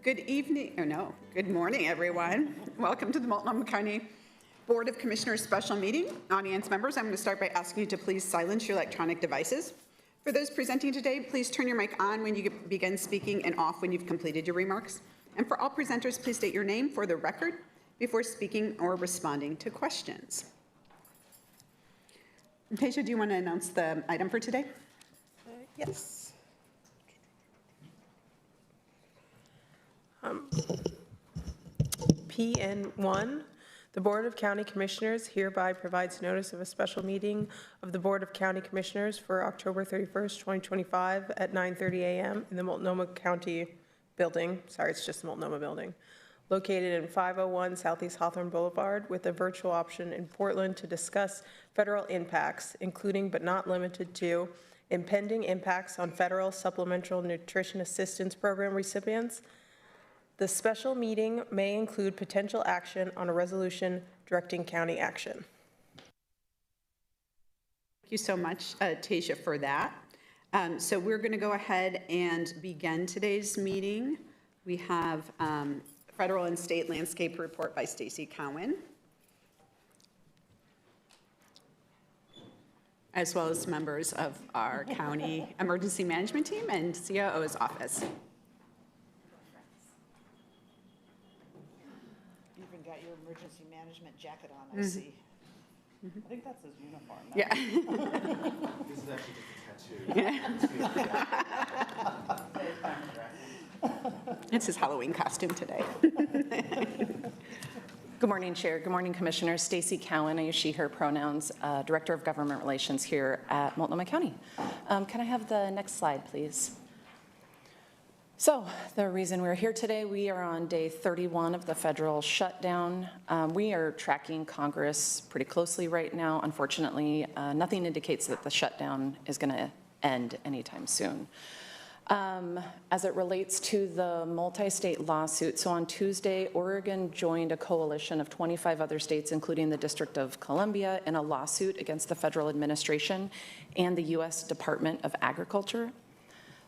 Good evening, oh no, good morning, everyone. Welcome to the Multnomah County Board of Commissioners special meeting. Audience members, I'm going to start by asking you to please silence your electronic devices. For those presenting today, please turn your mic on when you begin speaking and off when you've completed your remarks. And for all presenters, please state your name for the record before speaking or responding to questions. Tasia, do you want to announce the item for today? Yes. PN1, the Board of County Commissioners hereby provides notice of a special meeting of the Board of County Commissioners for October 31st, 2025 at 9:30 a.m. in the Multnomah County building. Sorry, it's just the Multnomah building. Located in 501 Southeast Hawthorne Boulevard, with a virtual option in Portland to discuss federal impacts, including but not limited to impending impacts on federal supplemental nutrition assistance program recipients. The special meeting may include potential action on a resolution directing county action. Thank you so much, Tasia, for that. So we're going to go ahead and begin today's meeting. We have Federal and State Landscape Report by Stacy Cowan, as well as members of our County Emergency Management Team and COO's office. You even got your emergency management jacket on, I see. I think that's his uniform. Now. Yeah. This is actually just a tattoo. It's his Halloween costume today. Good morning, Chair. Good morning, Commissioners. Stacy Cowan, I use she, her pronouns, Director of Government Relations here at Multnomah County. Can I have the next slide, please? So the reason we're here today, we are on day 31 of the federal shutdown. We are tracking Congress pretty closely right now. Unfortunately, nothing indicates that the shutdown is going to end anytime soon. As it relates to the multi-state lawsuit, so on Tuesday, Oregon joined a coalition of 25 other states, including the District of Columbia, in a lawsuit against the federal administration and the U.S. Department of Agriculture.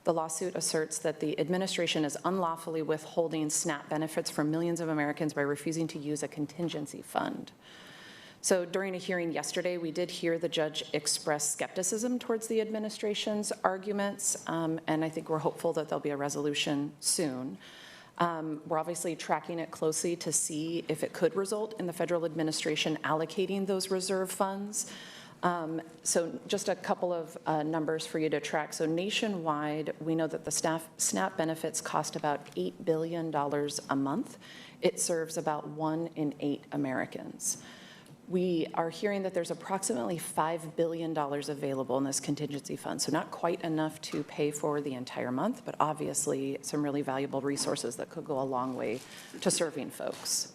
The lawsuit asserts that the administration is unlawfully withholding SNAP benefits from millions of Americans by refusing to use a contingency fund. So during a hearing yesterday, we did hear the judge express skepticism towards the administration's arguments, and I think we're hopeful that there'll be a resolution soon. We're obviously tracking it closely to see if it could result in the federal administration allocating those reserve funds. So just a couple of numbers for you to track. So nationwide, we know that the SNAP benefits cost about $8 billion a month. It serves about 1 in 8 Americans. We are hearing that there's approximately $5 billion available in this contingency fund, so not quite enough to pay for the entire month, but obviously some really valuable resources that could go a long way to serving folks.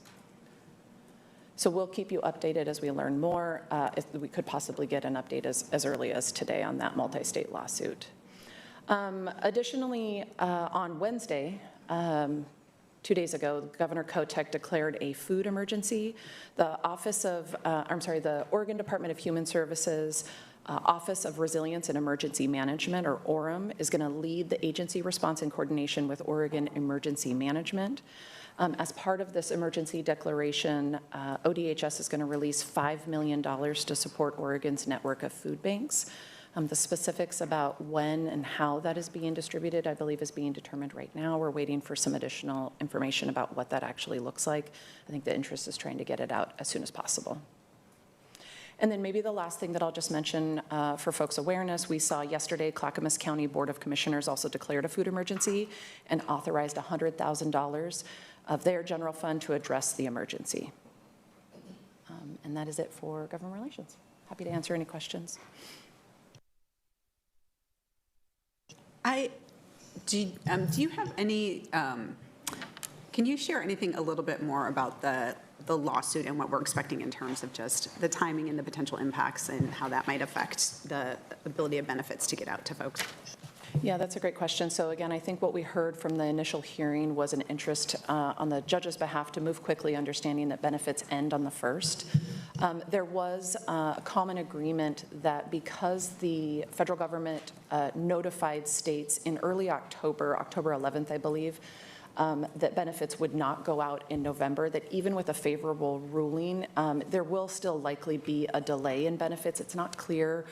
So we'll keep you updated as we learn more. If we could possibly get an update as early as today on that multi-state lawsuit. Additionally, on Wednesday, 2 days ago, Governor Kotek declared a food emergency. The the Oregon Department of Human Services Office of Resilience and Emergency Management, or OREM, is going to lead the agency response in coordination with Oregon Emergency Management. As part of this emergency declaration, ODHS is going to release $5 million to support Oregon's network of food banks. The specifics about when and how that is being distributed, I believe, is being determined right now. We're waiting for some additional information about what that actually looks like. I think the interest is trying to get it out as soon as possible. And then maybe the last thing that I'll just mention for folks' awareness, we saw yesterday Clackamas County Board of Commissioners also declared a food emergency and authorized $100,000 of their general fund to address the emergency. And that is it for government relations. Happy to answer any questions. Do you have any, can you share anything a little bit more about the lawsuit and what we're expecting in terms of just the timing and the potential impacts and how that might affect the ability of benefits to get out to folks? Yeah, that's a great question. So again, I think what we heard from the initial hearing was an interest on the judge's behalf to move quickly, understanding that benefits end on the 1st. There was a common agreement that because the federal government notified states in early October, October 11th, I believe, that benefits would not go out in November, that even with a favorable ruling, there will still likely be a delay in benefits. It's not clear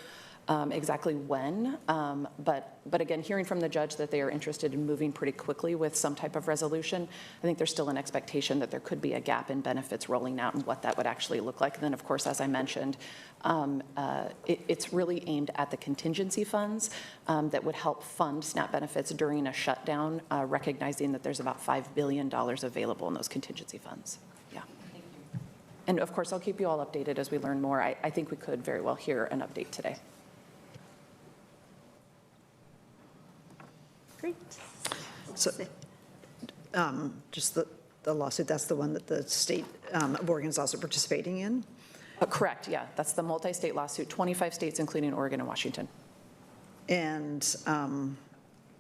exactly when, but again, hearing from the judge that they are interested in moving pretty quickly with some type of resolution, I think there's still an expectation that there could be a gap in benefits rolling out and what that would actually look like. And then, of course, as I mentioned, it's really aimed at the contingency funds that would help fund SNAP benefits during a shutdown, recognizing that there's about $5 billion available in those contingency funds. Yeah. And of course, I'll keep you all updated as we learn more. I think we could very well hear an update today. Great. So, just the lawsuit, that's the one that the state of Oregon is also participating in? Correct, yeah. That's the multi-state lawsuit, 25 states, including Oregon and Washington. And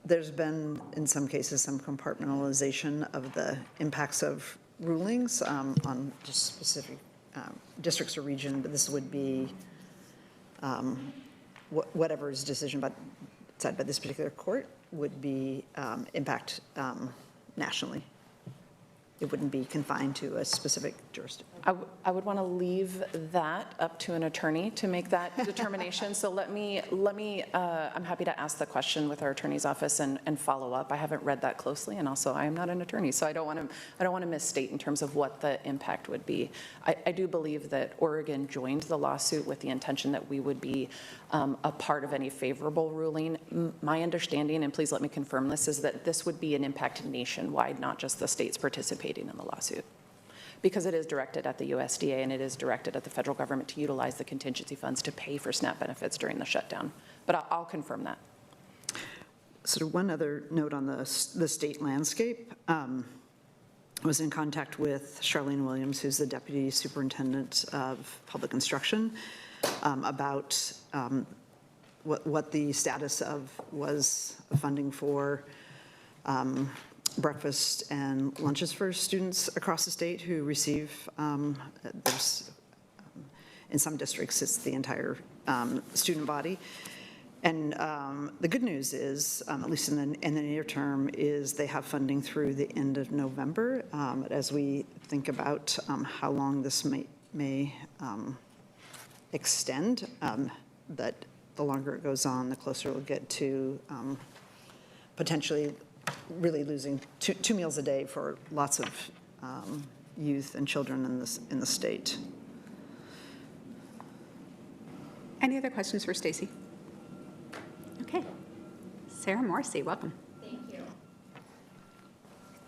there's been, in some cases, some compartmentalization of the impacts of rulings on just specific districts or region, but this would be whatever's decision decided by this particular court would be impact nationally. It wouldn't be confined to a specific jurisdiction. I would want to leave that up to an attorney to make that determination. So let me. I'm happy to ask the question with our attorney's office and follow up. I haven't read that closely, and also I am not an attorney, so I don't want to misstate in terms of what the impact would be. I do believe that Oregon joined the lawsuit with the intention that we would be a part of any favorable ruling. My understanding, and please let me confirm this, is that this would be an impact nationwide, not just the states participating in the lawsuit, because it is directed at the USDA and it is directed at the federal government to utilize the contingency funds to pay for SNAP benefits during the shutdown. But I'll confirm that. So one other note on the state landscape. I was in contact with Charlene Williams, who's the Deputy Superintendent of Public Instruction, about what the status was funding for breakfast and lunches for students across the state who receive, there's, in some districts, it's the entire student body. And the good news is, at least in the near term, is they have funding through the end of November. As we think about how long this may extend, that the longer it goes on, the closer we'll get to potentially really losing two meals a day for lots of youth and children in the state. Any other questions for Stacy? Okay. Sarah Morrissey, welcome.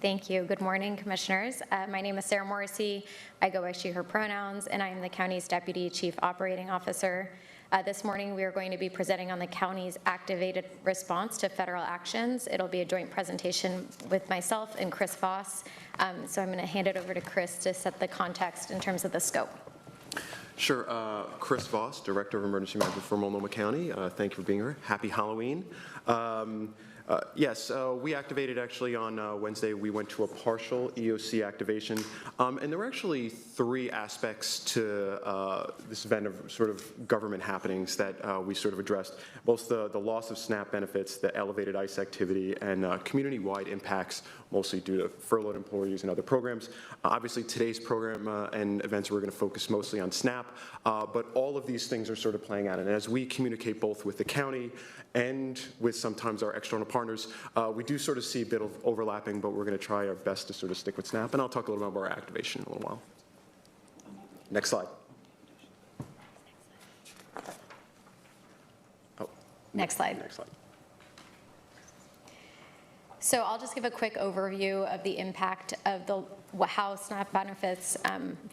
Thank you. Good morning, Commissioners. My name is Sarah Morrissey. I go by she, her pronouns, and I am the county's Deputy Chief Operating Officer. This morning, we are going to be presenting on the county's activated response to federal actions. It'll be a joint presentation with myself and Chris Voss. So I'm going to hand it over to Chris to set the context in terms of the scope. Sure. Chris Voss, Director of Emergency Management for Multnomah County. Thank you for being here. Happy Halloween. Yes, we activated actually on Wednesday. We went to a partial EOC activation, and there were actually three aspects to this event of sort of government happenings that we sort of addressed. Both the loss of SNAP benefits, the elevated ICE activity, and community-wide impacts, mostly due to furloughed employees and other programs. Obviously, today's program and events, we're going to focus mostly on SNAP, but all of these things are sort of playing out. And as we communicate both with the county and with sometimes our external partners, we do sort of see a bit of overlapping, but we're going to try our best to sort of stick with SNAP. And I'll talk a little bit about our activation in a little while. Next slide. Oh, Next slide. Next slide. So I'll just give a quick overview of the impact of how SNAP benefits,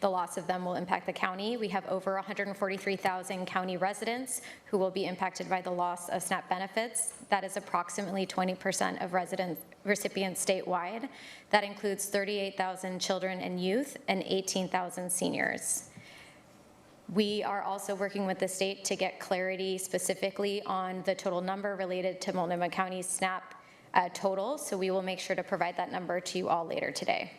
the loss of them will impact the county. We have over 143,000 county residents who will be impacted by the loss of SNAP benefits. That is approximately 20% of recipients statewide. That includes 38,000 children and youth and 18,000 seniors. We are also working with the state to get clarity specifically on the total number related to Multnomah County's SNAP total, so we will make sure to provide that number to you all later today.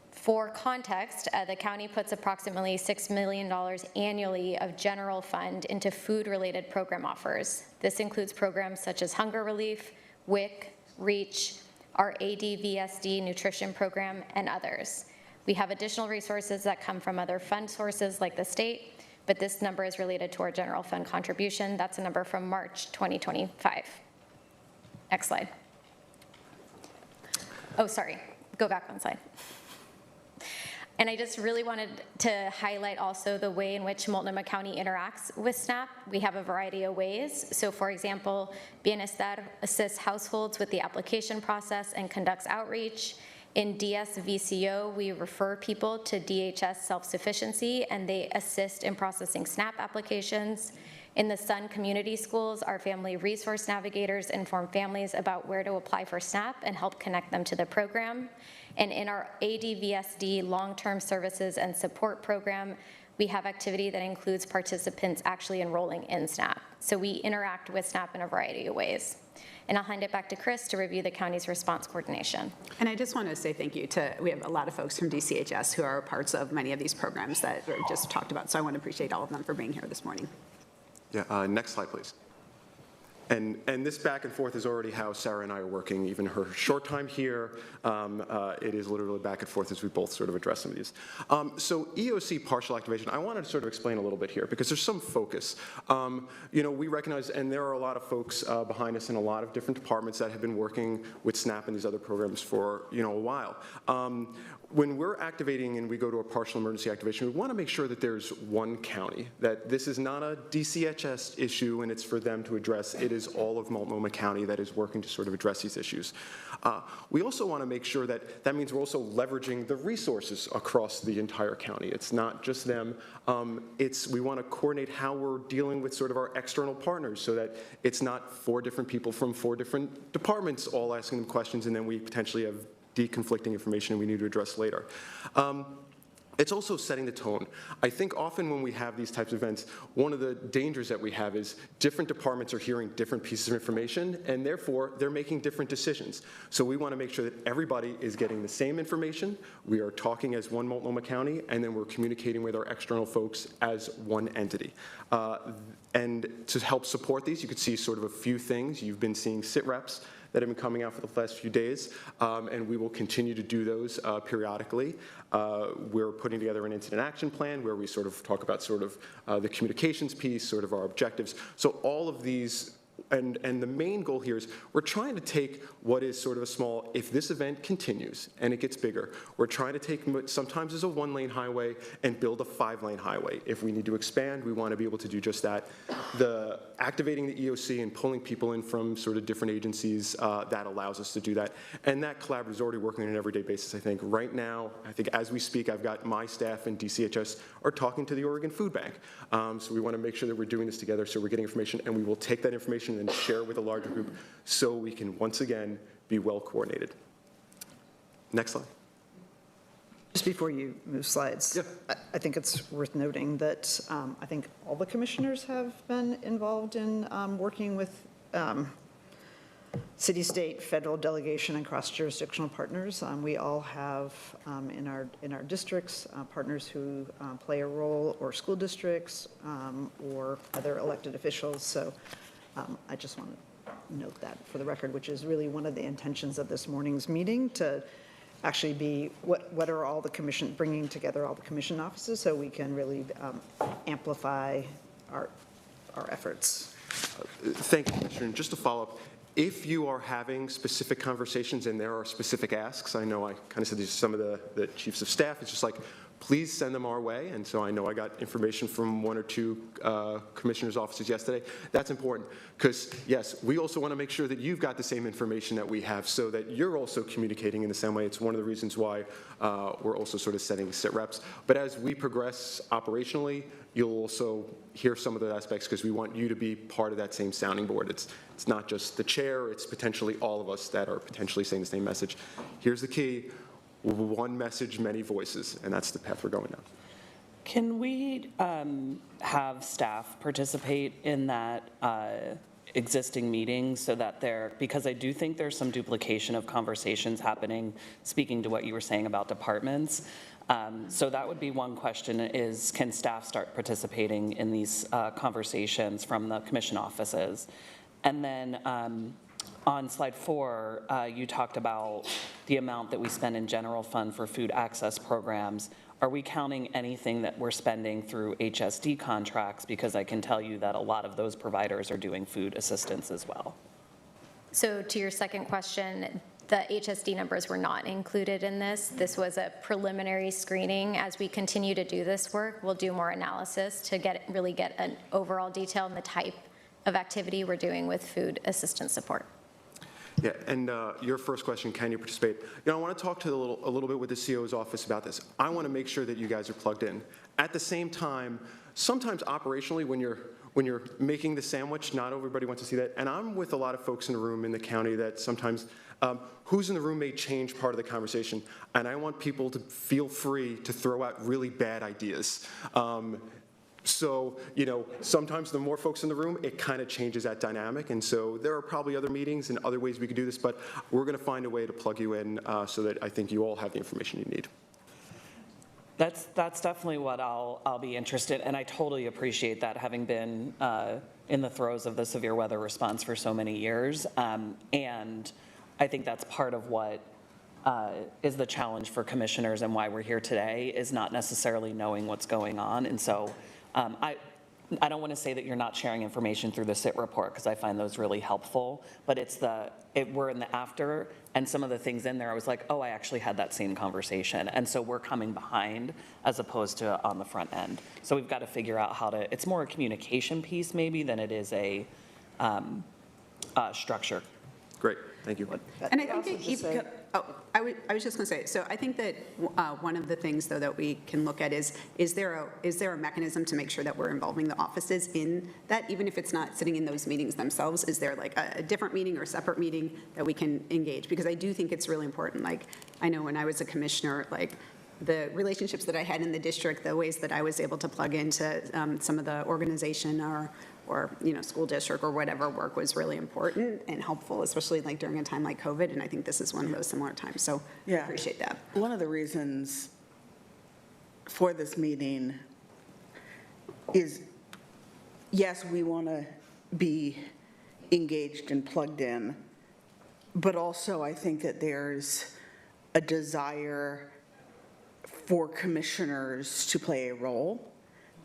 For context, the county puts approximately $6 million annually of general fund into food-related program offers. This includes programs such as Hunger Relief, WIC, REACH, our ADVSD nutrition program, and others. We have additional resources that come from other fund sources like the state, but this number is related to our general fund contribution. That's a number from March 2025. Next slide. Oh, sorry, go back one slide. And I just really wanted to highlight also the way in which Multnomah County interacts with SNAP. We have a variety of ways. So for example, Bienestar assists households with the application process and conducts outreach. In DSVCO, we refer people to DHS Self-Sufficiency, and they assist in processing SNAP applications. In the Sun Community Schools, our family resource navigators inform families about where to apply for SNAP and help connect them to the program. And in our ADVSD long-term services and support program, we have activity that includes participants actually enrolling in SNAP. So we interact with SNAP in a variety of ways. And I'll hand it back to Chris to review the county's response coordination. And I just want to say thank you to, we have a lot of folks from DCHS who are parts of many of these programs that were just talked about. So I want to appreciate all of them for being here this morning. Yeah, next slide, please. And this back and forth is already how Sarah and I are working. Even her short time here, it is literally back and forth as we both sort of address some of these. So EOC partial activation, I wanted to sort of explain a little bit here because there's some focus. You know, we recognize, and there are a lot of folks behind us in a lot of different departments that have been working with SNAP and these other programs for, you know, a while. When we're activating and we go to a partial emergency activation, we want to make sure that there's one county, that this is not a DCHS issue and it's for them to address. It is all of Multnomah County that is working to sort of address these issues. We also want to make sure that that means we're also leveraging the resources across the entire county. It's not just them. We want to coordinate how we're dealing with sort of our external partners so that it's not 4 different people from 4 different departments all asking them questions and then we potentially have deconflicting information we need to address later. It's also setting the tone. I think often when we have these types of events, one of the dangers that we have is different departments are hearing different pieces of information, and therefore they're making different decisions. So we want to make sure that everybody is getting the same information. We are talking as one Multnomah County, and then we're communicating with our external folks as one entity. And to help support these, you could see sort of a few things. You've been seeing sit reps that have been coming out for the last few days, and we will continue to do those periodically. We're putting together an incident action plan where we sort of talk about sort of the communications piece, sort of our objectives. So all of these, and the main goal here is we're trying to take what is sort of a small, if this event continues and it gets bigger, we're trying to take what sometimes is a 1-lane highway and build a 5-lane highway. If we need to expand, we want to be able to do just that. The activating the EOC and pulling people in from sort of different agencies, that allows us to do that. And that collaborative is already working on an everyday basis, I think. Right now, I think as we speak, I've got my staff and DCHS are talking to the Oregon Food Bank. So we want to make sure that we're doing this together so we're getting information, and we will take that information and share with a larger group so we can once again be well coordinated. Next slide. Just before you move slides, Yeah. I think it's worth noting that I think all the commissioners have been involved in working with city, state, federal delegation, and cross-jurisdictional partners. We all have in our districts partners who play a role, or school districts, or other elected officials. So I just want to note that for the record, which is really one of the intentions of this morning's meeting, to actually be what are all the commission, bringing together all the commission offices so we can really amplify our efforts. Thank you, Commissioner. And just to follow up, if you are having specific conversations and there are specific asks, I know I kind of said these to some of the chiefs of staff, it's just like, please send them our way. And so I know I got information from 1 or 2 commissioners' offices yesterday. That's important because, yes, we also want to make sure that you've got the same information that we have so that you're also communicating in the same way. It's one of the reasons why we're also sort of setting sit reps. But as we progress operationally, you'll also hear some of the aspects because we want you to be part of that same sounding board. It's not just the chair, it's potentially all of us that are potentially saying the same message. Here's the key. One message, many voices, and that's the path we're going down. Can we have staff participate in that existing meeting so that because I do think there's some duplication of conversations happening, speaking to what you were saying about departments. So that would be one question is, can staff start participating in these conversations from the commission offices? And then On slide 4, you talked about the amount that we spend in general fund for food access programs. Are we counting anything that we're spending through HSD contracts? Because I can tell you that a lot of those providers are doing food assistance as well. So to your second question, the HSD numbers were not included in this. This was a preliminary screening. As we continue to do this work, we'll do more analysis to really get an overall detail on the type of activity we're doing with food assistance support. Yeah, and your first question, can you participate? I want to talk to a little bit with the CO's office about this. I want to make sure that you guys are plugged in. At the same time, sometimes operationally, when you're making the sandwich, not everybody wants to see that. And I'm with a lot of folks in the room in the county that sometimes who's in the room may change part of the conversation. And I want people to feel free to throw out really bad ideas. So, sometimes the more folks in the room, it kind of changes that dynamic. And so there are probably other meetings and other ways we could do this, but we're going to find a way to plug you in so that I think you all have the information you need. That's definitely what I'll be interested, and I totally appreciate that, having been in the throes of the severe weather response for so many years. And I think that's part of what is the challenge for commissioners and why we're here today, is not necessarily knowing what's going on. And so I don't want to say that you're not sharing information through the SIT report, because I find those really helpful, but we're in the after, and some of the things in there, I was like, oh, I actually had that same conversation. And so we're coming behind as opposed to on the front end. So we've got to figure out it's more a communication piece maybe than it is a structure. Great, thank you. And I think I was just going to say, so I think that one of the things, though, that we can look at is there a mechanism to make sure that we're involving the offices in that, even if it's not sitting in those meetings themselves? Is there like a different meeting or a separate meeting that we can engage? Because I do think it's really important. Like, I know when I was a commissioner, like, the relationships that I had in the district, the ways that I was able to plug into some of the organization or school district or whatever work was really important and helpful, especially like during a time like COVID. And I think this is one of those similar times. So I appreciate that. One of the reasons for this meeting is, yes, we want to be engaged and plugged in, but also I think that there's a desire for commissioners to play a role,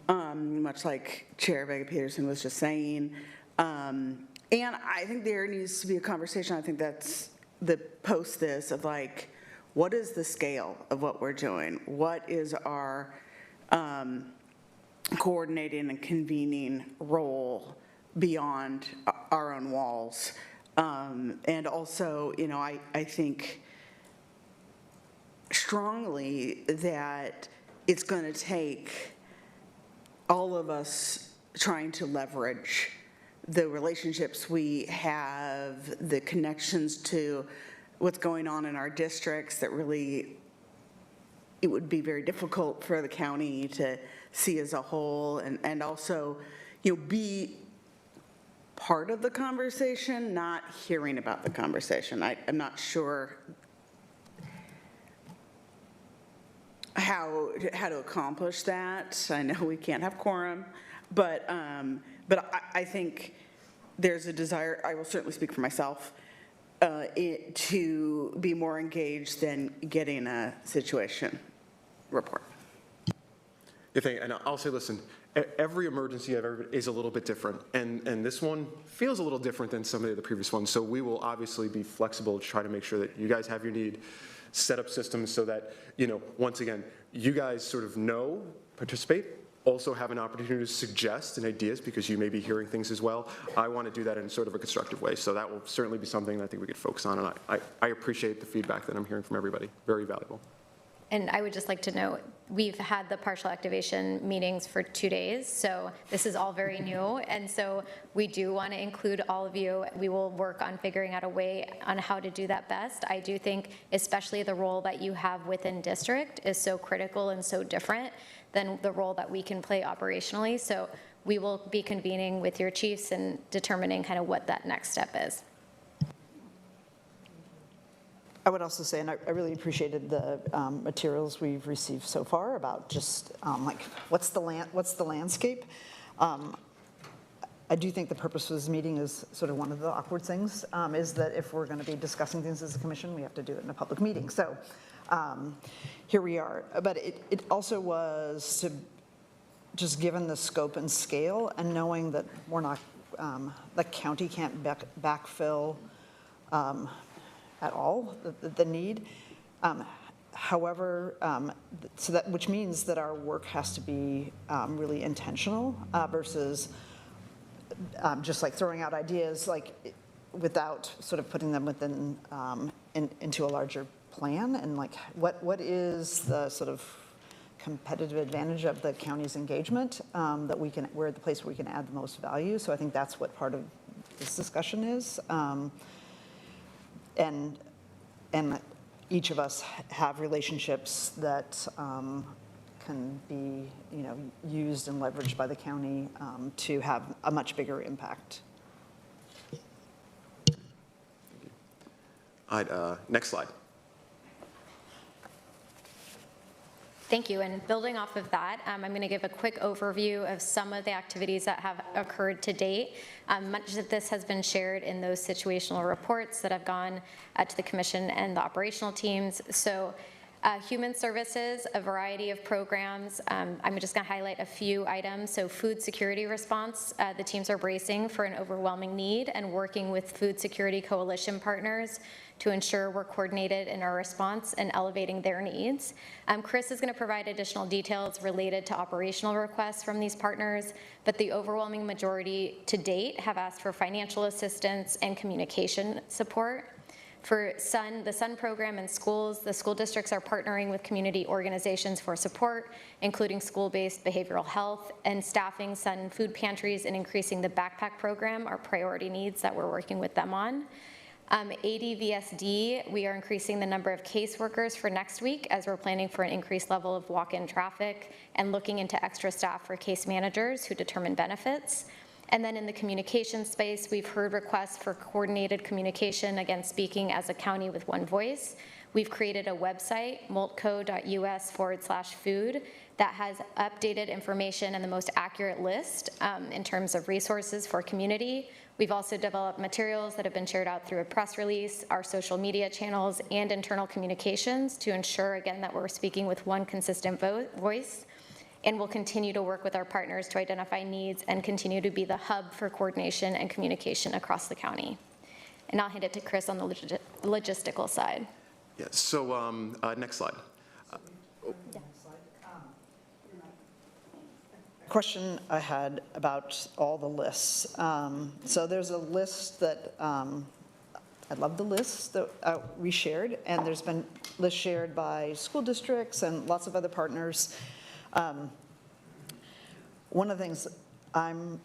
much like Chair Vega Peterson was just saying. And I think there needs to be a conversation. I think that's the post this of like, what is the scale of what we're doing? What is our coordinating and convening role beyond our own walls? And also, I think strongly that it's going to take all of us trying to leverage the relationships we have, the connections to what's going on in our districts, that really it would be very difficult for the county to see as a whole, and also be part of the conversation, not hearing about the conversation. I'm not sure how to accomplish that. I know we can't have quorum, but I think there's a desire, I will certainly speak for myself, to be more engaged than getting a situation report. And I'll say, listen, every emergency I've ever is a little bit different, and this one feels a little different than some of the previous ones. So we will obviously be flexible to try to make sure that you guys have your need, set up systems so that, once again, you guys sort of participate, also have an opportunity to suggest and ideas, because you may be hearing things as well. I want to do that in sort of a constructive way. So that will certainly be something that I think we could focus on. And I appreciate the feedback that I'm hearing from everybody. Very valuable. And I would just like to note, we've had the partial activation meetings for 2 days, so this is all very new. And so we do want to include all of you. We will work on figuring out a way on how to do that best. I do think especially the role that you have within district is so critical and so different than the role that we can play operationally. So we will be convening with your chiefs and determining kind of what that next step is. I would also say, and I really appreciated the materials we've received so far about just like what's the landscape. I I do think the purpose of this meeting is sort of one of the awkward things, is that if we're going to be discussing things as a commission, we have to do it in a public meeting. So here we are. But it also was to, just given the scope and scale and knowing that we're not, the county can't backfill at all the need. However, so that, which means that our work has to be really intentional versus just like throwing out ideas, like without sort of putting them within, into a larger plan. And like, what is the sort of competitive advantage of the county's engagement that we can, we're the place where we can add the most value. So I think that's what part of this discussion is. And each of us have relationships that can be, you know, used and leveraged by the county to have a much bigger impact. All right, next slide. Thank you. And building off of that, I'm going to give a quick overview of some of the activities that have occurred to date. Much of this has been shared in those situational reports that have gone to the commission and the operational teams. So human services, a variety of programs. I'm just going to highlight a few items. So food security response, the teams are bracing for an overwhelming need and working with food security coalition partners to ensure we're coordinated in our response and elevating their needs. Chris is going to provide additional details related to operational requests from these partners, but the overwhelming majority to date have asked for financial assistance and communication support. For the SUN program in schools, the school districts are partnering with community organizations for support, including school-based behavioral health, and staffing SUN food pantries and increasing the backpack program are priority needs that we're working with them on. ADVSD, we are increasing the number of caseworkers for next week as we're planning for an increased level of walk-in traffic and looking into extra staff for case managers who determine benefits. And then in the communication space, we've heard requests for coordinated communication, again, speaking as a county with one voice. We've created a website, moltco.us/food, that has updated information and the most accurate list in terms of resources for community. We've also developed materials that have been shared out through a press release, our social media channels, and internal communications to ensure, again, that we're speaking with one consistent voice. And we'll continue to work with our partners to identify needs and continue to be the hub for coordination and communication across the county. And I'll hand it to Chris on the logistical side. Yeah, so next slide. Question I had about all the lists. So there's a list that, I love the list that we shared, and there's been lists shared by school districts and lots of other partners. One of the things I'm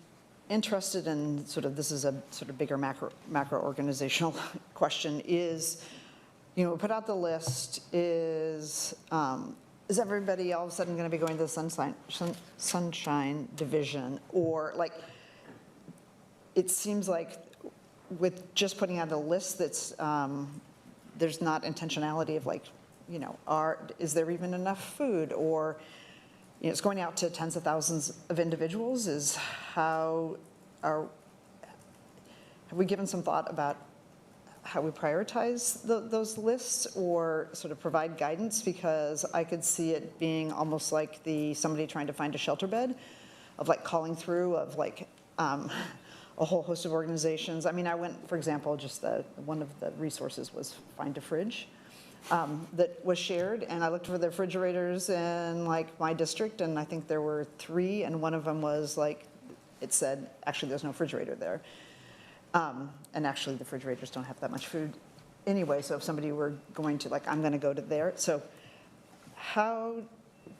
interested in, sort of, this is a sort of bigger macro organizational question, is, you know, we put out the list, is everybody all of a sudden going to be going to the Sunshine Division? Or like, it seems like with just putting out a list that's, there's not intentionality of like, you know, is there even enough food? Or, you know, it's going out to tens of thousands of individuals. Have we given some thought about how we prioritize those lists or sort of provide guidance? Because I could see it being almost like somebody trying to find a shelter bed, of like calling through of like a whole host of organizations. I mean, I went, for example, just one of the resources was Find a Fridge. That was shared, and I looked for the refrigerators in like my district, and I think there were 3, and one of them was like, it said, actually there's no refrigerator there. And actually the refrigerators don't have that much food anyway, so if somebody were going to like, I'm gonna go to there. So how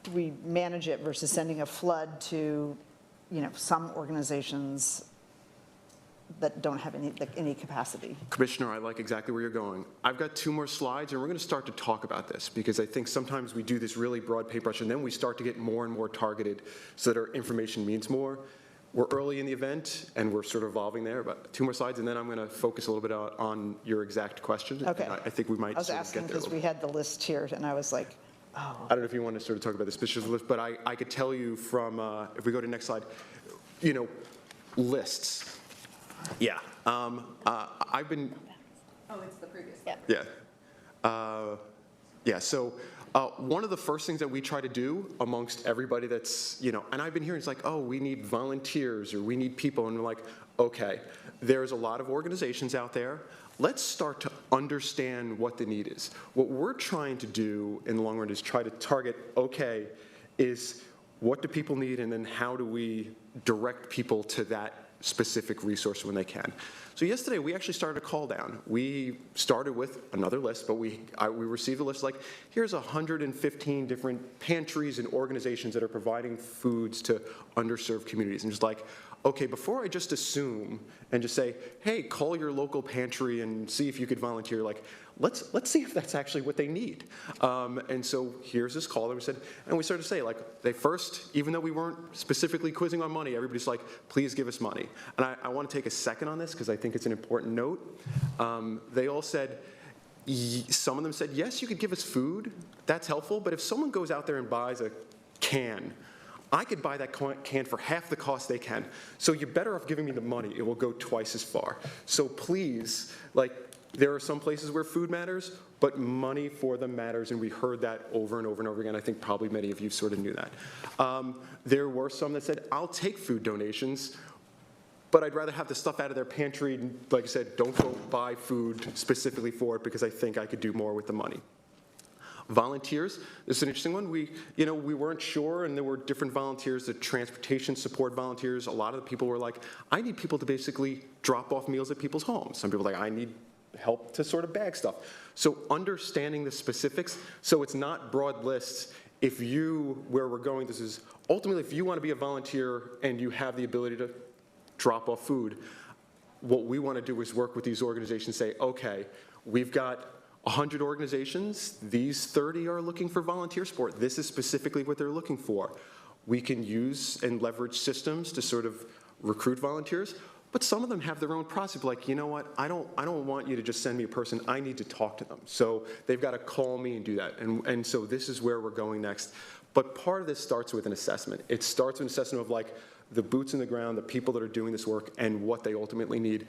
do we manage it versus sending a flood to, you know, some organizations that don't have any capacity? Commissioner, I like exactly where you're going. I've got 2 more slides, and we're going to start to talk about this, because I think sometimes we do this really broad paintbrush, and then we start to get more and more targeted so that our information means more. We're early in the event, and we're sort of evolving there, but 2 more slides, and then I'm going to focus a little bit on your exact question. Okay. And I think we might I was sort of asking get there. because we had the list here, and I was like, oh. I don't know if you want to sort of talk about the specific list, but I could tell you from, if we go to next slide, you know, lists. Yeah. I've been. Oh, it's the previous. Yeah. Yeah, so one of the first things that we try to do amongst everybody that's, and I've been hearing, it's like, oh, we need volunteers or we need people. And we're like, okay, there's a lot of organizations out there. Let's start to understand what the need is. What we're trying to do in the long run is try to target, okay, is what do people need, and then how do we direct people to that specific resource when they can. So yesterday, we actually started a call down. We started with another list, but we received a list like, here's 115 different pantries and organizations that are providing foods to underserved communities. And just like, okay, before I just assume and just say, hey, call your local pantry and see if you could volunteer, like, let's see if that's actually what they need. And so here's this call that we said, and we started to say, like, they first, even though we weren't specifically quizzing on money, everybody's like, please give us money. And I want to take a second on this because I think it's an important note. They all said, some of them said, yes, you could give us food, that's helpful, but if someone goes out there and buys a can, I could buy that can for half the cost they can. So you're better off giving me the money. It will go twice as far. So please, like, there are some places where food matters, but money for them matters, and we heard that over and over and over again. I think probably many of you sort of knew that. There were some that said, I'll take food donations, but I'd rather have the stuff out of their pantry. Like I said, don't go buy food specifically for it because I think I could do more with the money. Volunteers, this is an interesting one. We weren't sure, and there were different volunteers, the transportation support volunteers. A lot of the people were like, I need people to basically drop off meals at people's homes. Some people were like, I need help to sort of bag stuff. So understanding the specifics, so it's not broad lists. Where we're going, this is ultimately if you want to be a volunteer and you have the ability to drop off food, what we want to do is work with these organizations, say, okay, we've got 100 organizations, these 30 are looking for volunteer support. This is specifically what they're looking for. We can use and leverage systems to sort of recruit volunteers, but some of them have their own process, like, you know what, I don't want you to just send me a person, I need to talk to them. So they've got to call me and do that. And so this is where we're going next. But part of this starts with an assessment. It starts with an assessment of like the boots in the ground, the people that are doing this work, and what they ultimately need.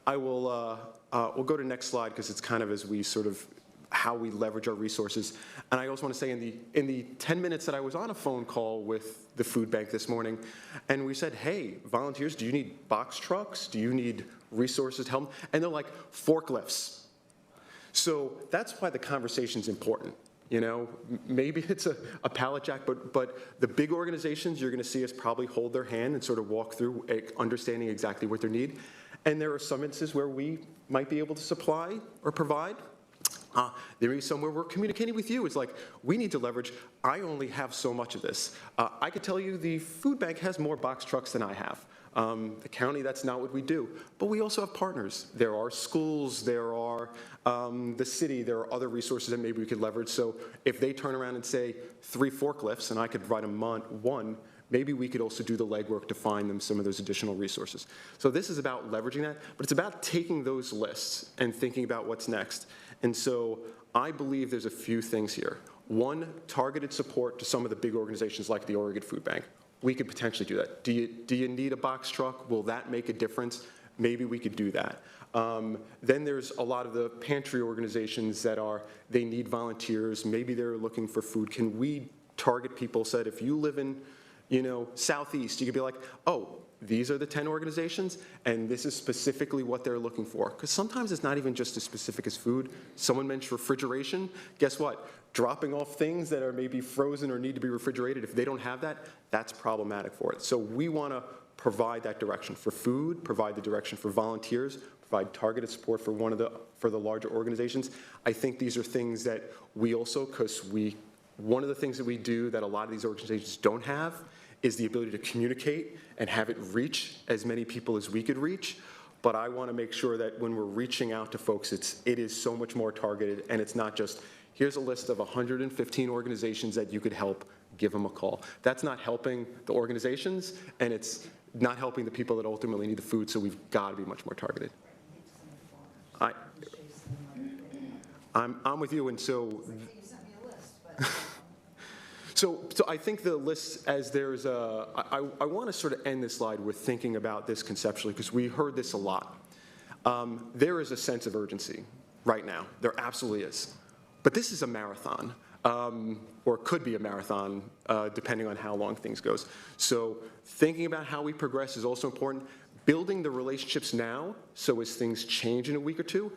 We'll go to next slide because it's kind of as we sort of how we leverage our resources. And I also want to say in the 10 minutes that I was on a phone call with the food bank this morning, and we said, hey, volunteers, do you need box trucks? Do you need resources to help? And they're like, forklifts. So that's why the conversation's important. Maybe it's a pallet jack, but the big organizations, you're going to see us probably hold their hand and sort of walk through understanding exactly what they need. And there are some instances where we might be able to supply or provide. There may be somewhere we're communicating with you. It's like, we need to leverage, I only have so much of this. I could tell you the food bank has more box trucks than I have. The county, that's not what we do. But we also have partners. There are schools, there are the city, there are other resources that maybe we could leverage. So if they turn around and say 3 forklifts and I could provide them one, maybe we could also do the legwork to find them some of those additional resources. So this is about leveraging that, but it's about taking those lists and thinking about what's next. And so I believe there's a few things here. One, targeted support to some of the big organizations like the Oregon Food Bank. We could potentially do that. Do you need a box truck? Will that make a difference? Maybe we could do that. Then there's a lot of the pantry organizations that they need volunteers. Maybe they're looking for food. Can we target people so that if you live in, Southeast, you could be like, oh, these are the 10 organizations, and this is specifically what they're looking for. Because sometimes it's not even just as specific as food. Someone mentioned refrigeration. Guess what? Dropping off things that are maybe frozen or need to be refrigerated, if they don't have that, that's problematic for it. So we want to provide that direction for food, provide the direction for volunteers, provide targeted support for for the larger organizations. I think these are things that we also, because one of the things that we do that a lot of these organizations don't have is the ability to communicate and have it reach as many people as we could reach. But I want to make sure that when we're reaching out to folks, it is so much more targeted, and it's not just, here's a list of 115 organizations that you could help, give them a call. That's not helping the organizations, and it's not helping the people that ultimately need the food, so we've got to be much more targeted. I'm with you, and so... So I think the list, as there's a, I want to sort of end this slide with thinking about this conceptually, because we heard this a lot. There is a sense of urgency right now. There absolutely is. But this is a marathon, or it could be a marathon, depending on how long things goes. So thinking about how we progress is also important. Building the relationships now, so as things change in a week or two,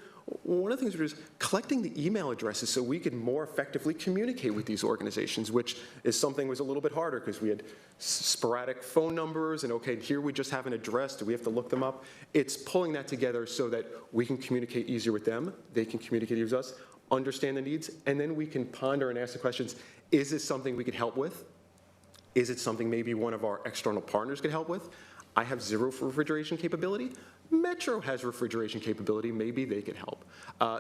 one of the things we're doing is collecting the email addresses so we can more effectively communicate with these organizations, which is something was a little bit harder because we had sporadic phone numbers and, okay, here we just have an address. Do we have to look them up? It's pulling that together so that we can communicate easier with them, they can communicate easier with us, understand the needs, and then we can ponder and ask the questions, is this something we could help with? Is it something maybe one of our external partners could help with? I have zero refrigeration capability. Metro has refrigeration capability. Maybe they could help.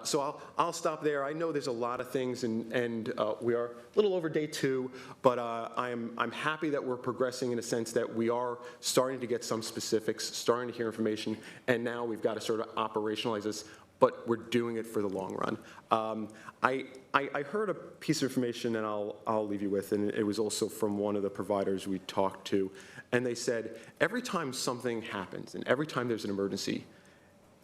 So I'll stop there. I know there's a lot of things, and we are a little over day 2, but I'm happy that we're progressing in a sense that we are starting to get some specifics, starting to hear information, and now we've got to sort of operationalize this, but we're doing it for the long run. I heard a piece of information, and I'll leave you with, and it was also from one of the providers we talked to, and they said every time something happens and every time there's an emergency,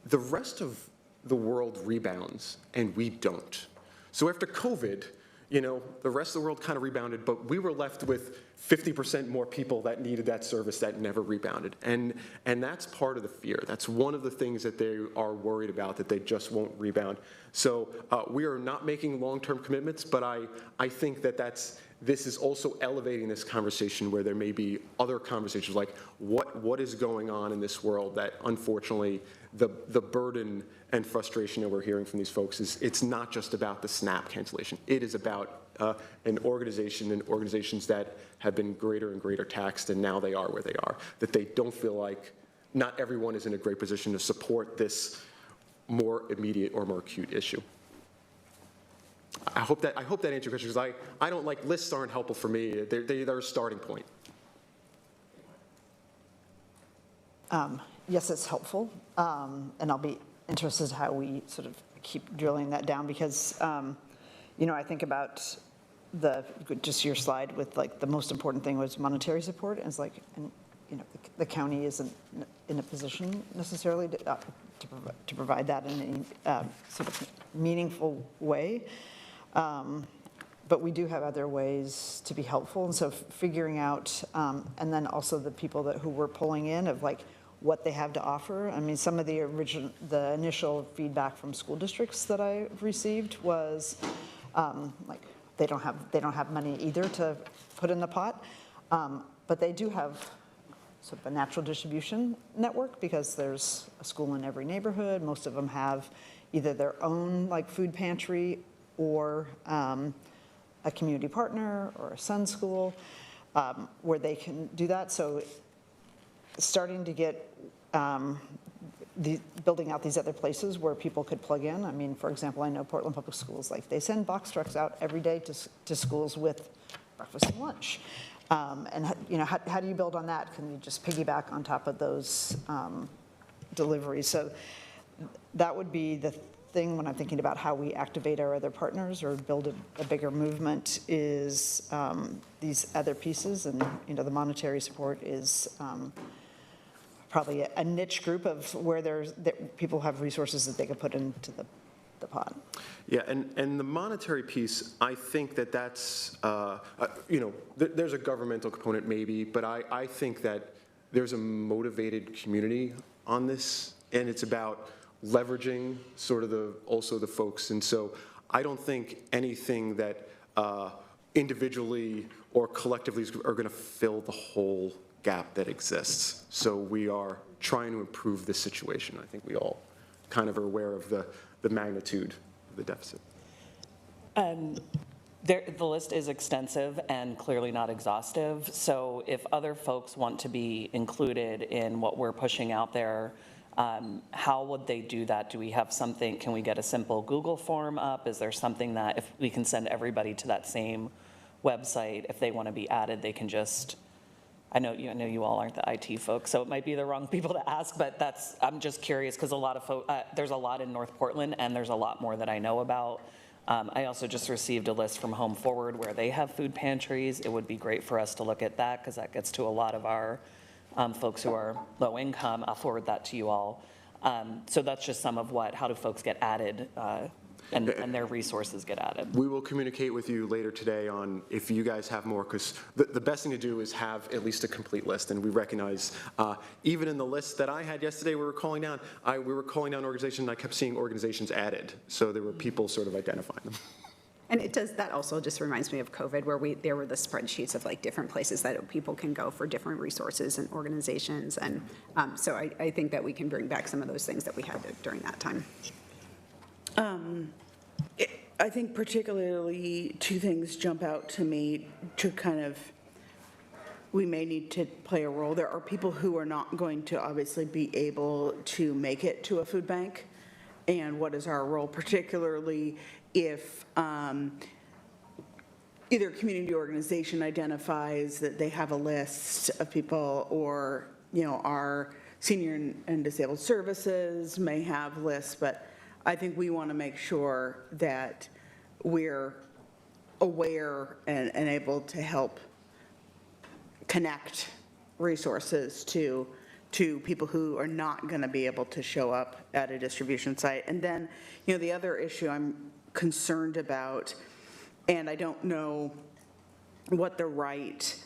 the rest of the world rebounds and we don't. So after COVID, you know, the rest of the world kind of rebounded, but we were left with 50% more people that needed that service that never rebounded. And that's part of the fear. That's one of the things that they are worried about, that they just won't rebound. So we are not making long-term commitments, but I think that this is also elevating this conversation where there may be other conversations like what is going on in this world that unfortunately the burden and frustration that we're hearing from these folks is it's not just about the SNAP cancellation. It is about an organization and organizations that have been greater and greater taxed, and now they are where they are, that they don't feel like not everyone is in a great position to support this more immediate or more acute issue. I hope that answered your question, because I don't like, lists aren't helpful for me. They're a starting point. Yes, it's helpful, and I'll be interested how we sort of keep drilling that down, because, you know, I think about just your slide with like the most important thing was monetary support, and it's like, and, you know, the county isn't in a position necessarily to provide that in any sort of meaningful way. But we do have other ways to be helpful, and so figuring out, and then also the people who we're pulling in of like what they have to offer. I mean, some of the initial feedback from school districts that I received was like they don't have money either to put in the pot, but they do have sort of a natural distribution network because there's a school in every neighborhood. Most of them have either their own like food pantry or a community partner or a Sun school where they can do that. So starting to get building out these other places where people could plug in. I mean, for example, I know Portland Public Schools, like they send box trucks out every day to schools with breakfast and lunch. And you know, how do you build on that? Can you just piggyback on top of those deliveries? So that would be the thing when I'm thinking about how we activate our other partners or build a bigger movement is these other pieces, and you know, the monetary support is probably a niche group of where that people have resources that they can put into the pot. Yeah, and the monetary piece, I think that's, you know, there's a governmental component maybe, but I think that there's a motivated community on this, and it's about leveraging sort of also the folks. And so I don't think anything that individually or collectively are going to fill the whole gap that exists. So we are trying to improve this situation. I think we all kind of are aware of the magnitude of the deficit. The list is extensive and clearly not exhaustive. So if other folks want to be included in what we're pushing out there, how would they do that? Do we have something, can we get a simple Google form up? Is there something that if we can send everybody to that same website, if they want to be added, they can just, I know you all aren't the IT folks, so it might be the wrong people to ask, but I'm just curious because a lot of there's a lot in North Portland and there's a lot more that I know about. I also just received a list from Home Forward where they have food pantries. It would be great for us to look at that because that gets to a lot of our folks who are low income. I'll forward that to you all. So that's just some of how do folks get added and their resources get added. We will communicate with you later today on if you guys have more, because the best thing to do is have at least a complete list. And we recognize, even in the list that I had yesterday, we were calling down organizations, and I kept seeing organizations added. So there were people sort of identifying them. And that also just reminds me of COVID, where there were the spreadsheets of like different places that people can go for different resources and organizations. And so I think that we can bring back some of those things that we had during that time. I think particularly two things jump out to me to kind of, we may need to play a role. There are people who are not going to obviously be able to make it to a food bank. And what is our role, particularly if either a community organization identifies that they have a list of people, or, our senior and disabled services may have lists, but I think we want to make sure that we're aware and able to help connect resources to people who are not going to be able to show up at a distribution site. And then, the other issue I'm concerned about, and I don't know what the right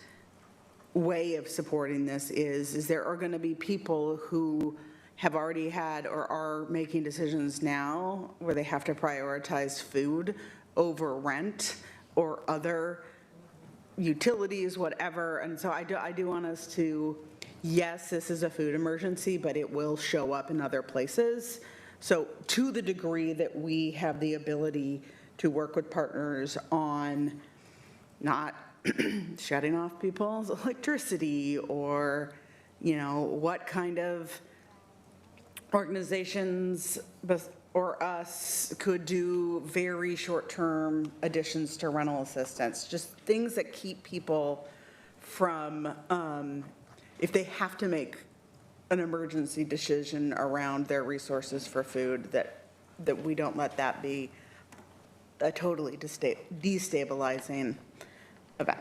way of supporting this is there are going to be people who have already had or are making decisions now where they have to prioritize food over rent or other utilities, whatever. And so I do want us to, yes, this is a food emergency, but it will show up in other places. So to the degree that we have the ability to work with partners on not shutting off people's electricity, or, what kind of organizations or us could do very short-term additions to rental assistance, just things that keep people from, if they have to make an emergency decision around their resources for food, that we don't let that be a totally destabilizing event.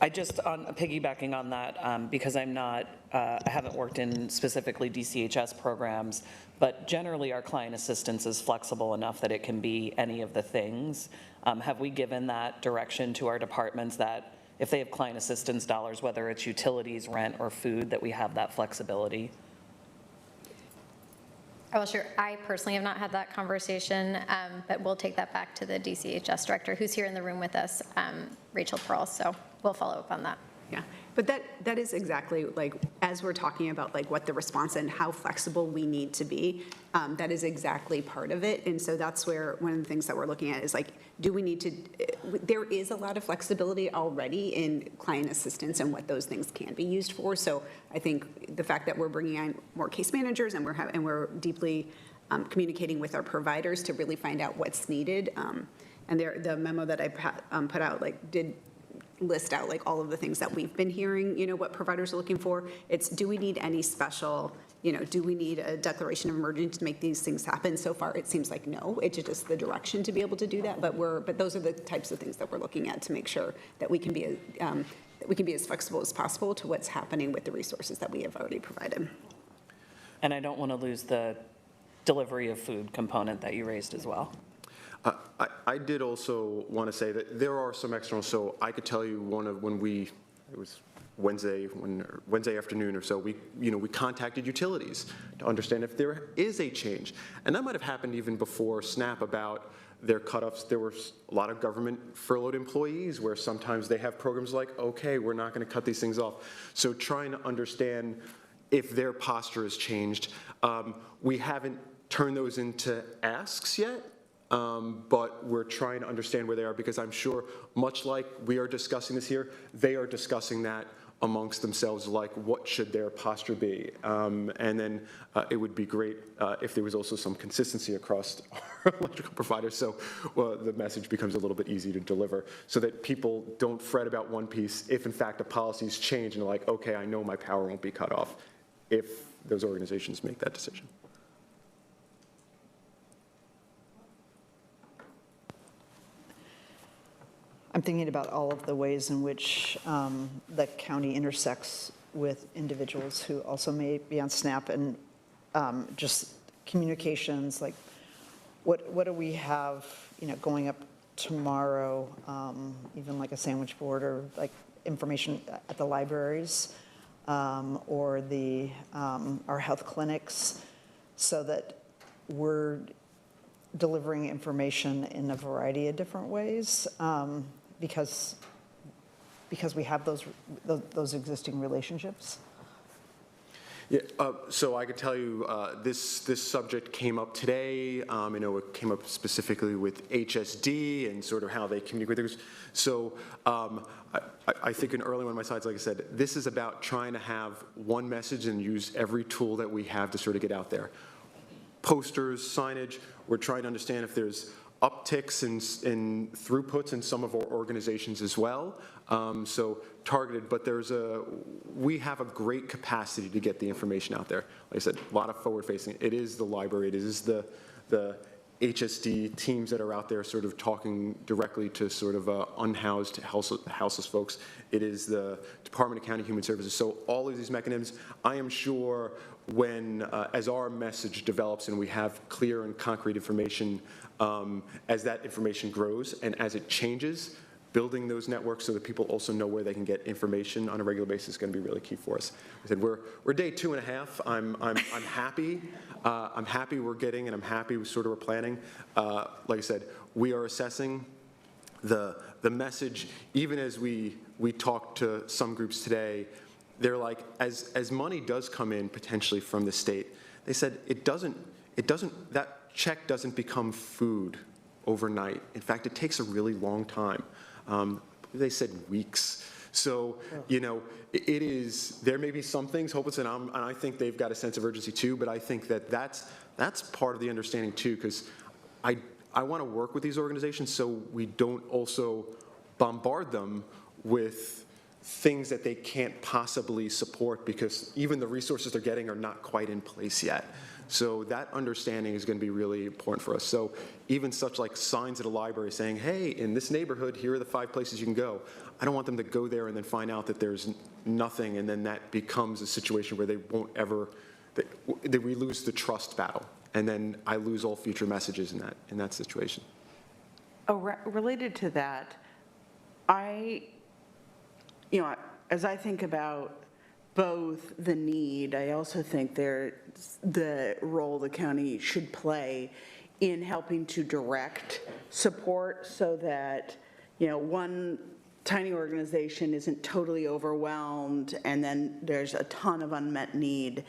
I just, on piggybacking on that, because I haven't worked in specifically DCHS programs, but generally our client assistance is flexible enough that it can be any of the things. Have we given that direction to our departments that if they have client assistance dollars, whether it's utilities, rent, or food, that we have that flexibility? Well, sure. I personally have not had that conversation, but we'll take that back to the DCHS director, who's here in the room with us, Rachel Pearl. So we'll follow up on that. Yeah, but that is exactly like, as we're talking about like what the response and how flexible we need to be, that is exactly part of it. And so that's where one of the things that we're looking at is like, do we need to, there is a lot of flexibility already in client assistance and what those things can be used for. So I think the fact that we're bringing in more case managers and we're deeply communicating with our providers to really find out what's needed. And the memo that I put out did list out all of the things that we've been hearing, what providers are looking for. It's, do we need any special, do we need a declaration of emergency to make these things happen? So far, it seems like no, it's just the direction to be able to do that. But those are the types of things that we're looking at to make sure that we can be as flexible as possible to what's happening with the resources that we have already provided. And I don't want to lose the delivery of food component that you raised as well. I did also want to say that there are some external, so I could tell you it was Wednesday afternoon or so, we contacted utilities to understand if there is a change. And that might have happened even before SNAP about their cutoffs. There were a lot of government furloughed employees where sometimes they have programs like, okay, we're not going to cut these things off. So trying to understand if their posture has changed. We haven't turned those into asks yet. But we're trying to understand where they are, because I'm sure, much like we are discussing this here, they are discussing that amongst themselves, like what should their posture be. And then it would be great if there was also some consistency across our electrical providers, so the message becomes a little bit easy to deliver, so that people don't fret about one piece if in fact the policies change and they're like, okay, I know my power won't be cut off if those organizations make that decision. I'm thinking about all of the ways in which the county intersects with individuals who also may be on SNAP, and just communications, like what do we have, going up tomorrow, even like a sandwich board or like information at the libraries or our health clinics, so that we're delivering information in a variety of different ways, because we have those existing relationships. Yeah, so I could tell you, this subject came up today. It came up specifically with HSD and sort of how they communicate with things. So I think an early one of my slides, like I said, this is about trying to have one message and use every tool that we have to sort of get out there. Posters, signage, we're trying to understand if there's upticks in throughputs in some of our organizations as well. So targeted, but we have a great capacity to get the information out there. Like I said, a lot of forward facing. It is the library, it is the HSD teams that are out there sort of talking directly to sort of unhoused, houseless folks. It is the Department of County Human Services. So all of these mechanisms, I am sure when, as our message develops and we have clear and concrete information, as that information grows and as it changes, building those networks so that people also know where they can get information on a regular basis is going to be really key for us. I said we're day 2.5. I'm happy. I'm happy we're getting, and I'm happy with sort of we're planning. Like I said, we are assessing the message. Even as we talked to some groups today, they're like, as money does come in potentially from the state, they said that check doesn't become food overnight. In fact, it takes a really long time. They said weeks. So, it is, there may be some things, hopeless, and I think they've got a sense of urgency too, but I think that's part of the understanding too, because I want to work with these organizations so we don't also bombard them with things that they can't possibly support, because even the resources they're getting are not quite in place yet. So that understanding is going to be really important for us. So even such like signs at a library saying, hey, in this neighborhood, here are the 5 places you can go. I don't want them to go there and then find out that there's nothing, and then that becomes a situation where they won't ever, we lose the trust battle. And then I lose all future messages in that situation. Related to that, as I think about both the need, I also think the role the county should play in helping to direct support so that, one tiny organization isn't totally overwhelmed and then there's a ton of unmet need.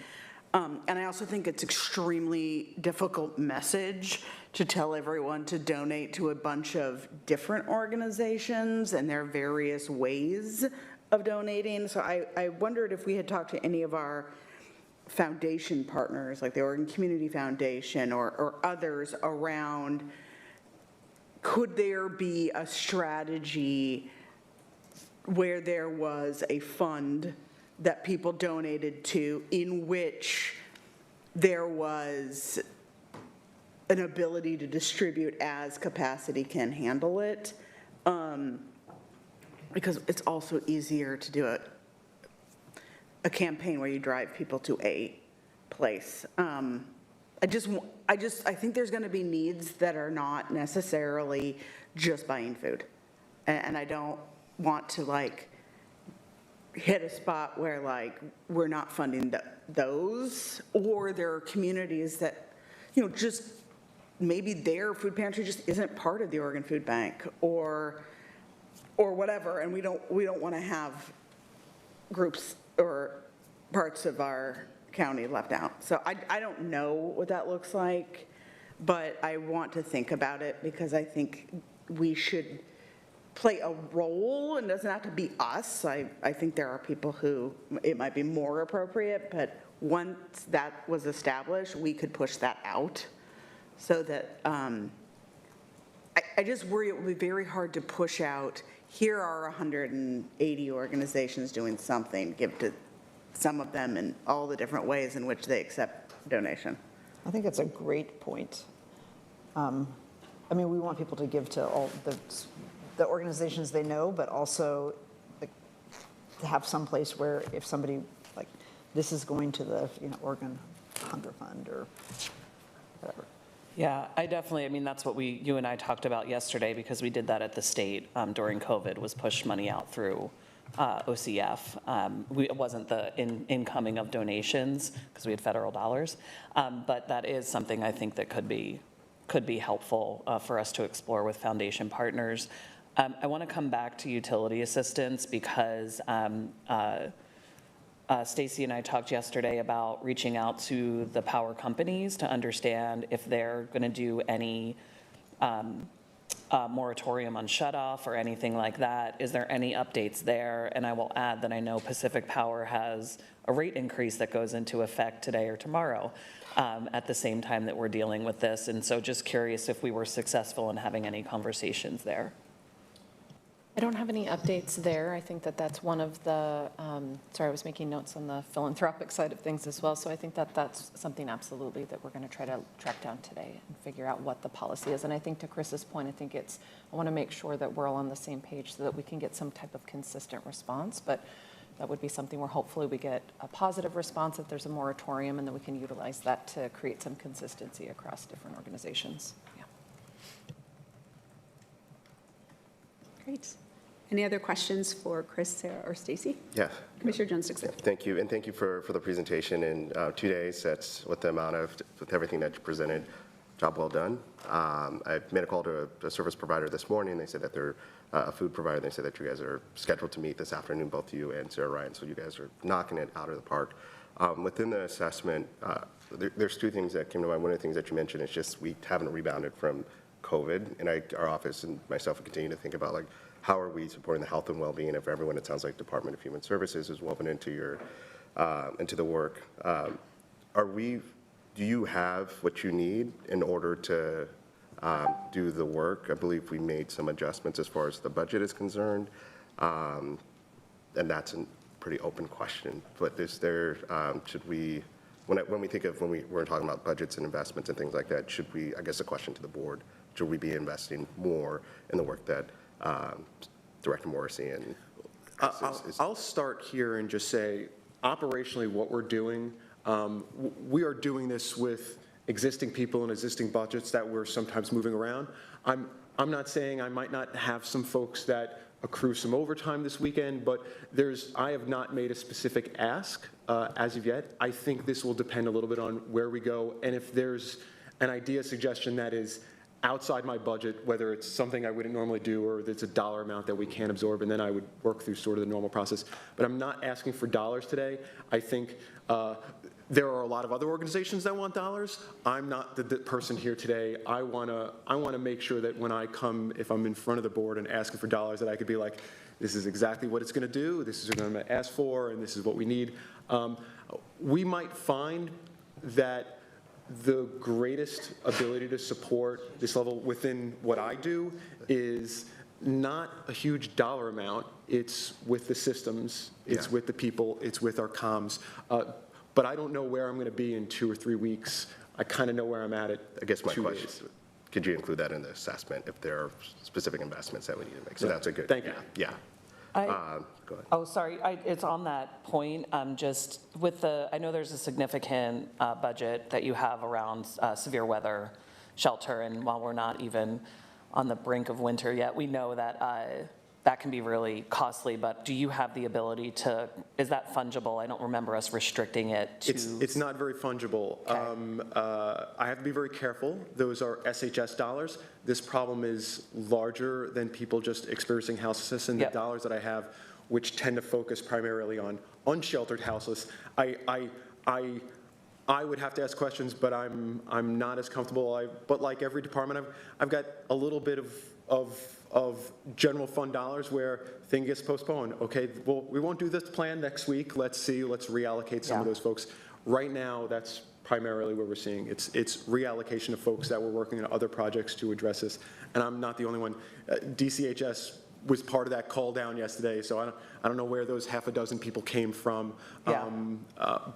And I also think it's extremely difficult message to tell everyone to donate to a bunch of different organizations and their various ways of donating. So I wondered if we had talked to any of our foundation partners, like the Oregon Community Foundation or others, around could there be a strategy where there was a fund that people donated to in which there was an ability to distribute as capacity can handle it. Because it's also easier to do a campaign where you drive people to a place. I think there's going to be needs that are not necessarily just buying food. And I don't want to hit a spot where we're not funding those, or there are communities that, just maybe their food pantry just isn't part of the Oregon Food Bank or whatever, and we don't want to have groups or parts of our county left out. So I don't know what that looks like, but I want to think about it because I think we should play a role, and it doesn't have to be us. I think there are people who it might be more appropriate, but once that was established, we could push that out so that I just worry it will be very hard to push out, here are 180 organizations doing something, give to some of them in all the different ways in which they accept donation. I think that's a great point. We want people to give to all the the organizations they know, but also like, to have some place where if somebody, like, this is going to the, Oregon Hunger Fund or whatever. Yeah, I mean, that's what you and I talked about yesterday, because we did that at the state during COVID, was push money out through OCF. It wasn't the incoming of donations, because we had federal dollars, but that is something I think that could be helpful for us to explore with foundation partners. I want to come back to utility assistance, because Stacy and I talked yesterday about reaching out to the power companies to understand if they're going to do any moratorium on shutoff or anything like that. Is there any updates there? And I will add that I know Pacific Power has a rate increase that goes into effect today or tomorrow at the same time that we're dealing with this. And so just curious if we were successful in having any conversations there. I don't have any updates there. I think that that's one of the, sorry, I was making notes on the philanthropic side of things as well. So I think that that's something absolutely that we're going to try to track down today and figure out what the policy is. And I think to Chris's point, I think I want to make sure that we're all on the same page so that we can get some type of consistent response. But that would be something where hopefully we get a positive response if there's a moratorium, and then we can utilize that to create some consistency across different organizations. Yeah. Great. Any other questions for Chris, Sarah, or Stacy? Yeah. Commissioner Jones-Dickson. Thank you, and thank you for the presentation in 2 days. That's with everything that you presented. Job well done. I made a call to a service provider this morning. They said that they're a food provider. They said that you guys are scheduled to meet this afternoon, both you and Sarah Ryan, so you guys are knocking it out of the park. Within the assessment, there's 2 things that came to mind. One of the things that you mentioned is just we haven't rebounded from COVID, and our office and myself will continue to think about, like, how are we supporting the health and well-being of everyone? It sounds like Department of Human Services is woven into your into the work. Do you have what you need in order to do the work? I believe we made some adjustments as far as the budget is concerned, and that's a pretty open question. But is there should we? When we think of we're talking about budgets and investments and things like that, should we? I guess a question to the board: should we be investing more in the work that Director Morrissey and I'll start here and just say, operationally, what we're doing, we are doing this with existing people and existing budgets that we're sometimes moving around. I'm not saying I might not have some folks that accrue some overtime this weekend, but I have not made a specific ask as of yet. I think this will depend a little bit on where we go, and if there's an idea, suggestion that is outside my budget, whether it's something I wouldn't normally do or it's a dollar amount that we can't absorb, and then I would work through sort of the normal process. But I'm not asking for dollars today. I think there are a lot of other organizations that want dollars. I'm not the person here today. I wanna make sure that when I come, if I'm in front of the board and asking for dollars, that I could be like, this is exactly what it's gonna do, this is what I'm gonna ask for, and this is what we need. We might find that the greatest ability to support this level within what I do is not a huge dollar amount. It's with the systems, it's with the people, it's with our comms. But I don't know where I'm going to be in 2 or 3 weeks. I kind of know where I'm at. I guess my question is, could you include that in the assessment if there are specific investments that we need to make? So that's a good. Thank you. Yeah. Go ahead. Oh, sorry, it's on that point, just with I know there's a significant budget that you have around severe weather shelter, and while we're not even on the brink of winter yet, we know that that can be really costly, but do you have the ability to, is that fungible? I don't remember us restricting it to. It's not very fungible. Okay. I have to be very careful. Those are SHS dollars. This problem is larger than people just experiencing houselessness, and the dollars that I have, which tend to focus primarily on unsheltered houseless. I would have to ask questions, but I'm not as comfortable. But like every department, I've got a little bit of general fund dollars where thing gets postponed. Okay, well, we won't do this plan next week. Let's see, let's reallocate some of those folks. Right now, that's primarily what we're seeing. It's reallocation of folks that were working on other projects to address this. And I'm not the only one. DCHS was part of that call down yesterday, so I don't know where those half a dozen people came from. Yeah.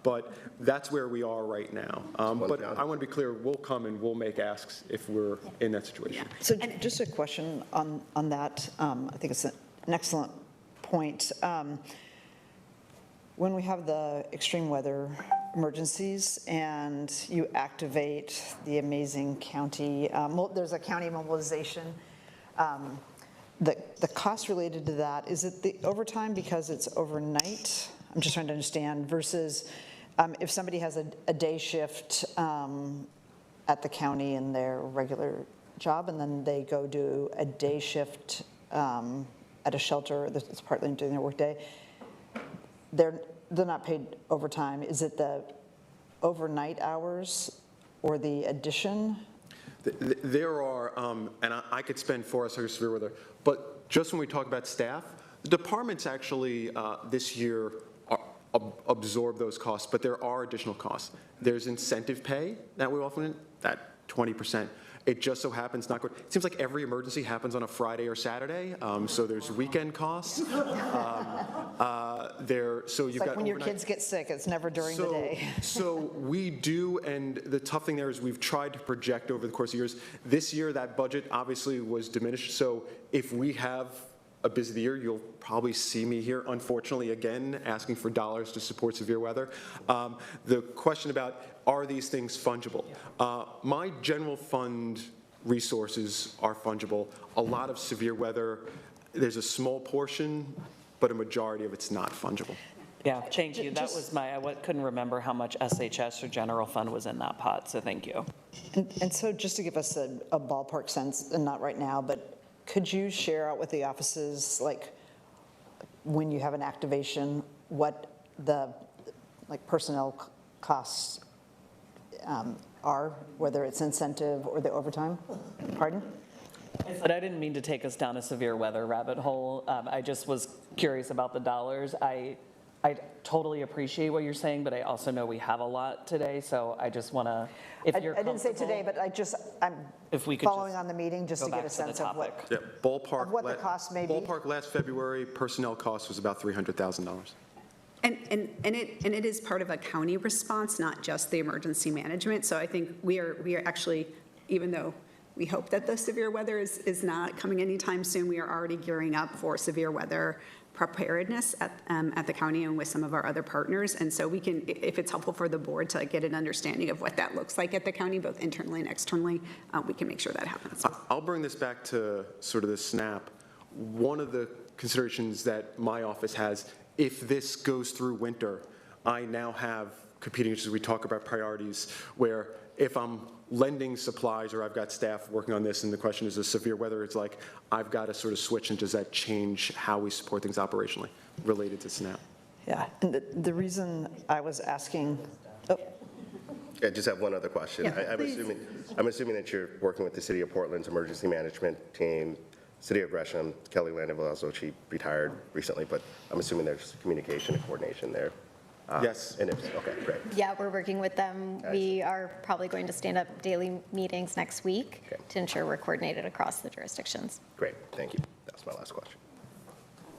But that's where we are right now. But down. I want to be clear, we'll come and we'll make asks if we're in that situation. So just a question on that. I think it's an excellent point. When we have the extreme weather emergencies and you activate the amazing county, there's a county mobilization, the cost related to that, is it the overtime because it's overnight? I'm just trying to understand versus if somebody has a day shift at the county in their regular job and then they go do a day shift at a shelter that's partly during their workday, they're not paid overtime. Is it the overnight hours or the addition? There are, and I could spend 4 hours on severe weather, but just when we talk about staff, the departments actually this year absorb those costs, but there are additional costs. There's incentive pay that we often, that 20%. It just so happens not good. It seems like every emergency happens on a Friday or Saturday, so there's weekend costs. So you've got Like when your overnight- kids get sick, it's never during the day. So we do, and the tough thing there is we've tried to project over the course of years. This year, that budget obviously was diminished, so if we have a busy year, you'll probably see me here, unfortunately, again, asking for dollars to support severe weather. The question about, are these things fungible? My general fund resources are fungible. A lot of severe weather, there's a small portion, but a majority of it's not fungible. Yeah, thank you. That was I couldn't remember how much SHS or general fund was in that pot, so thank you. And so just to give us a ballpark sense, and not right now, but could you share out with the offices, like when you have an activation, what the personnel costs are, whether it's incentive or the overtime? Pardon? But I didn't mean to take us down a severe weather rabbit hole. I just was curious about the dollars. I totally appreciate what you're saying, but I also know we have a lot today, so I just want to, if you're I didn't say comfortable- today, but I'm If we could following just on the meeting just go to get back a to the sense of what. topic. Yeah, ballpark. Of what the cost may be? Ballpark last February, personnel cost was about $300,000. And it is part of a county response, not just the emergency management. So I think we are actually, even though we hope that the severe weather is not coming anytime soon, we are already gearing up for severe weather preparedness at the county and with some of our other partners. And so we can, if it's helpful for the board to get an understanding of what that looks like at the county, both internally and externally, we can make sure that happens. I'll bring this back to sort of the SNAP. One of the considerations that my office has, if this goes through winter, I now have competing issues. We talk about priorities where if I'm lending supplies or I've got staff working on this and the question is a severe weather, it's like I've got to sort of switch, and does that change how we support things operationally related to SNAP? Yeah, and the reason I was asking, I just have one other question. Yeah, I'm assuming that you're working with the City of Portland's emergency management team, City of Gresham, Kelly Landeville, also she retired recently, but I'm assuming there's communication and coordination there. Yes. And if, okay, great. Yeah, we're working with them. We are probably going to stand up daily meetings next week Okay. to ensure we're coordinated across the jurisdictions. Great, thank you. That was my last question.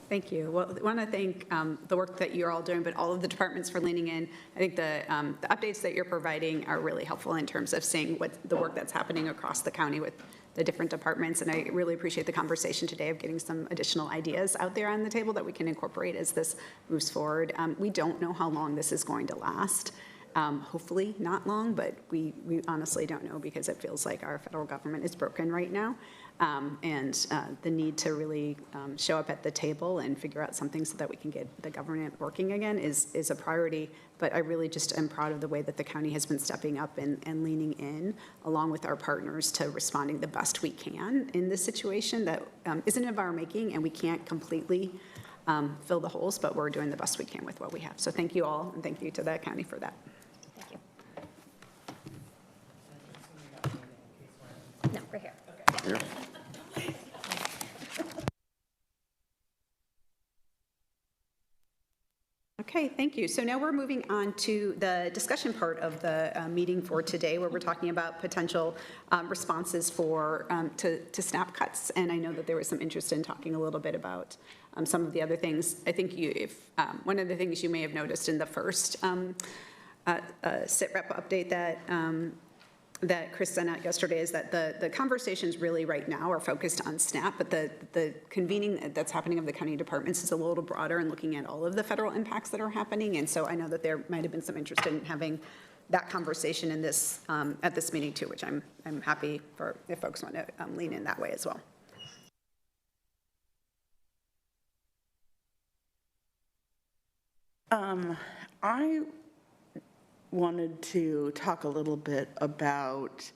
Thank you. Well, I want to thank the work that you're all doing, but all of the departments for leaning in. I think the updates that you're providing are really helpful in terms of seeing what the work that's happening across the county with the different departments. And I really appreciate the conversation today of getting some additional ideas out there on the table that we can incorporate as this moves forward. We don't know how long this is going to last. Hopefully not long, but we honestly don't know because it feels like our federal government is broken right now. And the need to really show up at the table and figure out something so that we can get the government working again is a priority. But I really just am proud of the way that the county has been stepping up and leaning in, along with our partners, to responding the best we can in this situation that isn't of our making, and we can't completely fill the holes, but we're doing the best we can with what we have. So thank you all, and thank you to the county for that. Thank you. No, we're here. Yeah. Okay. Okay, thank you. So now we're moving on to the discussion part of the meeting for today, where we're talking about potential responses to SNAP cuts. And I know that there was some interest in talking a little bit about some of the other things. I think one of the things you may have noticed in the first SITREP update that Chris sent out yesterday is that the conversations really right now are focused on SNAP, but the convening that's happening of the county departments is a little broader and looking at all of the federal impacts that are happening. And so I know that there might have been some interest in having that conversation in this at this meeting too, which I'm happy for if folks want to lean in that way as well. I wanted to talk a little bit about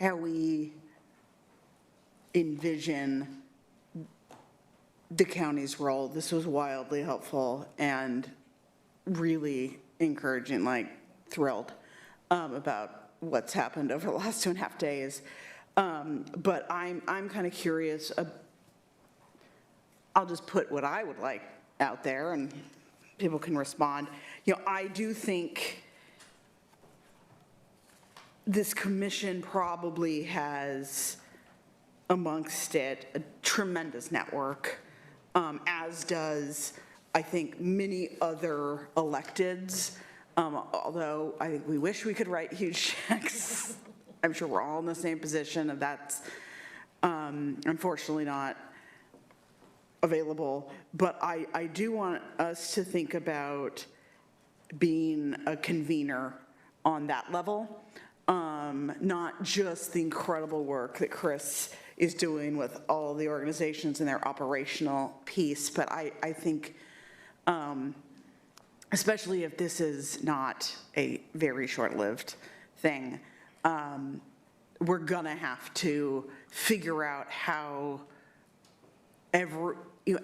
how we envision the county's role. This was wildly helpful and really encouraging, like thrilled about what's happened over the last 2.5 days. But I'm kind of curious. I'll just put what I would like out there and people can respond. I do think this commission probably has amongst it a tremendous network, as does, I think, many other electeds, although I think we wish we could write huge checks. I'm sure we're all in the same position, and that's unfortunately not available. But I do want us to think about being a convener on that level, not just the incredible work that Chris is doing with all the organizations and their operational piece, but I think, especially if this is not a very short-lived thing, we're gonna have to figure out how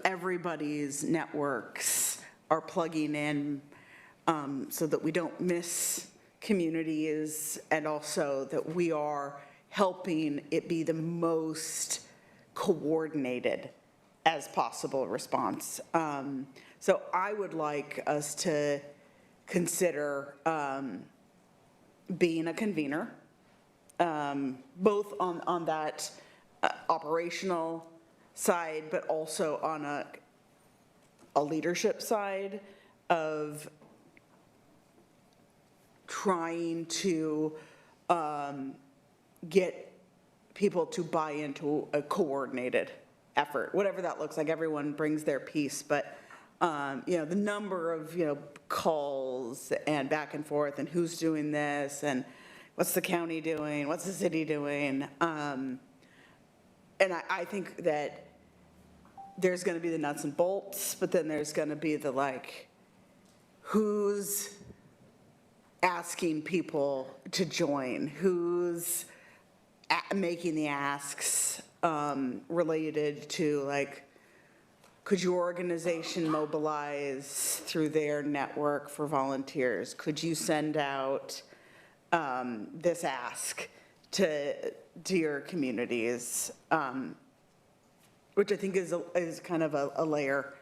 everybody's networks are plugging in, so that we don't miss communities, and also that we are helping it be the most coordinated as possible response. So I would like us to consider being a convener, both on that operational side, but also on a leadership side of trying to get people to buy into a coordinated effort, whatever that looks like. Everyone brings their piece, but the number of calls and back and forth, and who's doing this, and what's the county doing, what's the city doing, and I think that there's going to be the nuts and bolts, but then there's going to be the who's asking people to join, who's making the asks related to could your organization mobilize through their network for volunteers? Could you send out this ask to your communities? Which I think is kind of a layer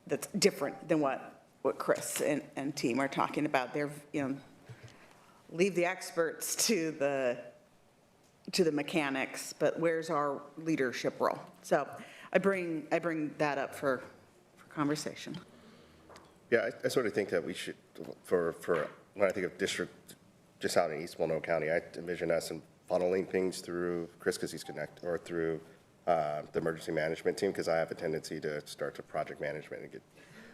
that's different than what Chris and team are talking about. They're, leave the experts to the mechanics, but where's our leadership role? So I bring that up for conversation. Yeah, I sort of think that we should, for when I think of district just out in East Multnomah County, I envision us and funneling things through Chris, because he's or through the emergency management team, because I have a tendency to start to project management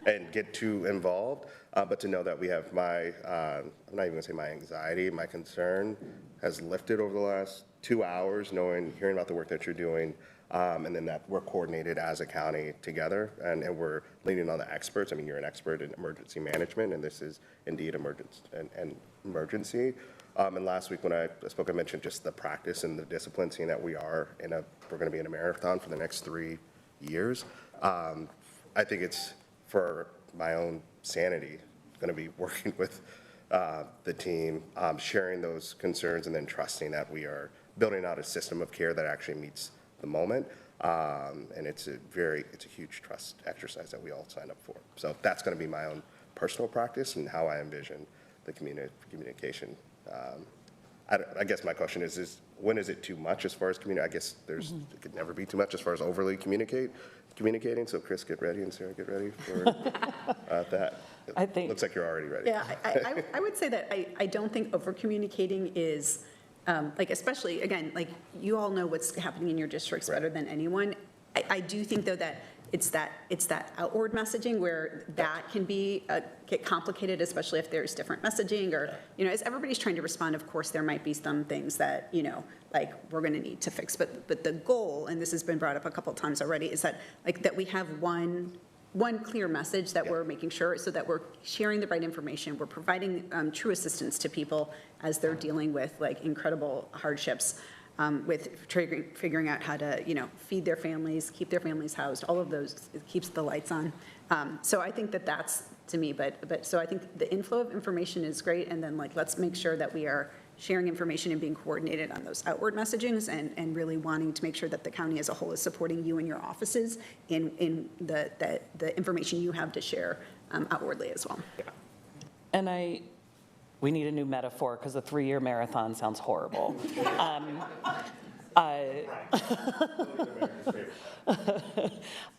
and get too involved, but to know that we have I'm not even gonna say my anxiety, my concern has lifted over the last 2 hours, hearing about the work that you're doing, and then that we're coordinated as a county together, and we're leaning on the experts. I mean, you're an expert in emergency management, and this is indeed emergency. And last week when I spoke, I mentioned just the practice and the discipline, seeing that we're gonna be in a marathon for the next 3 years. I think it's, for my own sanity, going to be working with the team, sharing those concerns, and then trusting that we are building out a system of care that actually meets the moment. And it's a huge trust exercise that we all sign up for. So that's going to be my own personal practice and how I envision the communication. I guess my question is when is it too much as far as I guess it could never be too much as far as overly communicating. So Chris, get ready, and Sarah, get ready for that. I think- Looks like you're already ready. Yeah, I would say that I don't think over-communicating is, like, especially, again, like, you all know what's happening in your districts better than anyone. I do think, though, that it's that outward messaging where that can get complicated, especially if there's different messaging or, as everybody's trying to respond, of course, there might be some things that, like, we're going to need to fix. But the goal, and this has been brought up a couple of times already, is that, like, that we have one clear message that we're making sure, so that we're sharing the right information, we're providing true assistance to people as they're dealing with, like, incredible hardships, with figuring out how to, feed their families, keep their families housed, all of those, it keeps the lights on. So I think that's, to me, so I think the inflow of information is great, and then, like, let's make sure that we are sharing information and being coordinated on those outward messagings, and really wanting to make sure that the county as a whole is supporting you and your offices in the information you have to share outwardly as well. And we need a new metaphor because a 3-year marathon sounds horrible.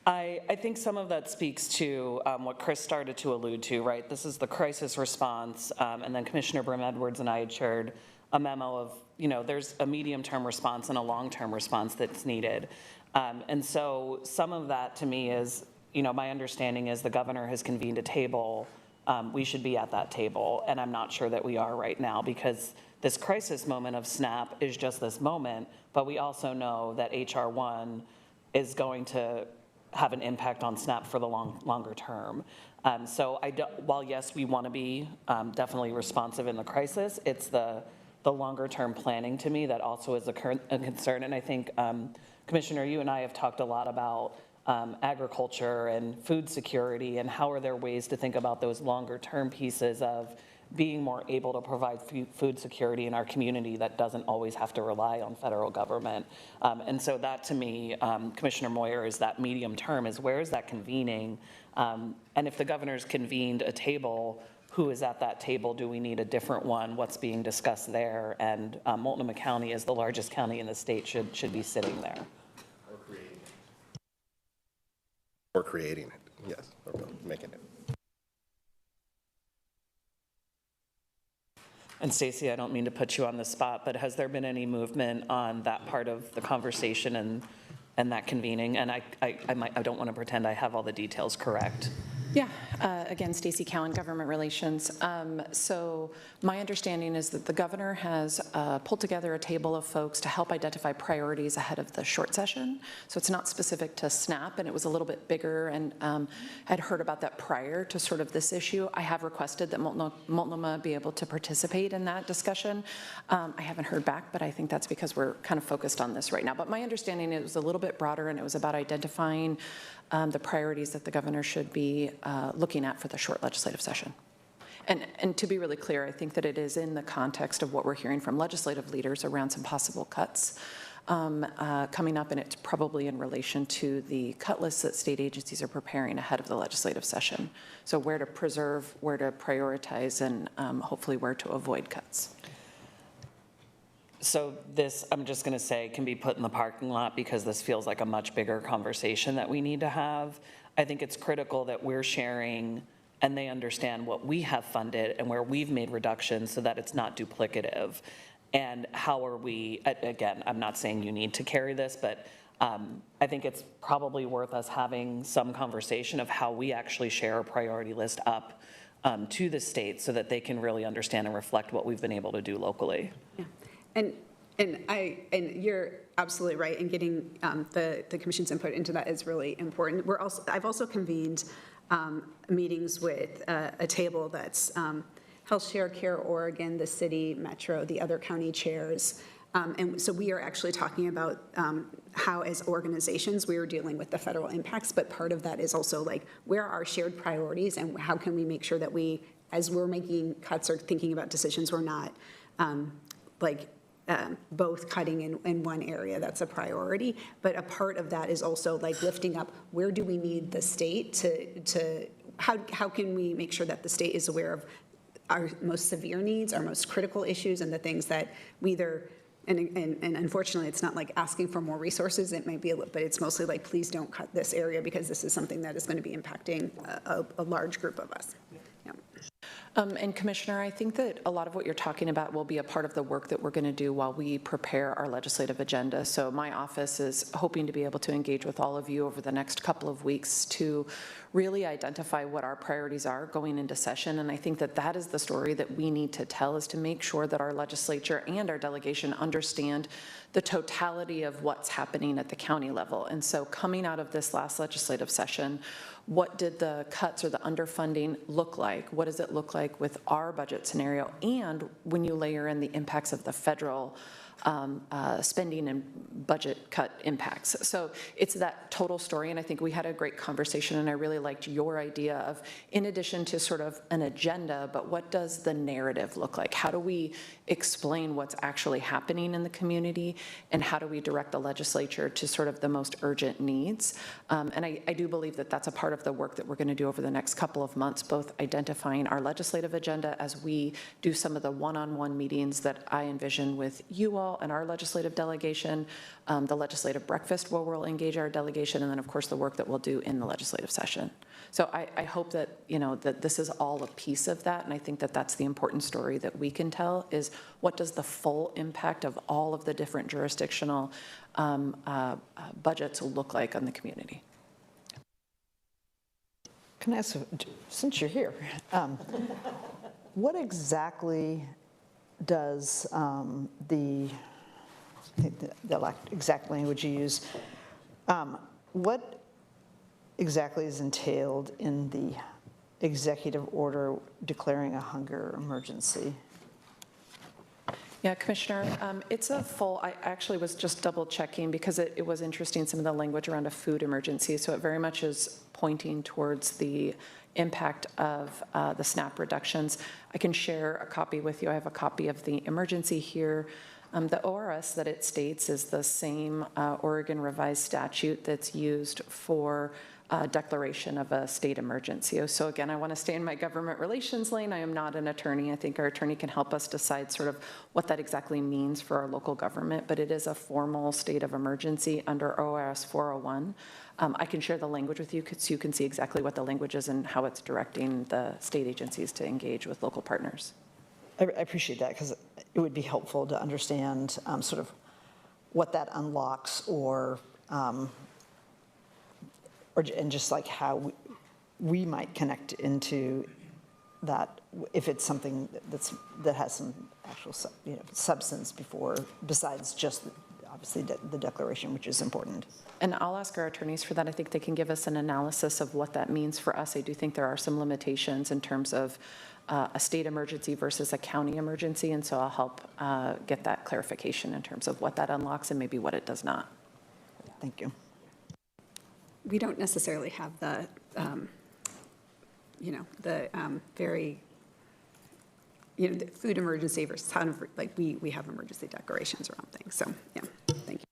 I think some of that speaks to what Chris started to allude to, right? This is the crisis response, and then Commissioner Brim Edwards and I had shared a memo of, there's a medium-term response and a long-term response that's needed. And so some of that to me is, my understanding is the governor has convened a table. We should be at that table, and I'm not sure that we are right now, because this crisis moment of SNAP is just this moment, but we also know that HR 1 is going to have an impact on SNAP for the longer term. So while yes, we want to be definitely responsive in the crisis, it's the longer term planning to me that also is a concern. And I think, Commissioner, you and I have talked a lot about agriculture and food security, and how are there ways to think about those longer term pieces of being more able to provide food security in our community that doesn't always have to rely on federal government. And so that to me, Commissioner Moyer, is that medium term, is where is that convening? And if the governor's convened a table, who is at that table? Do we need a different one? What's being discussed there? And Multnomah County, as the largest county in the state, should be sitting there. Or creating it, yes, or making it. And Stacey, I don't mean to put you on the spot, but has there been any movement on that part of the conversation and that convening? And I don't want to pretend I have all the details correct. Yeah, again, Stacey Cowan, Government Relations. So my understanding is that the governor has pulled together a table of folks to help identify priorities ahead of the short session. So it's not specific to SNAP, and it was a little bit bigger, and had heard about that prior to sort of this issue. I have requested that Multnomah be able to participate in that discussion. I haven't heard back, but I think that's because we're kind of focused on this right now. But my understanding is it was a little bit broader, and it was about identifying the priorities that the governor should be looking at for the short legislative session. And to be really clear, I think that it is in the context of what we're hearing from legislative leaders around some possible cuts coming up, and it's probably in relation to the cut lists that state agencies are preparing ahead of the legislative session. So where to preserve, where to prioritize, and hopefully where to avoid cuts. So this, I'm just going to say, can be put in the parking lot, because this feels like a much bigger conversation that we need to have. I think it's critical that we're sharing and they understand what we have funded and where we've made reductions, so that it's not duplicative. And how are we, again, I'm not saying you need to carry this, but I think it's probably worth us having some conversation of how we actually share our priority list up to the state, so that they can really understand and reflect what we've been able to do locally. Yeah. And you're absolutely right, and getting the commission's input into that is really important. I've also convened meetings with a table that's Health Share Care Oregon, the city, Metro, the other county chairs. And so we are actually talking about how, as organizations, we are dealing with the federal impacts, but part of that is also like, where are our shared priorities, and how can we make sure that we, as we're making cuts or thinking about decisions, we're not both cutting in one area that's a priority. But a part of that is also like lifting up, where do we need the state to how can we make sure that the state is aware of our most severe needs, our most critical issues, and the things that we either, and unfortunately, it's not like asking for more resources, it might be, but it's mostly like, please don't cut this area because this is something that is going to be impacting a large group of us. Yeah. And Commissioner, I think that a lot of what you're talking about will be a part of the work that we're going to do while we prepare our legislative agenda. So my office is hoping to be able to engage with all of you over the next couple of weeks to really identify what our priorities are going into session. And I think that that is the story that we need to tell, is to make sure that our legislature and our delegation understand the totality of what's happening at the county level. And so coming out of this last legislative session, what did the cuts or the underfunding look like? What does it look like with our budget scenario? And when you layer in the impacts of the federal spending and budget cut impacts. So it's that total story, and I think we had a great conversation, and I really liked your idea of, in addition to sort of an agenda, but what does the narrative look like? How do we explain what's actually happening in the community, and how do we direct the legislature to sort of the most urgent needs? And I do believe that that's a part of the work that we're going to do over the next couple of months, both identifying our legislative agenda as we do some of the one-on-one meetings that I envision with you all and our legislative delegation, the legislative breakfast where we'll engage our delegation, and then of course the work that we'll do in the legislative session. So I hope that, you know, that this is all a piece of that, and I think that that's the important story that we can tell, is what does the full impact of all of the different jurisdictional budgets look like on the community. Can I ask, since you're here, what exactly does the exact language you use, what exactly is entailed in the executive order declaring a hunger emergency? Yeah, Commissioner, it's a full, I actually was just double checking because it was interesting, some of the language around a food emergency. So it very much is pointing towards the impact of the SNAP reductions. I can share a copy with you. I have a copy of the emergency here. The ORS that it states is the same Oregon revised statute that's used for declaration of a state emergency. So again, I want to stay in my government relations lane. I am not an attorney. I think our attorney can help us decide sort of what that exactly means for our local government, but it is a formal state of emergency under ORS 401. I can share the language with you so you can see exactly what the language is and how it's directing the state agencies to engage with local partners. I appreciate that, because it would be helpful to understand sort of what that unlocks, and just like how we might connect into that, if it's something that has some actual substance besides just obviously the declaration, which is important. And I'll ask our attorneys for that. I think they can give us an analysis of what that means for us. I do think there are some limitations in terms of a state emergency versus a county emergency, and so I'll help get that clarification in terms of what that unlocks and maybe what it does not. Thank you. We don't necessarily have the, very, the food emergency versus how, like, we have emergency declarations around things. So, yeah, thank you.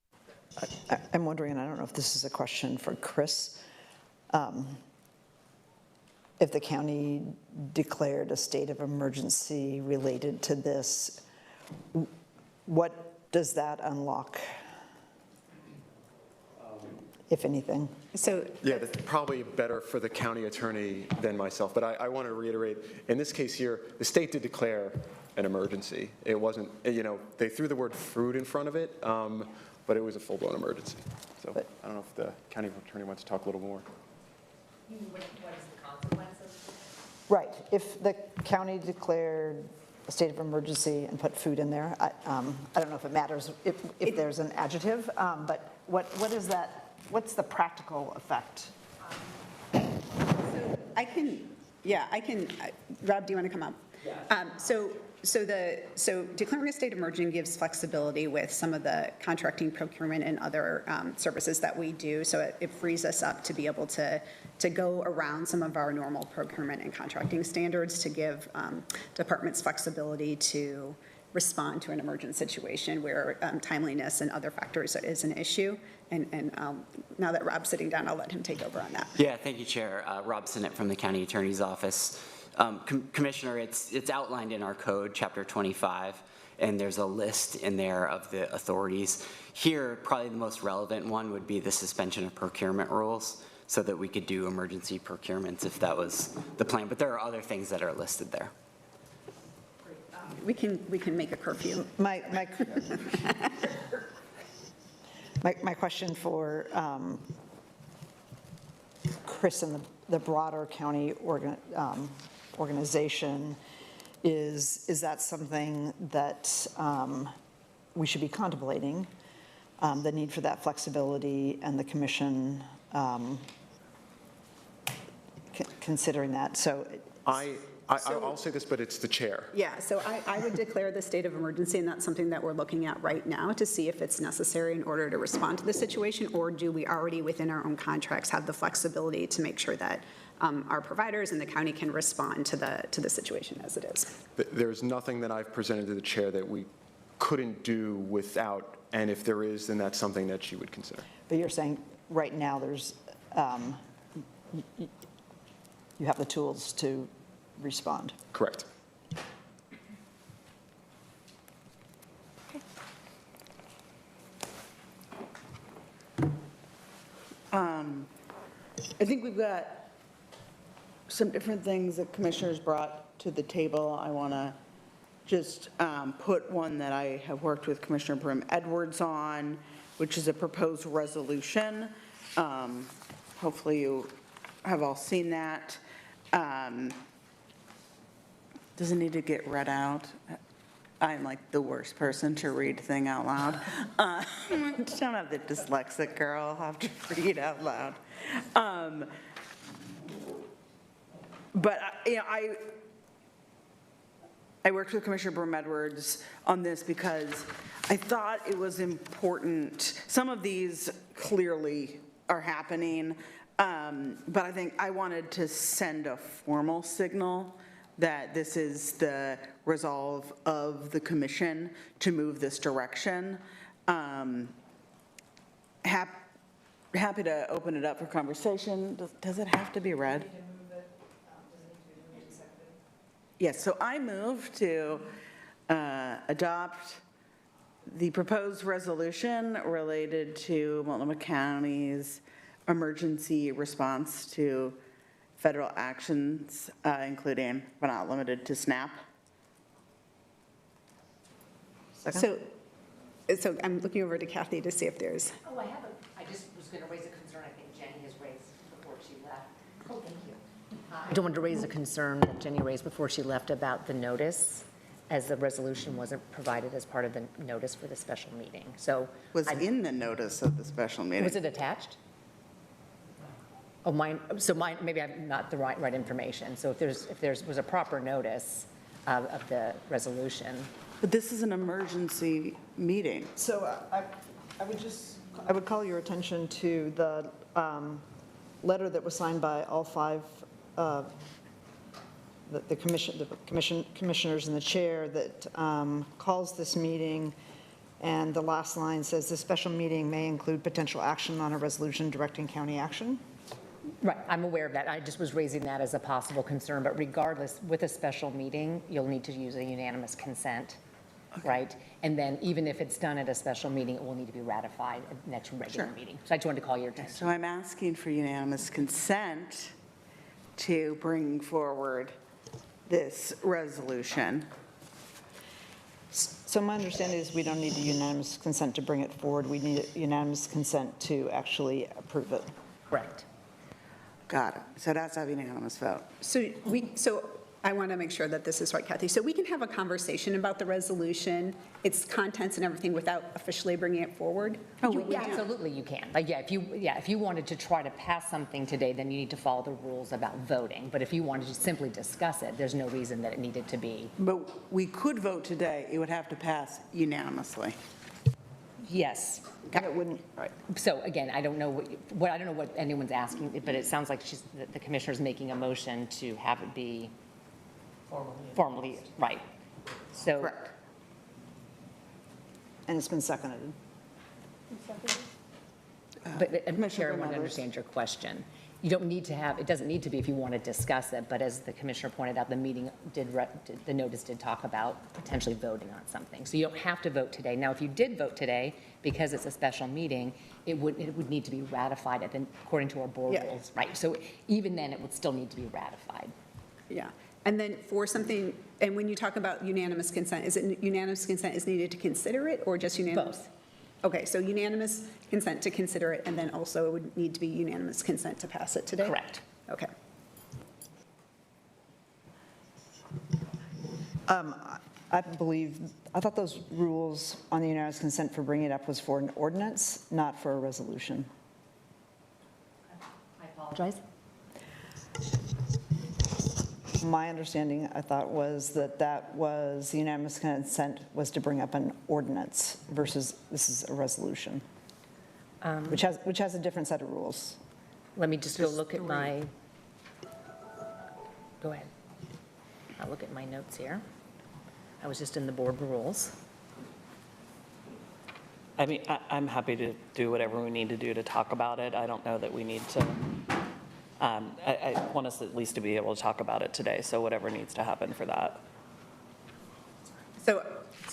I'm wondering, and I don't know if this is a question for Chris, if the county declared a state of emergency related to this, what does that unlock, if anything? So Yeah, that's probably better for the county attorney than myself, but I want to reiterate, in this case here, the state did declare an emergency. It wasn't, they threw the word food in front of it, but it was a full-blown emergency. So I don't know if the county attorney wants to talk a little more. What is the consequences? Right, if the county declared a state of emergency and put food in there, I don't know if it matters if there's an adjective, but what is that? What's the practical effect? I can, Rob, do you want to come up? Yeah. So declaring a state of emergency gives flexibility with some of the contracting, procurement, and other services that we do. So it frees us up to be able to go around some of our normal procurement and contracting standards to give departments flexibility to respond to an emergent situation where timeliness and other factors is an issue. And now that Rob's sitting down, I'll let him take over on that. Yeah, thank you, Chair. Rob Sinnott from the County Attorney's Office. Commissioner, it's outlined in our code, Chapter 25, and there's a list in there of the authorities. Here, probably the most relevant one would be the suspension of procurement rules, so that we could do emergency procurements if that was the plan. But there are other things that are listed there. We can make a curfew. My question for Chris and the broader county organization is that something that we should be contemplating, the need for that flexibility and the commission considering that? So I'll say this, but it's the chair. Yeah, so I would declare the state of emergency, and that's something that we're looking at right now to see if it's necessary in order to respond to the situation, or do we already within our own contracts have the flexibility to make sure that our providers and the county can respond to the situation as it is. There's nothing that I've presented to the chair that we couldn't do without, and if there is, then that's something that she would consider. But you're saying right now there's, you have the tools to respond? Correct. I think we've got some different things that commissioners brought to the table. I want to just put one that I have worked with Commissioner Brim Edwards on, which is a proposed resolution. Hopefully you have all seen that. Does it need to get read out? I'm like the worst person to read thing out loud. Don't have the dyslexic girl have to read out loud. But you know, I worked with Commissioner Brim Edwards on this because I thought it was important. Some of these clearly are happening, but I think I wanted to send a formal signal that this is the resolve of the commission to move this direction. Happy to open it up for conversation. Does it have to be read? Yes, so I move to adopt the proposed resolution related to Multnomah County's emergency response to federal actions, including but not limited to SNAP. So I'm looking over to Kathy to see if there's. Oh, I just was going to raise a concern I think Jenny has raised before she left. Oh, thank you. I don't want to raise a concern that Jenny raised before she left about the notice, as the resolution wasn't provided as part of the notice for the special meeting. So Was in the notice of the special meeting. was it attached? Oh, mine, maybe I'm not the right information. So if there's was a proper notice of the resolution. But this is an emergency meeting. So I would call your attention to the letter that was signed by all five, the commissioners and the chair that calls this meeting. And the last line says, "The special meeting may include potential action on a resolution directing county action." Right, I'm aware of that. I just was raising that as a possible concern. But regardless, with a special meeting, you'll need to use a unanimous consent, right? And then even if it's done at a special meeting, it will need to be ratified at the next regular meeting. So I just wanted to call your attention. So I'm asking for unanimous consent to bring forward this resolution. So my understanding is we don't need a unanimous consent to bring it forward. We need a unanimous consent to actually approve it. Correct. Got it. So that's a unanimous vote. So I want to make sure that this is right, Kathy. So we can have a conversation about the resolution, its contents and everything without officially bringing it forward? Yeah, absolutely you can. Like, if you wanted to try to pass something today, then you need to follow the rules about voting. But if you wanted to simply discuss it, there's no reason that it needed to be. But we could vote today. It would have to pass unanimously. Yes. It wouldn't, So again, I don't know what anyone's asking, but it sounds like the commissioner's making a motion to have it be formally, right. So Correct. And it's been seconded. But Commissioner Chair, I want to Bernadette. understand your question. You don't need to have, it doesn't need to be if you want to discuss it, but as the Commissioner pointed out, the meeting the notice did talk about potentially voting on something. So you don't have to vote today. Now, if you did vote today, because it's a special meeting, it would need to be ratified according to our board Yeah. rules, right? So even then, it would still need to be ratified. Yeah. And then for something, and when you talk about unanimous consent, is it unanimous consent is needed to consider it or just unanimous? Both. Okay, so unanimous consent to consider it, and then also it would need to be unanimous consent to pass it today? Correct. Okay. I thought those rules on the unanimous consent for bringing it up was for an ordinance, not for a resolution. I apologize. My understanding, I thought, was that the unanimous consent was to bring up an ordinance versus this is a resolution, which has a different set of rules. Let me just go look at my, go ahead. I'll look at my notes here. I was just in the board rules. I mean, I'm happy to do whatever we need to do to talk about it. I don't know that we need to, I want us at least to be able to talk about it today, so whatever needs to happen for that.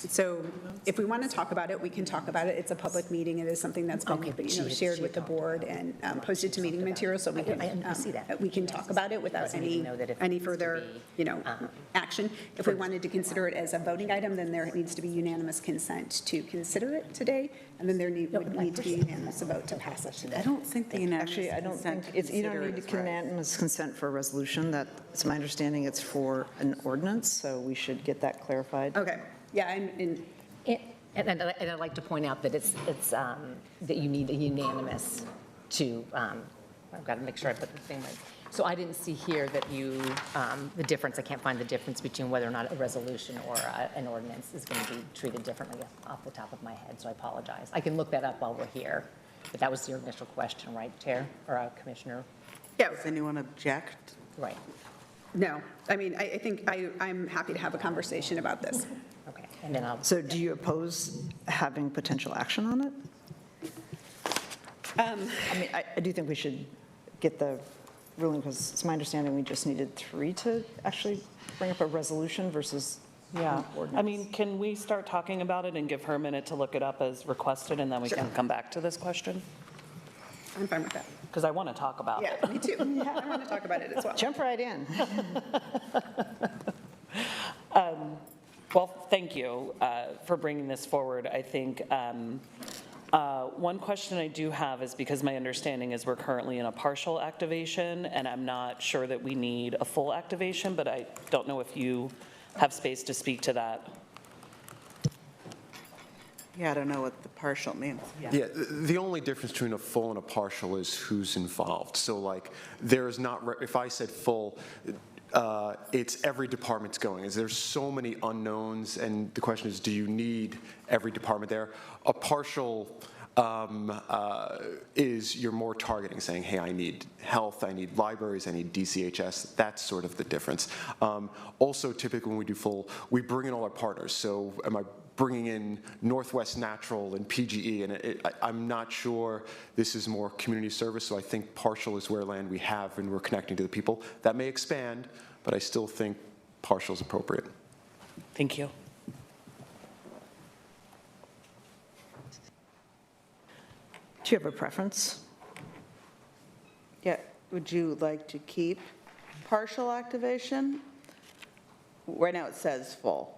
So if we want to talk about it, we can talk about it. It's a public meeting. It is something that's been, Okay, but you know, she shared had with the talked board and posted to meeting materials, so we can, I see that. we can talk about it without Doesn't even know that if it any needs to further, be, you know, action. If we wanted to consider it as a voting item, then there needs to be unanimous consent to consider it today, and then there would need to be unanimous vote to pass it today. I don't think the unanimous Actually, I don't consent think, to you don't consider need is right. unanimous consent for a resolution. That's my understanding. It's for an ordinance, so we should get that clarified. Okay, yeah, and And I'd like to point out that it's that you need a unanimous to, I've got to make sure I put the thing right. So I didn't see here that you, the difference, I can't find the difference between whether or not a resolution or an ordinance is going to be treated differently off the top of my head, so I apologize. I can look that up while we're here, but that was your initial question, right, Chair, or Commissioner? yeah, Does anyone object? Right, no, I mean, I think I'm happy to have a conversation about this. okay, and then I'll. So do you oppose having potential action on it? I mean, I do think we should get the ruling, because it's my understanding we just needed 3 to actually bring up a resolution versus Yeah, an ordinance. I mean, can we start talking about it and give her a minute to look it up as requested, and then we can come back to this question? I'm fine with that. Because I want to talk about it. Yeah, me too. Yeah, I want to talk about it as well. Jump right in. Well, thank you for bringing this forward. I think one question I do have is, because my understanding is we're currently in a partial activation, and I'm not sure that we need a full activation, but I don't know if you have space to speak to that. Yeah, I don't know what the partial means. Yeah, the only difference between a full and a partial is who's involved. So like, there is not, if I said full, it's every department's going. There's so many unknowns, and the question is, do you need every department there? A partial is you're more targeting, saying, hey, I need health, I need libraries, I need DCHS. That's sort of the difference. Also, typically when we do full, we bring in all our partners. So am I bringing in Northwest Natural and PGE, and I'm not sure this is more community service, so I think partial is where land we have and we're connecting to the people. That may expand, but I still think partial is appropriate. Thank you. Do you have a preference? Yeah, would you like to keep partial activation? Right now it says full.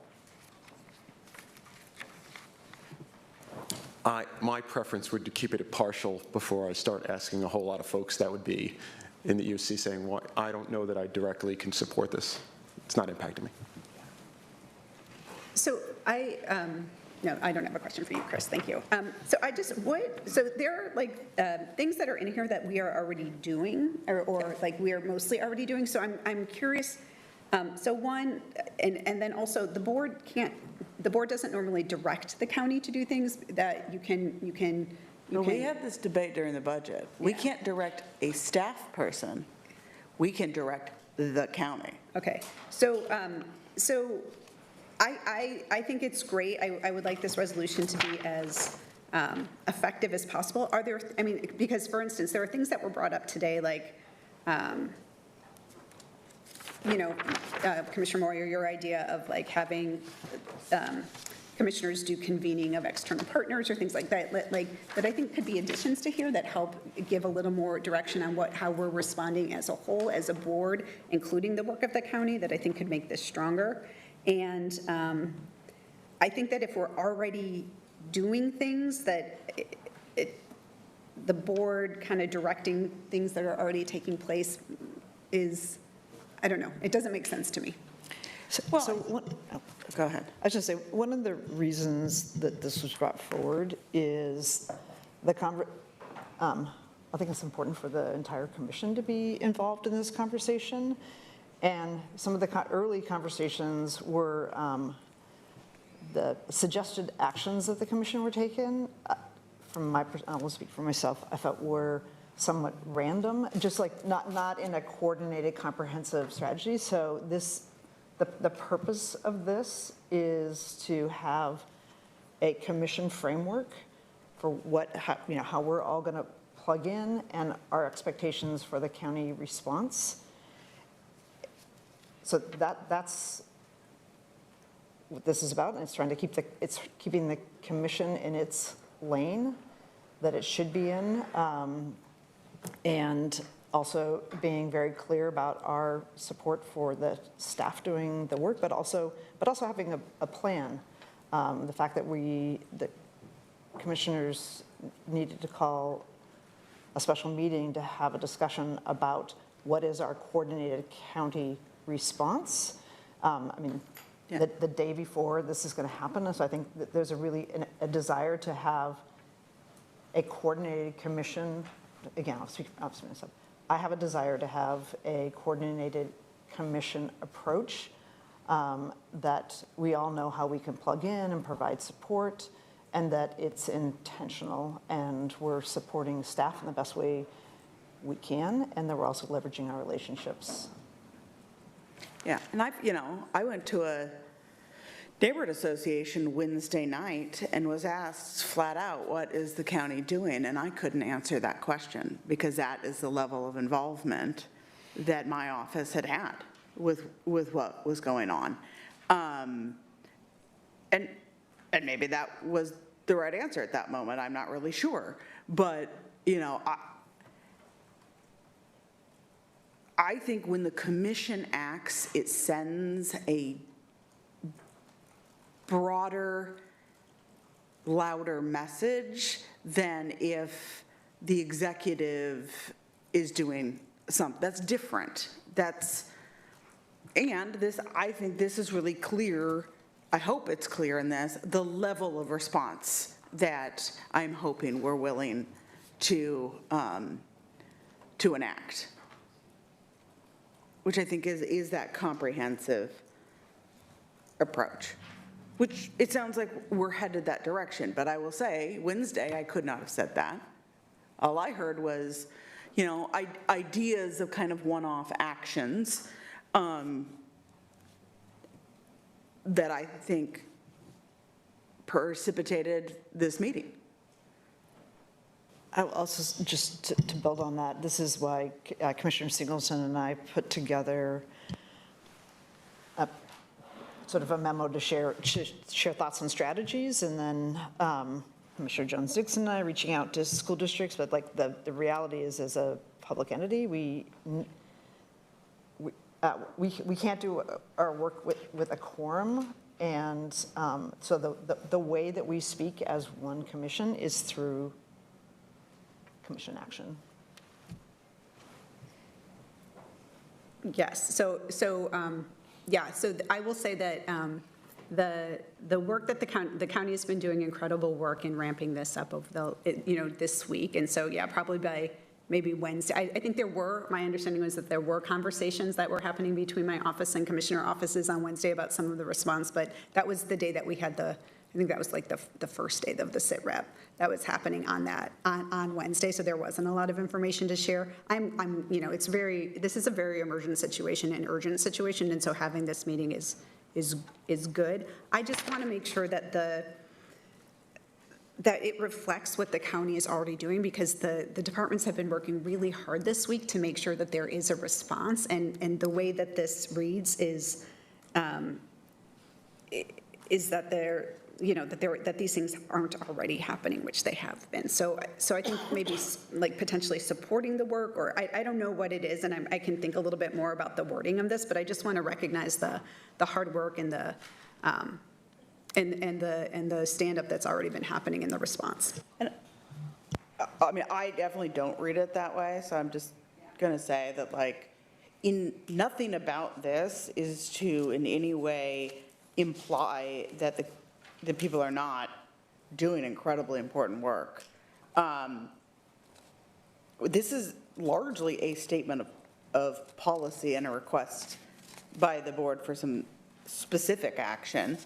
My preference would to keep it at partial before I start asking a whole lot of folks that would be in the EOC saying, well, I don't know that I directly can support this. It's not impacting me. So no, I don't have a question for you, Chris, thank you. So so there are like things that are in here that we are already doing, or like we are mostly already doing, so I'm curious. So one, and then also the board doesn't normally direct the county to do things that you can. Well, we had this debate during the budget. We Yeah. can't direct a staff person. We can direct the county. Okay, so I think it's great. I would like this resolution to be as effective as possible. Are there, I mean, because for instance, there are things that were brought up today, like, you know, Commissioner Moyer, your idea of like having commissioners do convening of external partners or things like that, that I think could be additions to here that help give a little more direction on how we're responding as a whole, as a board, including the work of the county, that I think could make this stronger. And I think that if we're already doing things, that the board kind of directing things that are already taking place is, I don't know, it doesn't make sense to me. Go ahead. I was just say, one of the reasons that this was brought forward is I think it's important for the entire commission to be involved in this conversation. And some of the early conversations were the suggested actions that the commission were taking. I will speak for myself, I felt were somewhat random, just like not in a coordinated, comprehensive strategy. So the purpose of this is to have a commission framework for how we're all going to plug in and our expectations for the county response. So that's what this is about, and it's trying to it's keeping the commission in its lane that it should be in, and also being very clear about our support for the staff doing the work, but also having a plan. The fact that the commissioners needed to call a special meeting to have a discussion about what is our coordinated county response. The day before this is going to happen, so I think that there's a desire to have a coordinated commission. Again, I'll speak for myself. I have a desire to have a coordinated commission approach that we all know how we can plug in and provide support, and that it's intentional and we're supporting staff in the best way we can, and that we're also leveraging our relationships. Yeah, and I went to a neighborhood association Wednesday night and was asked flat out, what is the county doing? And I couldn't answer that question because that is the level of involvement that my office had with what was going on. And maybe that was the right answer at that moment. I'm not really sure. But, I think when the commission acts, it sends a broader, louder message than if the executive is doing something that's different. I think this is really clear. I hope it's clear in this, the level of response that I'm hoping we're willing to enact, which I think is that comprehensive approach, which it sounds like we're headed that direction. But I will say, Wednesday, I could not have said that. All I heard was, ideas of kind of one-off actions that I think precipitated this meeting. I will also, just to build on that, this is why Commissioner Singleton and I put together sort of a memo to share thoughts and strategies, and then Commissioner Jones-Dixon and I reaching out to school districts. But like the reality is, as a public entity, we can't do our work with a quorum, and so the way that we speak as one commission is through commission action. Yes, so I will say that the work that the county has been doing incredible work in ramping this up over this week, and so probably by maybe Wednesday. I think my understanding was that there were conversations that were happening between my office and commissioner offices on Wednesday about some of the response, but that was the day that we had I think that was like the first day of the sit rep that was happening on Wednesday. So there wasn't a lot of information to share. This is a very emergent situation and urgent situation. And so having this meeting is is good. I just want to make sure that that it reflects what the county is already doing, because the departments have been working really hard this week to make sure that there is a response, and the way that this reads is that that these things aren't already happening, which they have been. So I think maybe like potentially supporting the work, or I don't know what it is, and I can think a little bit more about the wording of this, but I just want to recognize the hard work and the stand-up that's already been happening in the response. And, I mean, I definitely don't read it that way, so I'm just going to say that, like, nothing about this is to in any way imply that the people are not doing incredibly important work. This is largely a statement of policy and a request by the board for some specific action.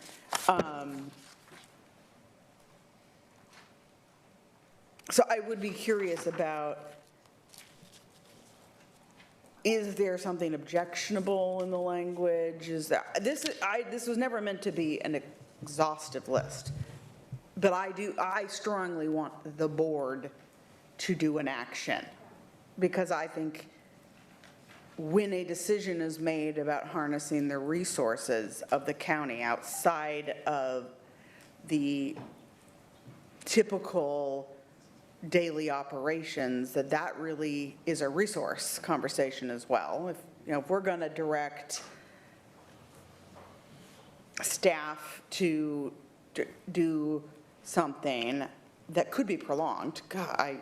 So I would be curious about, is there something objectionable in the language? This was never meant to be an exhaustive list, but I strongly want the board to do an action, because I think when a decision is made about harnessing the resources of the county outside of the typical daily operations, that really is a resource conversation as well. If we're going to direct staff to do something that could be prolonged, God, I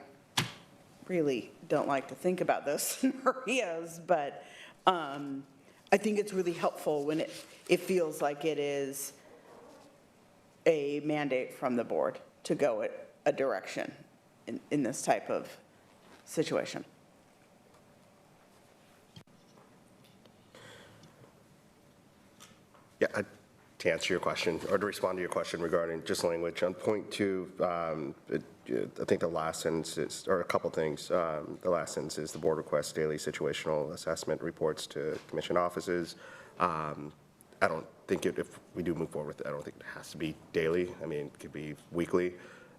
really don't like to think about those scenarios, but I think it's really helpful when it feels like it is a mandate from the board to go a direction in this type of situation. Yeah, to answer your question, or to respond to your question regarding just language, on point 2, I think the last sentence is, or a couple things. The last sentence is the board requests daily situational assessment reports to commission offices. I don't think if we do move forward with it, I don't think it has to be daily. I mean, it could be weekly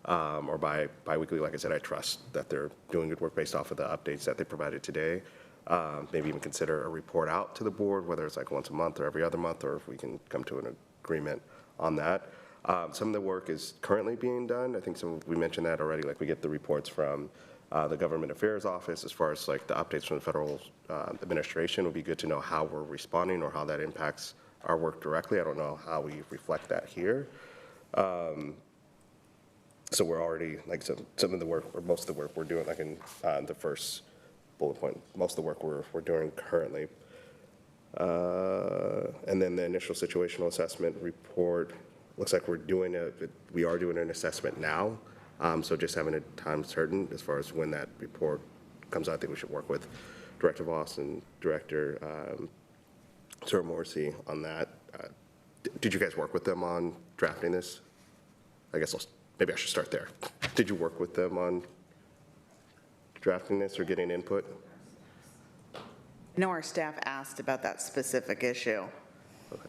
or bi-weekly. Like I said, I trust that they're doing good work based off of the updates that they provided today. Maybe even consider a report out to the board, whether it's like once a month or every other month, or if we can come to an agreement on that. Some of the work is currently being done. I think we mentioned that already, like we get the reports from the Government Affairs Office as far as like the updates from the federal administration. It would be good to know how we're responding or how that impacts our work directly. I don't know how we reflect that here. So we're already, like some of the work, or most of the work we're doing, like in the first bullet point, most of the work we're doing currently. And then the initial situational assessment report, looks like we are doing an assessment now. So just having a time certain as far as when that report comes out, I think we should work with Director Voss and Director Sir Morrissey on that. Did you guys work with them on drafting this? I guess maybe I should start there. Did you work with them on drafting this or getting input? I know our staff asked about that specific issue. Okay.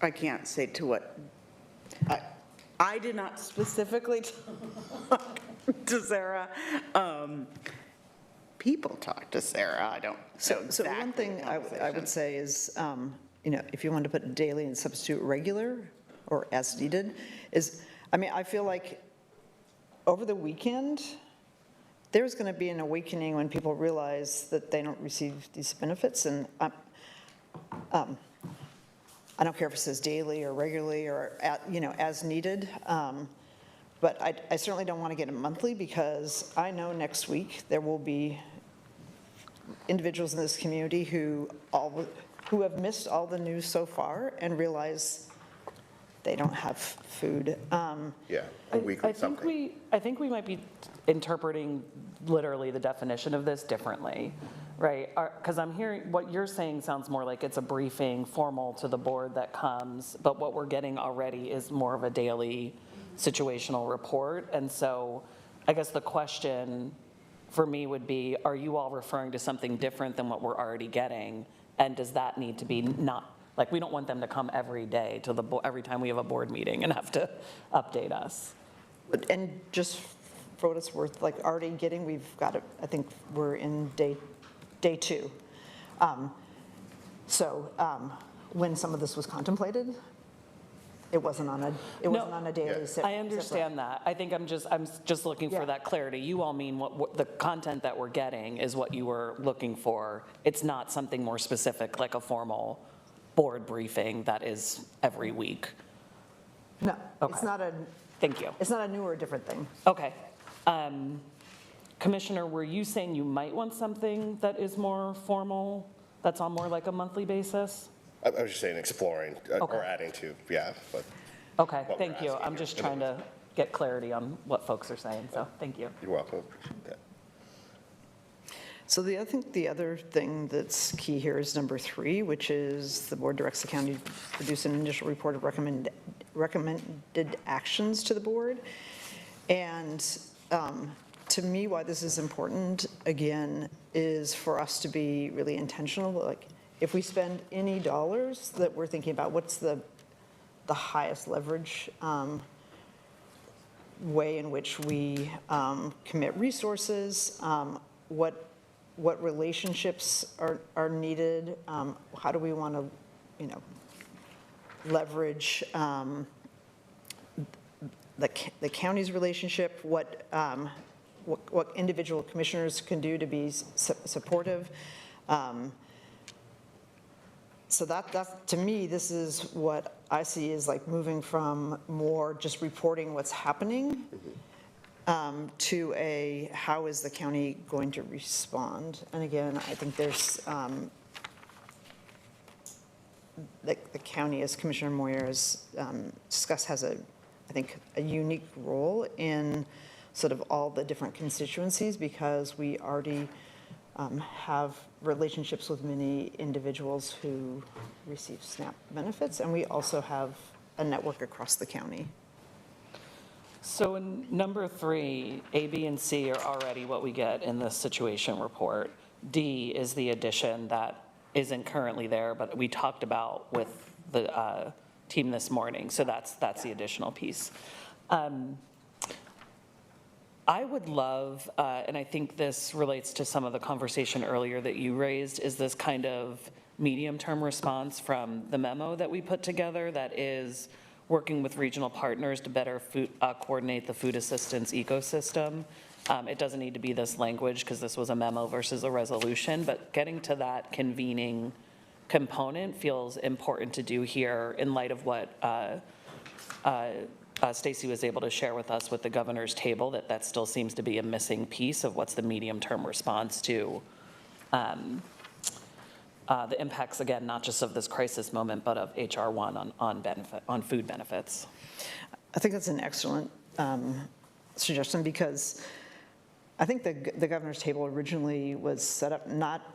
I can't say to what, I did not specifically talk to Sarah. People talk to Sarah, I don't know exactly. So one thing I would say is, if you want to put daily and substitute regular or as needed, I feel like over the weekend, there's going to be an awakening when people realize that they don't receive these benefits. And I don't care if it says daily or regularly or as needed. But I certainly don't want to get it monthly, because I know next week there will be individuals in this community who have missed all the news so far and realize they don't have food. Yeah, a week or something. I think we might be interpreting literally the definition of this differently, right? Because I'm hearing what you're saying sounds more like it's a briefing formal to the board that comes, but what we're getting already is more of a daily situational report. And so I guess the question for me would be, are you all referring to something different than what we're already getting? And does that need to be not Like, we don't want them to come every day to the, every time we have a board meeting and have to update us. And just for what it's worth, like already we've got it, I think we're in day 2. When some of this was contemplated, it wasn't on a daily. I understand that. I think I'm just looking for Yeah. that clarity. You all mean what the content that we're getting is what you were looking for. It's not something more specific, like a formal board briefing that is every week. No, it's Okay. not Thank you. it's not a new or a different thing. Okay. Commissioner, were you saying you might want something that is more formal, that's on more like a monthly basis? I was just saying exploring Okay. or adding to, yeah, but Okay, What we're thank you. asking I'm here. just trying to get clarity on what folks are saying, so thank you. you're welcome, appreciate that. So I think the other thing that's key here is number 3, which is the board directs the county to produce an initial report of recommended actions to the board. And to me, why this is important, again, is for us to be really intentional. Like, if we spend any dollars that we're thinking about, what's the highest leverage way in which we commit resources, what relationships are needed, how do we want to, leverage the county's relationship, what individual commissioners can do to be supportive. So that, to me, this is what I see is like moving from more just reporting what's happening to a how is the county going to respond. And again, I think there's, the county, as Commissioner Moyer has discussed, has I think, a unique role in sort of all the different constituencies because we already have relationships with many individuals who receive SNAP benefits, and we also have a network across the county. So in number 3, A, B, and C are already what we get in the situation report. D is the addition that isn't currently there, but we talked about with the team this morning, so that's the additional piece. I would love, and I think this relates to some of the conversation earlier that you raised, is this kind of medium-term response from the memo that we put together that is working with regional partners to better coordinate the food assistance ecosystem. It doesn't need to be this language because this was a memo versus a resolution, but getting to that convening component feels important to do here in light of what Stacy was able to share with us with the governor's table, that still seems to be a missing piece of what's the medium-term response to the impacts, again, not just of this crisis moment, but of HR 1 on food benefits. I think that's an excellent suggestion because I think the governor's table originally was set up not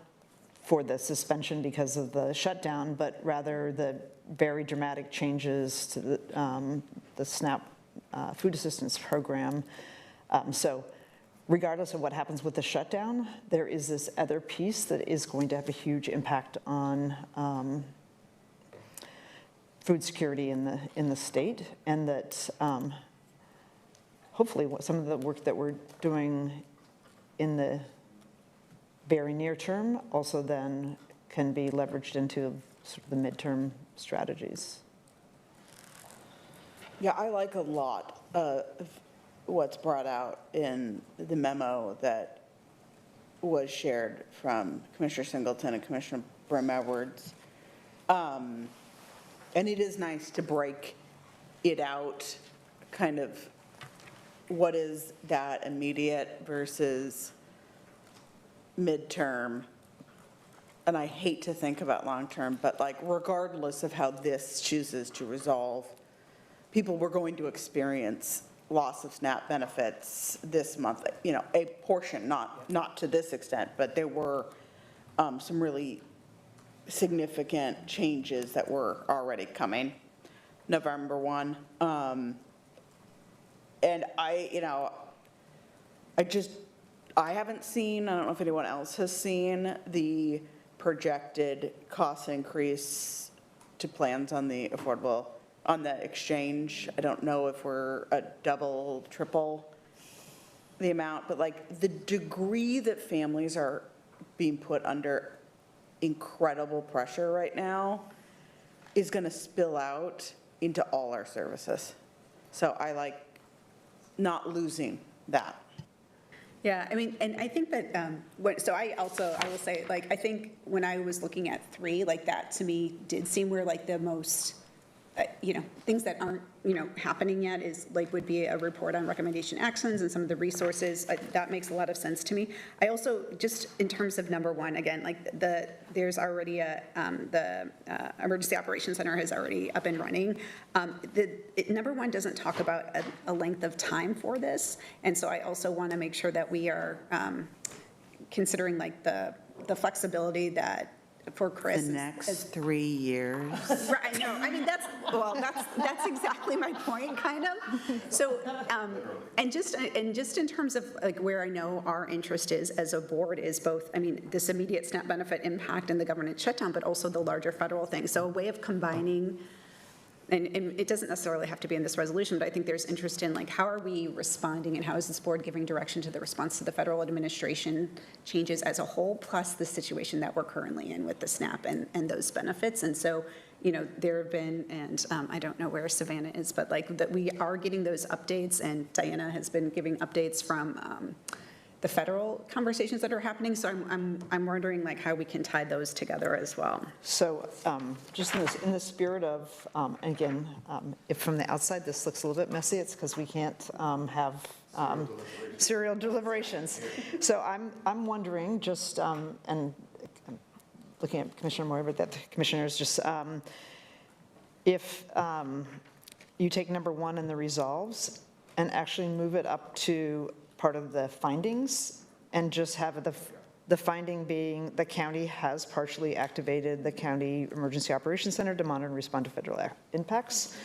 for the suspension because of the shutdown, but rather the very dramatic changes to the SNAP food assistance program. So regardless of what happens with the shutdown, there is this other piece that is going to have a huge impact on food security in the state, and that hopefully some of the work that we're doing in the very near term also then can be leveraged into sort of the midterm strategies. Yeah, I like a lot of what's brought out in the memo that was shared from Commissioner Singleton and Commissioner Brim Edwards. And it is nice to break it out, kind of what is that immediate versus midterm. And I hate to think about long-term, but like regardless of how this chooses to resolve, people were going to experience loss of SNAP benefits this month, a portion, not to this extent, but there were some really significant changes that were already coming November 1. And I haven't seen, I don't know if anyone else has seen the projected cost increase to plans on the affordable, on the exchange. I don't know if we're a double, triple the amount, but like the degree that families are being put under incredible pressure right now is going to spill out into all our services. So I like not losing that. Yeah, I mean, and I think that, so I will say, like, I think when I was looking at 3, like, that to me did seem where like the most, things that aren't, happening yet is like, would be a report on recommendation actions and some of the resources. That makes a lot of sense to me. I also, just in terms of number 1, again, like there's already the Emergency Operations Center is already up and running. Number 1 doesn't talk about a length of time for this. And so I also want to make sure that we are considering like the flexibility that for Chris. The next 3 years. Right, I know, I mean, that's exactly my point, kind of. So, and just in terms of like where I know our interest is as a board is both, I mean, this immediate SNAP benefit impact and the government shutdown, but also the larger federal thing. So a way of combining, and it doesn't necessarily have to be in this resolution, but I think there's interest in like how are we responding and how is this board giving direction to the response to the federal administration changes as a whole, plus the situation that we're currently in with the SNAP and those benefits. And so, there have been, and I don't know where Savannah is, but like that we are getting those updates, and Diana has been giving updates from the federal conversations that are happening. So I'm wondering like how we can tie those together as well. So just in the spirit of, again, if from the outside this looks a little bit messy, it's because we can't have serial deliberations. So I'm wondering just, and looking at Commissioner Moyer, but that the commissioners just, if you take number 1 in the resolves and actually move it up to part of the findings and just have the finding being the county has partially activated the County Emergency Operations Center to monitor and respond to federal impacts.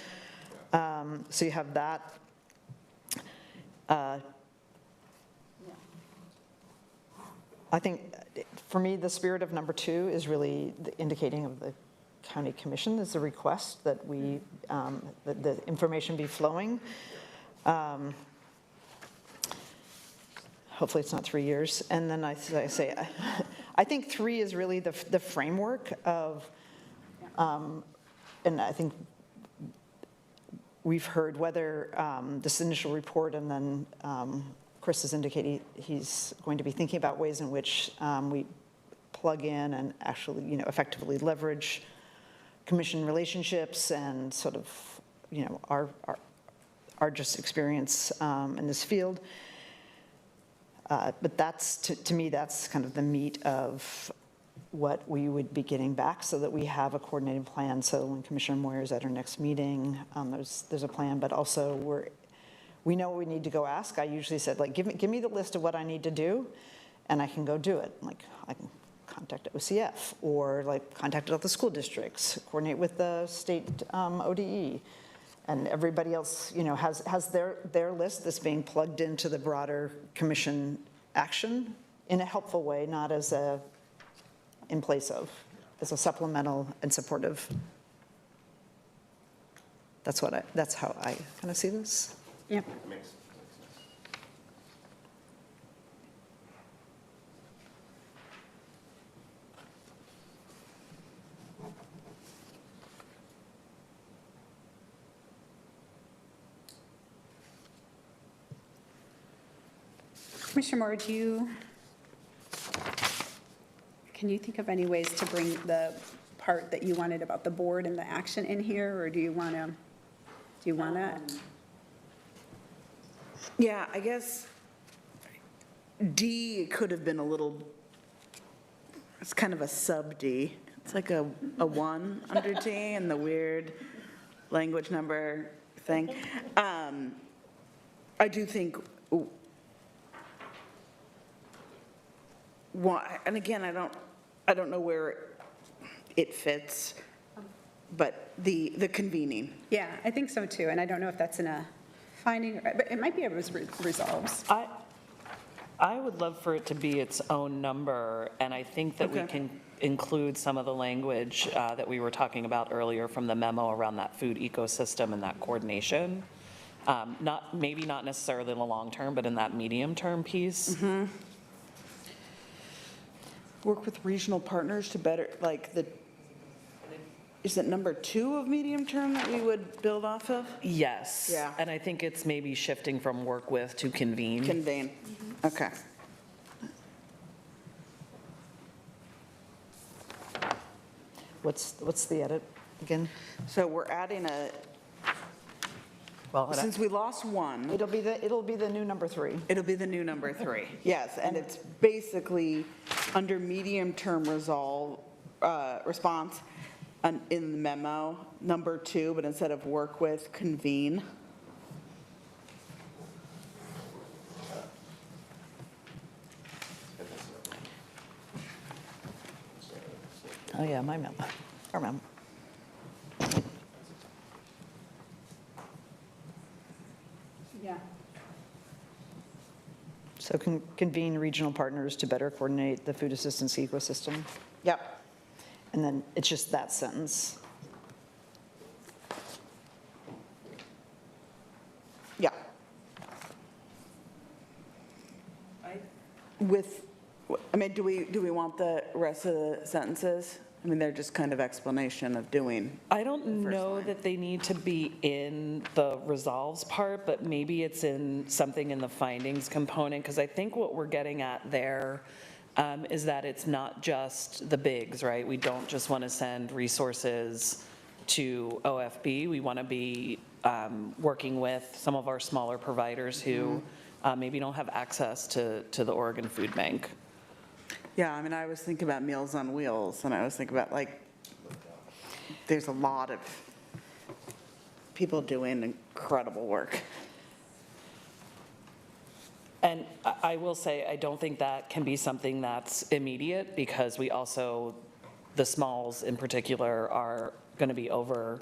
So you have that. I think for me, the spirit of number 2 is really the indicating of the county commission is a request that we, that the information be flowing. Hopefully it's not 3 years. And then I say, I think 3 is really the framework of, and I think we've heard whether this initial report and then Chris has indicated he's going to be thinking about ways in which we plug in and actually, effectively leverage commission relationships and sort of, our just experience in this field. But that's, to me, that's kind of the meat of what we would be getting back so that we have a coordinated plan. So when Commissioner Moyer is at our next meeting, there's a plan, but also we know what we need to go ask. I usually said, like, give me the list of what I need to do, and I can go do it. Like, I can contact OCF or like contact all the school districts, coordinate with the state ODE. And everybody else, has their list that's being plugged into the broader commission action in a helpful way, not as in place of, as a supplemental and supportive. That's how I kind of see this. Yeah. Commissioner Moore, can you think of any ways to bring the part that you wanted about the board and the action in here, or do you want to? Yeah, I guess D could have been a little, it's kind of a sub D. It's like a 1 under D and the weird language number thing. I do think, and again, I don't know where it fits, but the convening. Yeah, I think so too, and I don't know if that's in a finding, but it might be a resolves. I would love for it to be its own number, and I think that we Okay. can include some of the language that we were talking about earlier from the memo around that food ecosystem and that coordination. Maybe not necessarily in the long term, but in that medium-term piece. Work with regional partners to better, is it number 2 of medium term that we would build off of? Yes. Yeah. And I think it's maybe shifting from work with to convene. Convene. Okay. What's the edit again? So we're adding Well, since we lost 1, it'll be the new number 3. it'll be the new number 3. Yes, and it's basically under medium-term response in the memo, number 2, but instead of work with, convene. Oh, yeah, my memo. Our memo. Yeah. So convene regional partners to better coordinate the food assistance ecosystem. Yep. And then it's just that sentence. Yeah. Do we want the rest of the sentences? I mean, they're just kind of explanation of doing. I don't First know line. that they need to be in the resolves part, but maybe it's in something in the findings component, because I think what we're getting at there is that it's not just the bigs, right? We don't just want to send resources to OFB. We want to be working with some of our smaller providers who maybe don't have access to the Oregon Food Bank. Yeah, I mean, I was thinking about Meals on Wheels, and I was thinking about, there's a lot of people doing incredible work. And I will say, I don't think that can be something that's immediate, because we also, the smalls in particular, are going to be over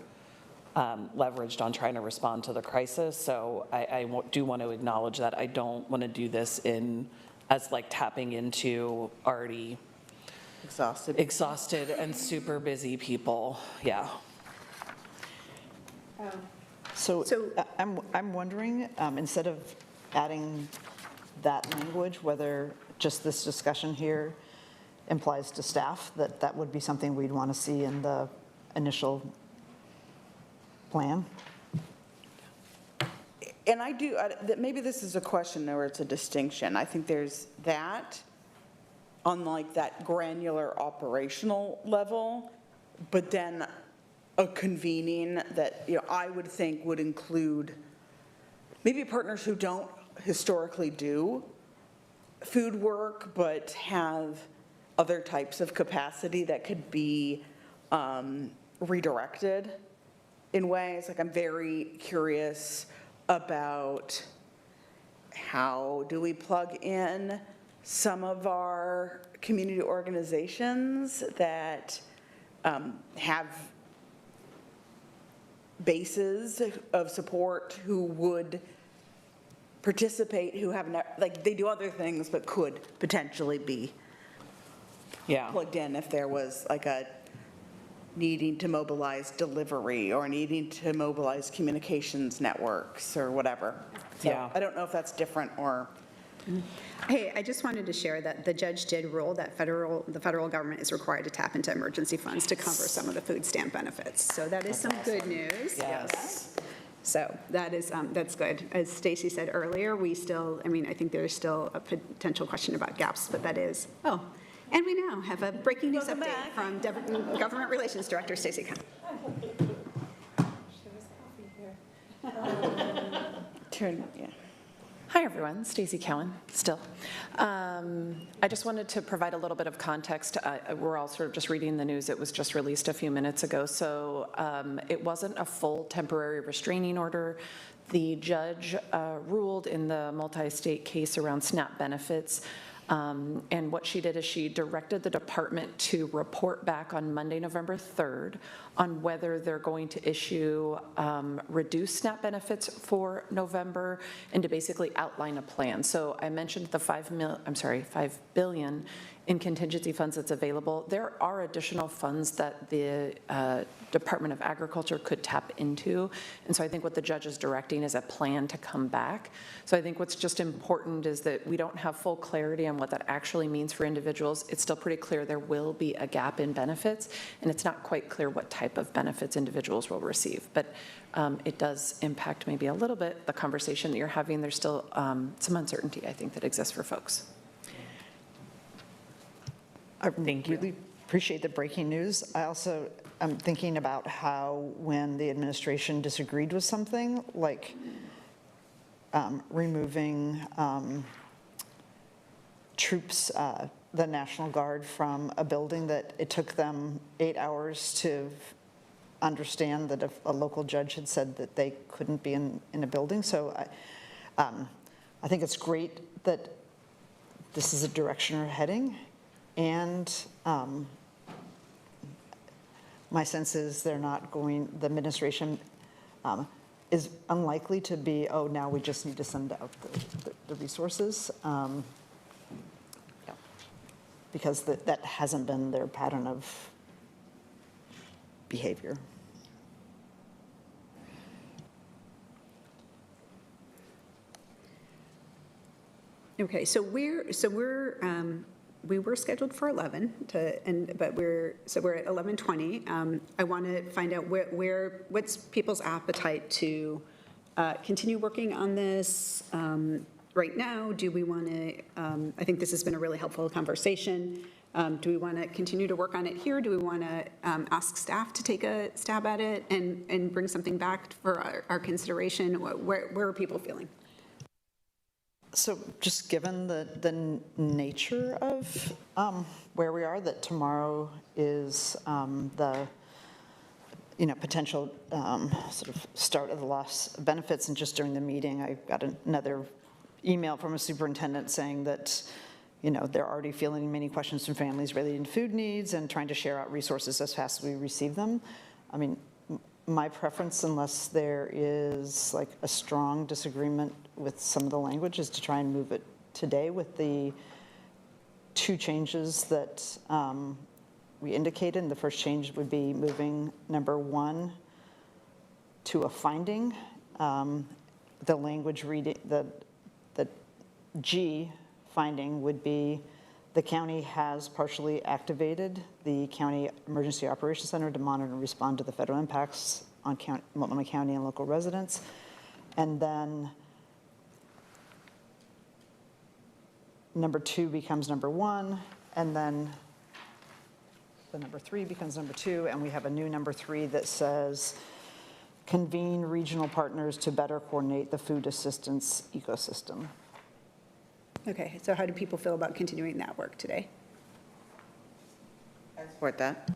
leveraged on trying to respond to the crisis. So I do want to acknowledge that I don't want to do this as tapping into already exhausted and super busy people. Yeah. So I'm wondering, instead of adding that language, whether just this discussion here implies to staff that that would be something we'd want to see in the initial plan. And maybe this is a question where it's a distinction. I think there's that on that granular operational level, but then a convening that, I would think would include maybe partners who don't historically do food work, but have other types of capacity that could be redirected in ways. I'm very curious about how do we plug in some of our community organizations that have bases of support who would participate, who have, they do other things but could potentially be plugged in if there was a needing to mobilize delivery or needing to mobilize communications networks or whatever. So Yeah. I don't know if that's different or. Hey, I just wanted to share that the judge did rule that the federal government is required to tap into emergency funds to cover some of the food stamp benefits. So that is some good news. Yes. So that's good. As Stacy said earlier, I think there's still a potential question about gaps, but that is, and we now have a breaking news update from Government Relations Director Stacy Kahn. Hi, everyone. Stacy Cowan, still. I just wanted to provide a little bit of context. We're all sort of just reading the news. It was just released a few minutes ago. So it wasn't a full temporary restraining order. The judge ruled in the multi-state case around SNAP benefits And what she did is she directed the department to report back on Monday, November 3rd, on whether they're going to issue reduced SNAP benefits for November and to basically outline a plan. So I mentioned the $5 billion in contingency funds that's available. There are additional funds that the Department of Agriculture could tap into. And so I think what the judge is directing is a plan to come back. So I think what's just important is that we don't have full clarity on what that actually means for individuals. It's still pretty clear there will be a gap in benefits, and it's not quite clear what type of benefits individuals will receive. But it does impact maybe a little bit the conversation that you're having. There's still some uncertainty, I think, that exists for folks. I really appreciate the breaking news. I also am thinking about how when the administration disagreed with something, like removing troops, the National Guard from a building, that it took them 8 hours to understand that a local judge had said that they couldn't be in a building. So I think it's great that this is a direction we're heading. And my sense is they're not going, the administration is unlikely to be, oh, now we just need to send out the resources. Because that hasn't been their pattern of behavior. Okay, so we were scheduled for 11 but we're at 11:20. I want to find out what's people's appetite to continue working on this right now. Do we want to, I think this has been a really helpful conversation. Do we want to continue to work on it here? Do we want to ask staff to take a stab at it and bring something back for our consideration? Where are people feeling? So just given the nature of where we are, that tomorrow is the potential sort of start of the loss of benefits, and just during the meeting, I got another email from a superintendent saying that they're already fielding many questions from families relating to food needs and trying to share out resources as fast as we receive them. I mean, my preference, unless there is like a strong disagreement with some of the language, is to try and move it today with the two changes that we indicated. The first change would be moving number 1 to a finding. The language reading, the G finding would be the county has partially activated the County Emergency Operations Center to monitor and respond to the federal impacts on Multnomah County and local residents. And then number 2 becomes number 1, and then the number 3 becomes number 2, and we have a new number 3 that says, convene regional partners to better coordinate the food assistance ecosystem. Okay, so how do people feel about continuing that work today? I support that.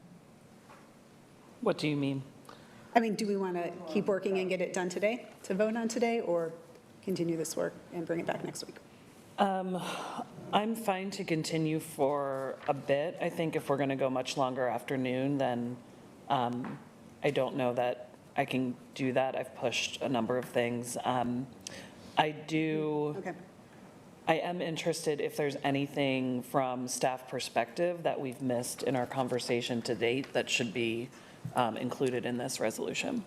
What do you mean? I mean, do we want to keep working and get it done today, to vote on today, or continue this work and bring it back next week? I'm fine to continue for a bit. I think if we're going to go much longer afternoon, then I don't know that I can do that. I've pushed a number of things. Okay. I am interested if there's anything from staff perspective that we've missed in our conversation to date that should be included in this resolution.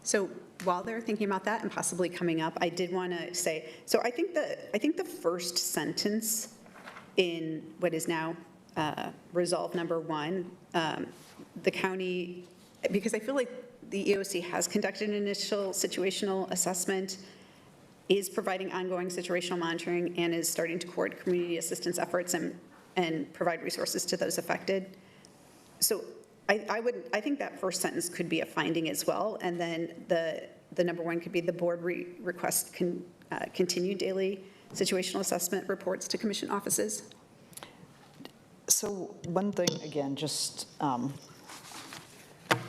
So while they're thinking about that and possibly coming up, I did want to say, so I think the first sentence in what is now resolve number 1, the county, because I feel like the EOC has conducted an initial situational assessment, is providing ongoing situational monitoring, and is starting to coordinate community assistance efforts and provide resources to those affected. So I think that first sentence could be a finding as well, and then the number 1 could be the board request continued daily situational assessment reports to commission offices. So one thing, again, just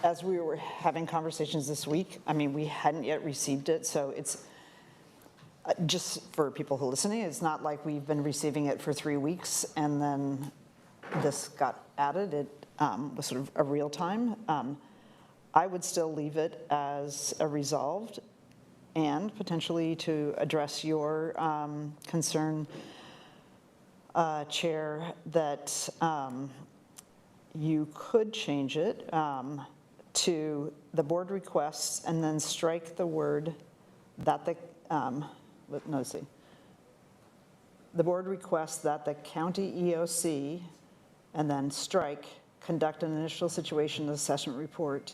as we were having conversations this week, I mean, we hadn't yet received it, so it's Just for people who are listening, it's not like we've been receiving it for 3 weeks and then this got added. It was sort of a real time. I would still leave it as a resolved and potentially to address your concern, Chair, that you could change it to the board requests and then strike the word that the, the board requests that the county EOC, and then strike, conduct an initial situation assessment report,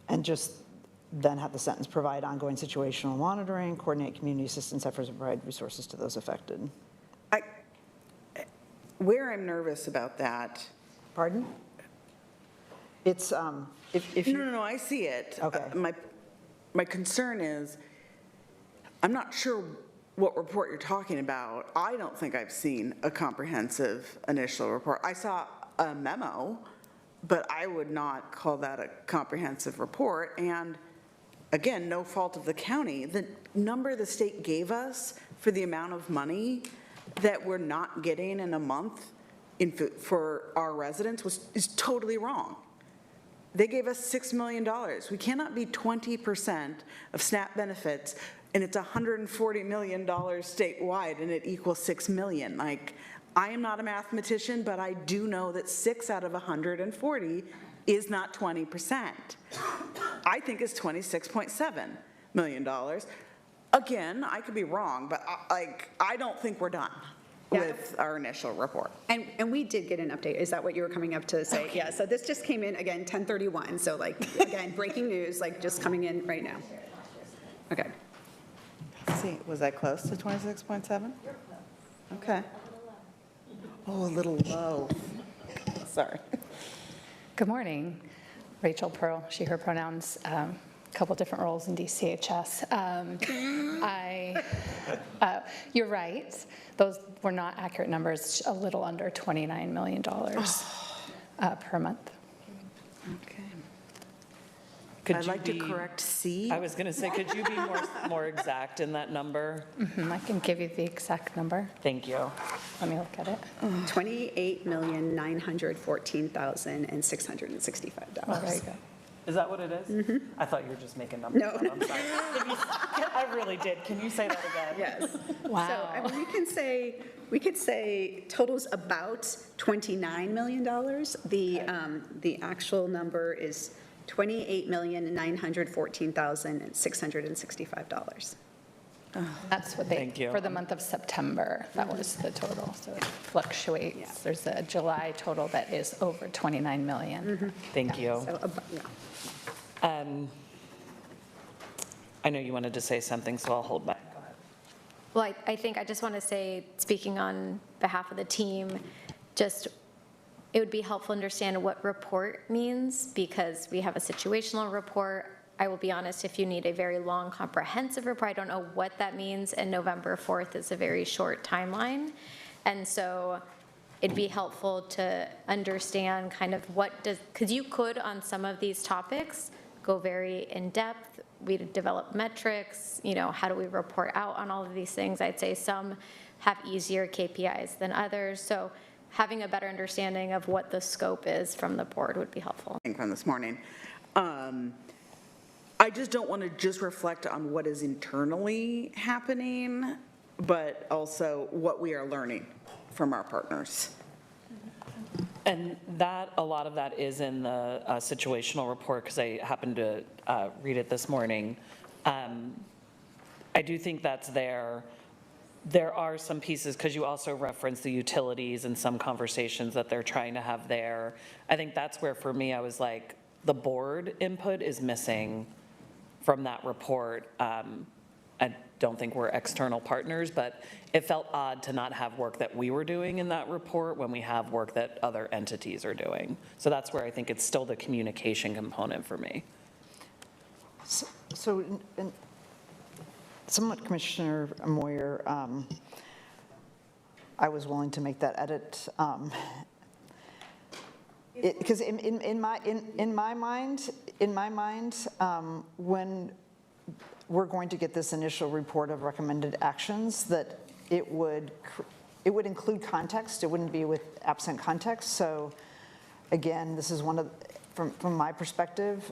and just then have the sentence, provide ongoing situational monitoring, coordinate community assistance efforts, and provide resources to those affected. Where I'm nervous about that. Pardon? It's, if you. No, I see it. Okay. My concern is, I'm not sure what report you're talking about. I don't think I've seen a comprehensive initial report. I saw a memo, but I would not call that a comprehensive report. And again, no fault of the county. The number the state gave us for the amount of money that we're not getting in a month for our residents is totally wrong. They gave us $6 million. We cannot be 20% of SNAP benefits, and it's $140 million statewide, and it equals $6 million. Like, I am not a mathematician, but I do know that 6 out of 140 is not 20%. I think it's $26.7 million. Again, I could be wrong, but I don't think we're done with our initial report. And we did get an update. Is that what you were coming up to say? Okay. Yeah, so this just came in, again, 10:31. So like, again, breaking news, like just coming in right now. Okay. Let's see, was I close to 26.7? Okay. Oh, a little low. Sorry. Good morning. Rachel Pearl, she, her pronouns, couple different roles in DCHS. You're right. Those were not accurate numbers, a little under $29 million per month. Okay. Could I'd you like be- to correct C. I was going to say, could you be more exact in that number? I can give you the exact number. Thank you. Let me look at it. $28,914,665. Oh, there you go. Is that what it is? I thought you were just making numbers up. I'm sorry. I really did. Can you say that again? Yes. Wow. So I mean, we could say totals about $29 million. The actual number is $28,914,665. That's what they, Thank you. for the month of September, that was the total. So it fluctuates. Yeah. There's a July total that is over 29 million. Thank you. So, yeah. I know you wanted to say something, so I'll hold back. Go ahead. Well, I think I just want to say, speaking on behalf of the team, just it would be helpful to understand what report means, because we have a situational report. I will be honest, if you need a very long, comprehensive report, I don't know what that means, and November 4th is a very short timeline. And so it'd be helpful to understand kind of what does, because you could on some of these topics go very in-depth. We develop metrics, how do we report out on all of these things? I'd say some have easier KPIs than others. So having a better understanding of what the scope is from the board would be helpful. From this morning. I just don't want to just reflect on what is internally happening, but also what we are learning from our partners. And a lot of that is in the situational report, because I happened to read it this morning. I do think that's there. There are some pieces, because you also reference the utilities and some conversations that they're trying to have there. I think that's where, for me, I was like, the board input is missing from that report. I don't think we're external partners, but it felt odd to not have work that we were doing in that report when we have work that other entities are doing. So that's where I think it's still the communication component for me. So, somewhat, Commissioner Moyer, I was willing to make that edit. Because in my mind, when we're going to get this initial report of recommended actions, that it would include context. It wouldn't be with absent context. So again, this is one of, from my perspective,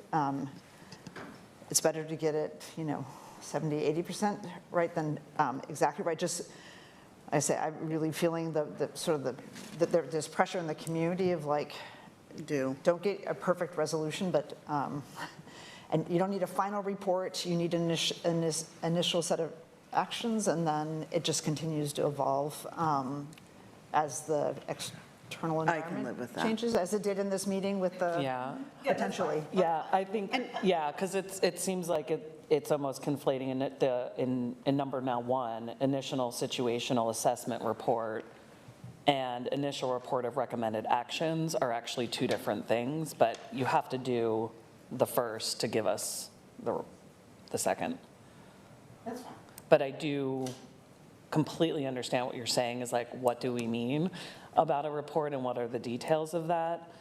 it's better to get it, 70, 80% right than exactly right. Just, I say, I'm really feeling that there's pressure in the community of like, don't get a perfect resolution, but, and you don't need a final report, you need an initial set of actions, and then it just continues to evolve as the external environment live with that. changes, as it did in this meeting with the, Yeah. potentially. Yeah, I think, yeah, because it seems like it's almost conflating in number now 1, initial situational assessment report and initial report of recommended actions are actually 2 different things, but you have to do the first to give us the second. That's fine. But I do completely understand what you're saying is like, what do we mean about a report and what are the details of that?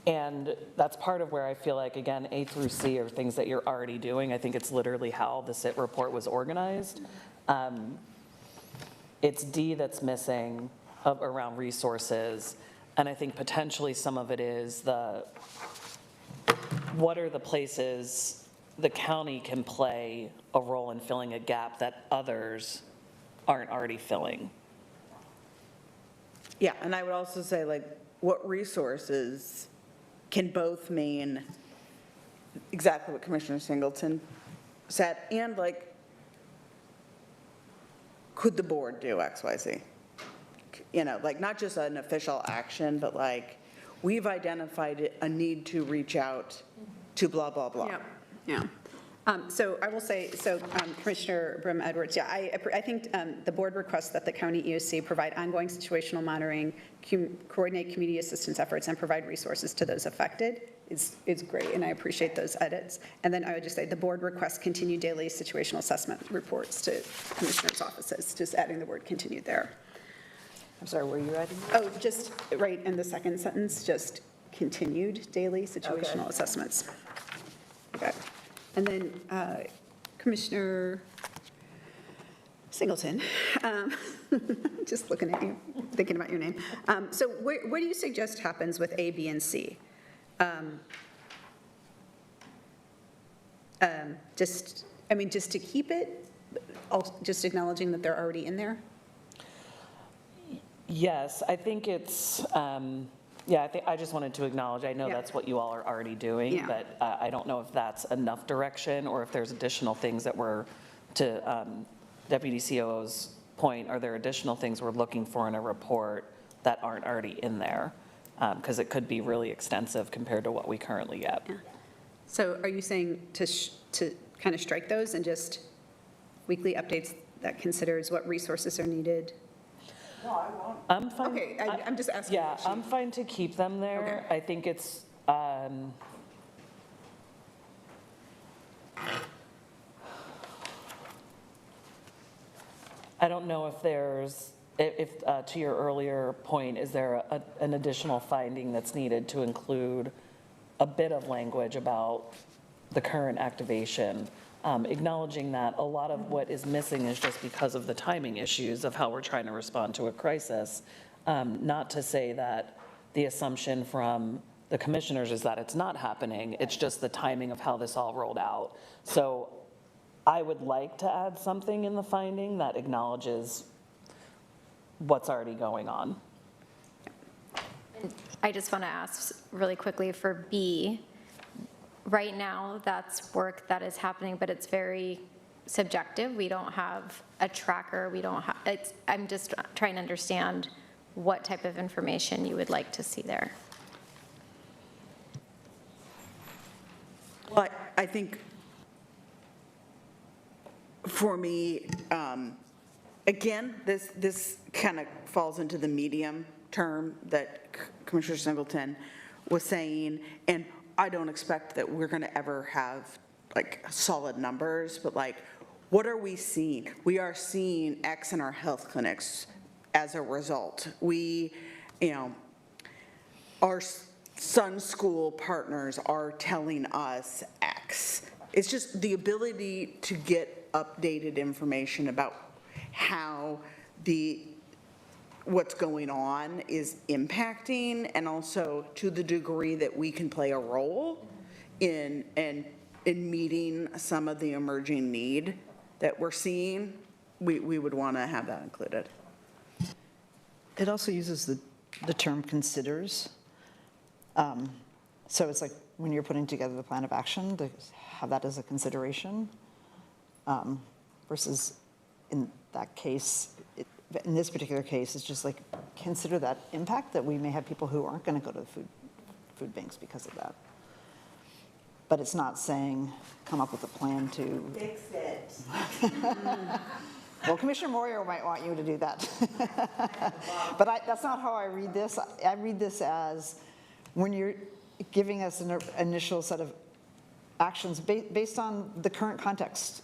And that's part of where I feel like, again, A through C are things that you're already doing. I think it's literally how the SIT report was organized. It's D that's missing around resources. And I think potentially some of it is what are the places the county can play a role in filling a gap that others aren't already filling? Yeah, and I would also say, like, what resources can both mean exactly what Commissioner Singleton said, and like, could the board do X, Y, Z? Like, not just an official action, but like, we've identified a need to reach out to blah, blah, blah. Yeah. So I will say, Commissioner Brim Edwards, yeah, I think the board requests that the county EOC provide ongoing situational monitoring, coordinate community assistance efforts, and provide resources to those affected is great, and I appreciate those edits. And then I would just say the board requests continued daily situational assessment reports to commissioners' offices, just adding the word continued there. I'm sorry, were you adding? Oh, just right in the second sentence, just continued daily situational assessments. Okay. And then Commissioner Singleton, just looking at you, thinking about your name. So what do you suggest happens with A, B, and C? Just to keep it, just acknowledging that they're already in there? Yes, I think it's, I just wanted to acknowledge, I know Yeah. that's what you all are already doing, Yeah. but I don't know if that's enough direction or if there's additional things that we're, to Deputy COO's point, are there additional things we're looking for in a report that aren't already in there? Because it could be really extensive compared to what we currently get. Yeah. So are you saying to kind of strike those and just weekly updates that considers what resources are needed? I'm fine. Okay, I'm just asking. Yeah, I'm fine to keep them there. Okay. I think it's, I don't know if there's, to your earlier point, is there an additional finding that's needed to include a bit of language about the current activation? Acknowledging that a lot of what is missing is just because of the timing issues of how we're trying to respond to a crisis. Not to say that the assumption from the commissioners is that it's not happening, it's just the timing of how this all rolled out. So I would like to add something in the finding that acknowledges what's already going on. I just want to ask really quickly for B. Right now, that's work that is happening, but it's very subjective. We don't have a tracker. We don't have, I'm just trying to understand what type of information you would like to see there. Well, I think for me, again, this kind of falls into the medium term that Commissioner Singleton was saying, and I don't expect that we're going to ever have like solid numbers, but like, what are we seeing? We are seeing X in our health clinics as a result. We, our Sun School partners are telling us X. it's just the ability to get updated information about how what's going on is impacting, and also to the degree that we can play a role in meeting some of the emerging need that we're seeing, we would want to have that included. It also uses the term considers. So it's like when you're putting together the plan of action, to have that as a consideration, versus in that case, in this particular case, it's just like, consider that impact that we may have people who aren't going to go to the food banks because of that. But it's not saying, come up with a plan to. Fix it. Well, Commissioner Moyer might want you to do that. But that's not how I read this. I read this as when you're giving us an initial set of actions based on the current context,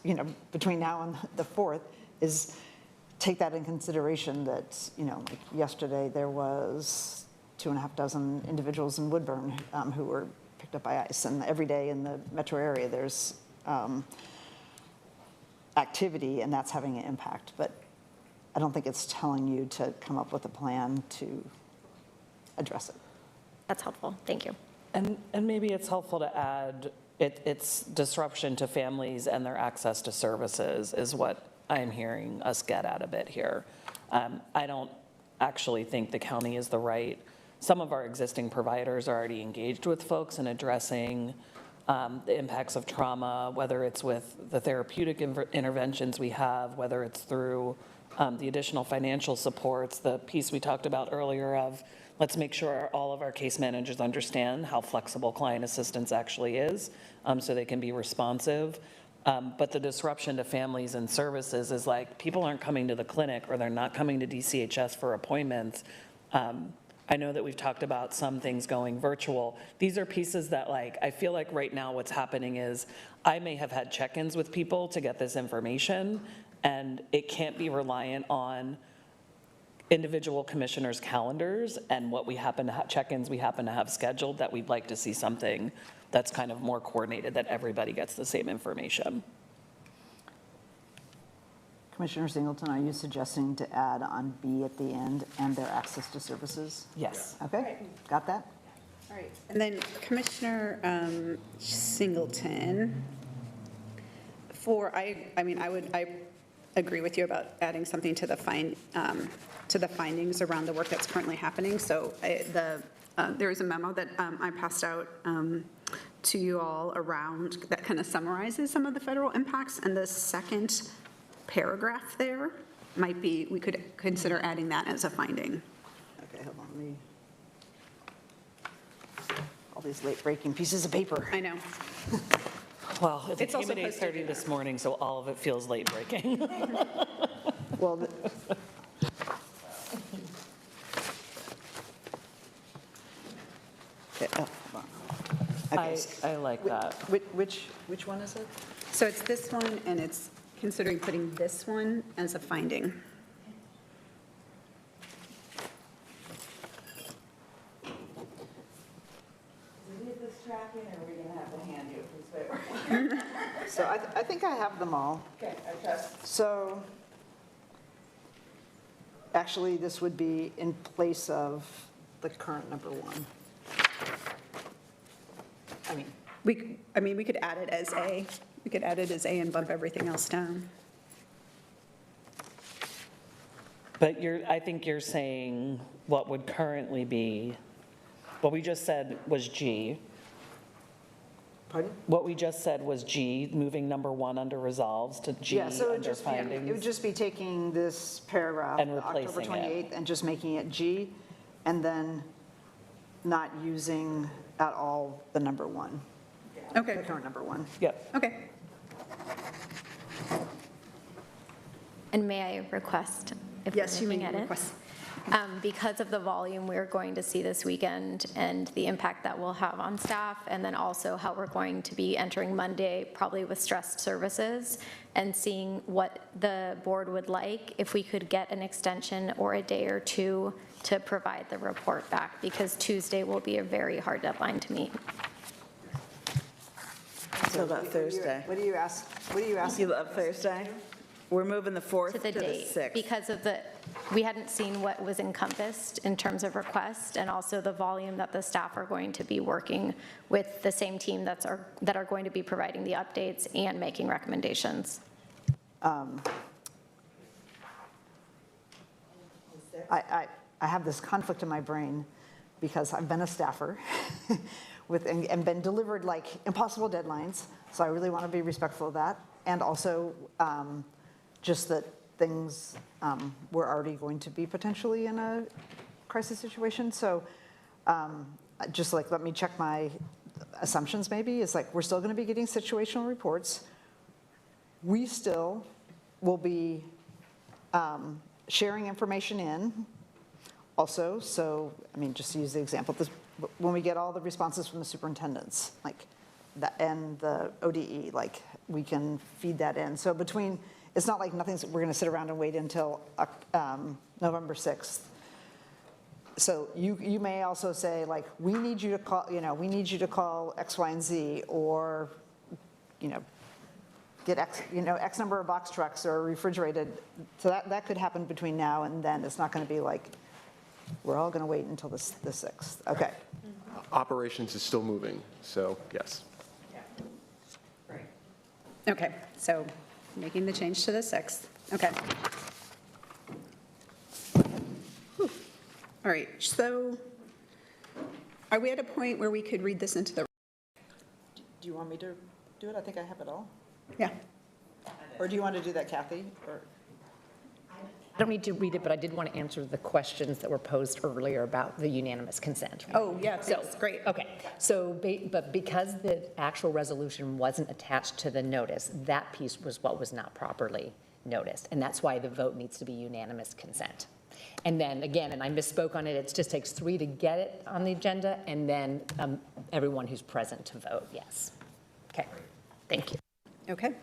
between now and the 4th, is take that in consideration that, like yesterday there was 2.5 dozen individuals in Woodburn who were picked up by ICE, and every day in the metro area there's activity, and that's having an impact. But I don't think it's telling you to come up with a plan to address it. That's helpful. Thank you. And maybe it's helpful to add, it's disruption to families and their access to services is what I'm hearing us get at a bit here. I don't actually think the county is the right, some of our existing providers are already engaged with folks in addressing the impacts of trauma, whether it's with the therapeutic interventions we have, whether it's through the additional financial supports, the piece we talked about earlier of let's make sure all of our case managers understand how flexible client assistance actually is, so they can be responsive. But the disruption to families and services is like, people aren't coming to the clinic or they're not coming to DCHS for appointments. I know that we've talked about some things going virtual. These are pieces that I feel like right now what's happening is I may have had check-ins with people to get this information, and it can't be reliant on individual commissioners' calendars and what we happen to have, check-ins we happen to have scheduled, that we'd like to see something that's kind of more coordinated, that everybody gets the same information. Commissioner Singleton, are you suggesting to add on B at the end, and their access to services? Yes. Okay, got that? All right. And then Commissioner Singleton, I agree with you about adding something to the findings around the work that's currently happening. So there is a memo that I passed out to you all around that kind of summarizes some of the federal impacts, and the second paragraph there might be, we could consider adding that as a finding. Okay, hold on, all these late-breaking pieces of paper. I know. Well, it It's came also at posted 8:30 this morning, so all of it feels late-breaking. Well, okay, hold on. Okay, I like that. which one is it? So it's this one, and it's considering putting this one as a finding. So I think I have them all. Okay, I trust. So actually, this would be in place of the current number 1. We could add it as A. We could add it as A and bump everything else down. But I think you're saying what would currently be, what we just said was G. Pardon? What we just said was G, moving number 1 under resolves to G Yeah, so it would under just be, it would findings. just be taking this paragraph, And October replacing it. 28th, and just making it G, and then not using at all the number 1, Okay, the current number 1. Yep. okay. And may I request, if we're Yes, you may looking at it? request. Because of the volume we're going to see this weekend and the impact that we'll have on staff, and then also how we're going to be entering Monday, probably with stressed services, and seeing what the board would like, if we could get an extension or a day or two to provide the report back, because Tuesday will be a very hard deadline to meet. So about Thursday. What do you ask? What do you ask? You love Thursday? We're moving the 4th To to the the date, 6th. because of we hadn't seen what was encompassed in terms of request, and also the volume that the staff are going to be working with the same team that are going to be providing the updates and making recommendations. I have this conflict in my brain because I've been a staffer and been delivered like impossible deadlines. So I really want to be respectful of that. And also just that things were already going to be potentially in a crisis situation. So just like, let me check my assumptions maybe. It's like, we're still going to be getting situational reports. We still will be sharing information in also. So, I mean, just to use the example, when we get all the responses from the superintendents, like that, and the ODE, like we can feed that in. So it's not like we're going to sit around and wait until November 6th. So you may also say, like, we need you to call, we need you to call X, Y, and Z, or, get X number of box trucks or refrigerated. So that could happen between now and then. It's not going to be like, we're all going to wait until the 6th. Okay. Operations is still moving, so yes. Okay, so making the change to the 6th. Okay. Whew. All right, so are we at a point where we could read this into the? Do you want me to do it? I think I have it all. Yeah. Or do you want to do that, Kathy? Or? I don't need to read it, but I did want to answer the questions that were posed earlier about the unanimous consent. Oh, yeah, that's great. Okay, so, but because the actual resolution wasn't attached to the notice, that piece was what was not properly noticed, and that's why the vote needs to be unanimous consent. And then, again, and I misspoke on it, it just takes 3 to get it on the agenda, and then everyone who's present to vote, yes. Okay, thank you. Okay.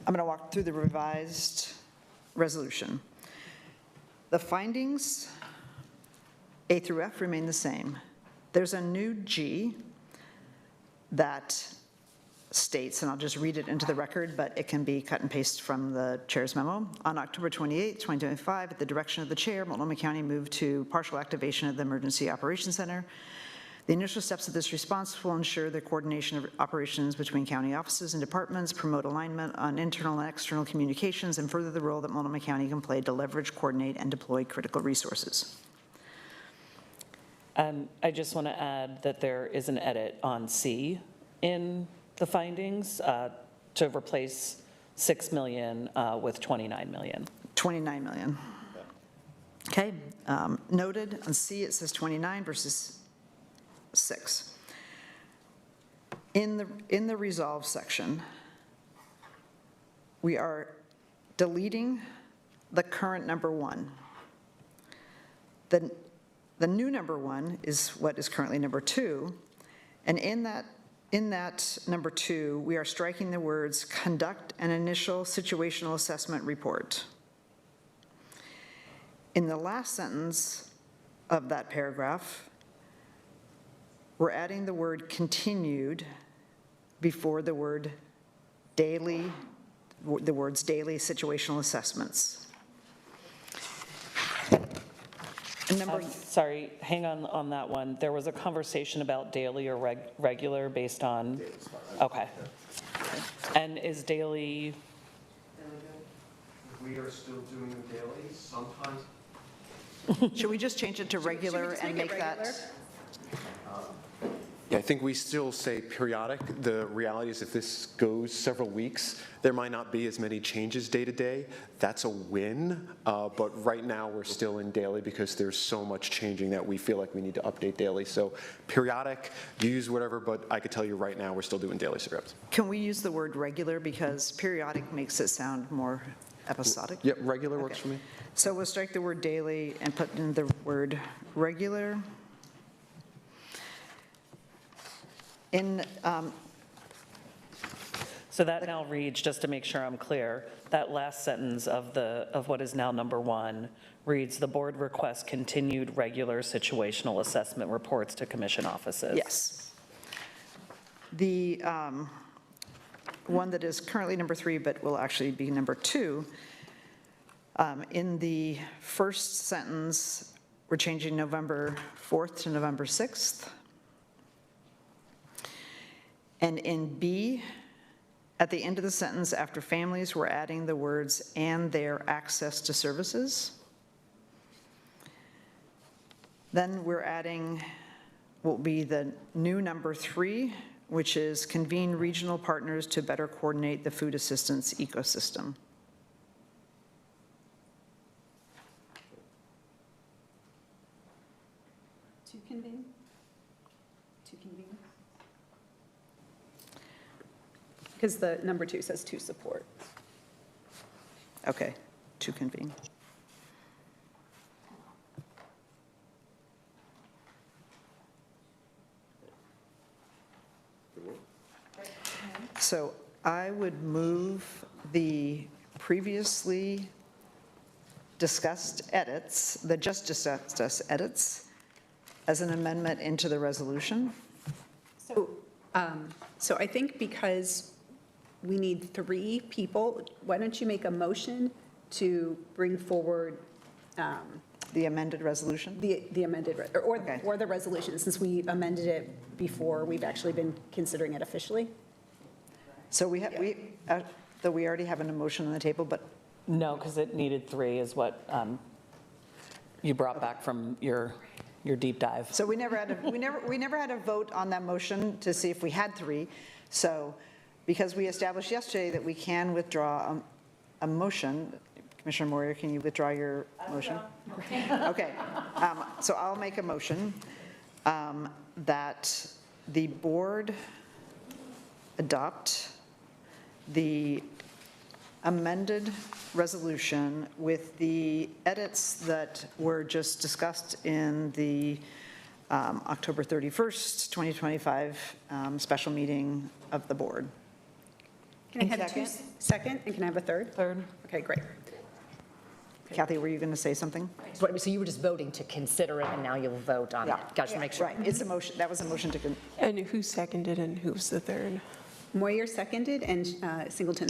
I'm going to walk through the revised resolution. The findings, A through F, remain the same. There's a new G that states, and I'll just read it into the record, but it can be cut and paste from the chair's memo. On October 28, 2025, at the direction of the chair, Multnomah County moved to partial activation of the Emergency Operations Center. The initial steps of this response will ensure the coordination of operations between county offices and departments, promote alignment on internal and external communications, and further the role that Multnomah County can play to leverage, coordinate, and deploy critical resources. I just want to add that there is an edit on C in the findings to replace 6 million with 29 million. 29 million. Okay, noted. On C, it says 29 versus 6. In the resolve section, we are deleting the current number 1. The new number 1 is what is currently number 2, and in that number 2, we are striking the words "conduct an initial situational assessment report." In the last sentence of that paragraph, we're adding the word "continued" before the word "daily," the words "daily situational assessments." And Sorry, hang on that one. There was a conversation about daily or regular based on, okay. And is daily? We are still doing the daily sometimes. Should we just change it to regular and make that? Yeah, I think we still say periodic. The reality is if this goes several weeks, there might not be as many changes day to day. That's a win, but right now we're still in daily because there's so much changing that we feel like we need to update daily. So periodic, use whatever, but I could tell you right now we're still doing daily scripts. Can we use the word regular because periodic makes it sound more episodic? Yep, regular works for me. So we'll strike the word daily and put in the word regular. So that now reads, just to make sure I'm clear, that last sentence of what is now number 1 reads, "The board requests continued regular situational assessment reports to commission offices." Yes. The one that is currently number 3, but will actually be number 2, in the first sentence, we're changing November 4th to November 6th. And in B, at the end of the sentence, after families, we're adding the words, "and their access to services." Then we're adding what will be the new number 3, which is convene regional partners to better coordinate the food assistance ecosystem. To convene? To convene? Because the number 2 says to support. Okay, to convene. So I would move the previously discussed edits, the just discussed edits, as an amendment into the resolution. So I think because we need 3 people, why don't you make a motion to bring forward The amended resolution? the amended, Okay. or the resolution, since we amended it before we've actually been considering it officially? So we have, though we already have an motion on the table, but No, because it needed 3 is what you brought back from your deep dive. so we never had a vote on that motion to see if we had 3. So because we established yesterday that we can withdraw a motion, Commissioner Moyer, can you withdraw your motion? Okay, so I'll make a motion that the board adopt the amended resolution with the edits that were just discussed in the October 31st, 2025 special meeting of the board. Can I have two? Second, and can I have a third? Third. Okay, great. Kathy, were you going to say something? So you were just voting to consider it, and now you'll vote on it? Gotcha, make sure. Right, it's a motion, that was a motion to, And who seconded and who's the third? Moyer seconded and Singleton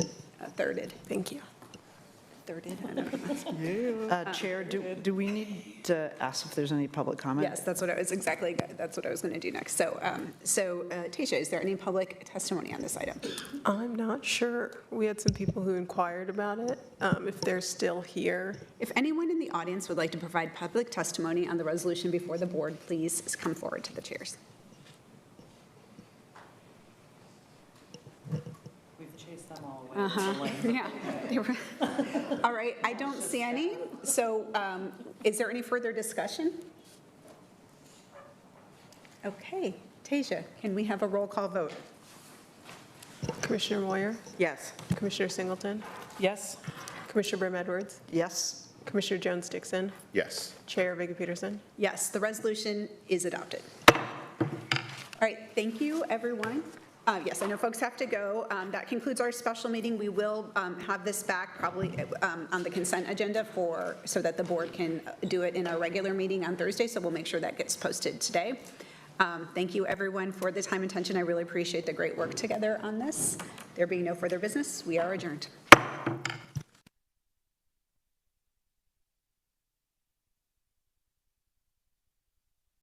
thirded. Thank you. Thirded? I don't know. Chair, do we need to ask if there's any public comment? Yes, that's what I was going to do next. So, Tasha, is there any public testimony on this item? I'm not sure. We had some people who inquired about it, if they're still here. If anyone in the audience would like to provide public testimony on the resolution before the board, please come forward to the chairs. We've chased them all away. Yeah. All right, I don't see any. So is there any further discussion? Okay, Tasha, can we have a roll call vote? Commissioner Moyer, Yes. Commissioner Singleton, Yes? Commissioner Brim Edwards, Yes? Commissioner Jones-Dixon, Yes. Chair Vega Peterson. Yes, the resolution is adopted. All right, thank you, everyone. Yes, I know folks have to go. That concludes our special meeting. We will have this back probably on the consent agenda so that the board can do it in our regular meeting on Thursday, so we'll make sure that gets posted today. Thank you, everyone, for the time and attention. I really appreciate the great work together on this. There being no further business, we are adjourned.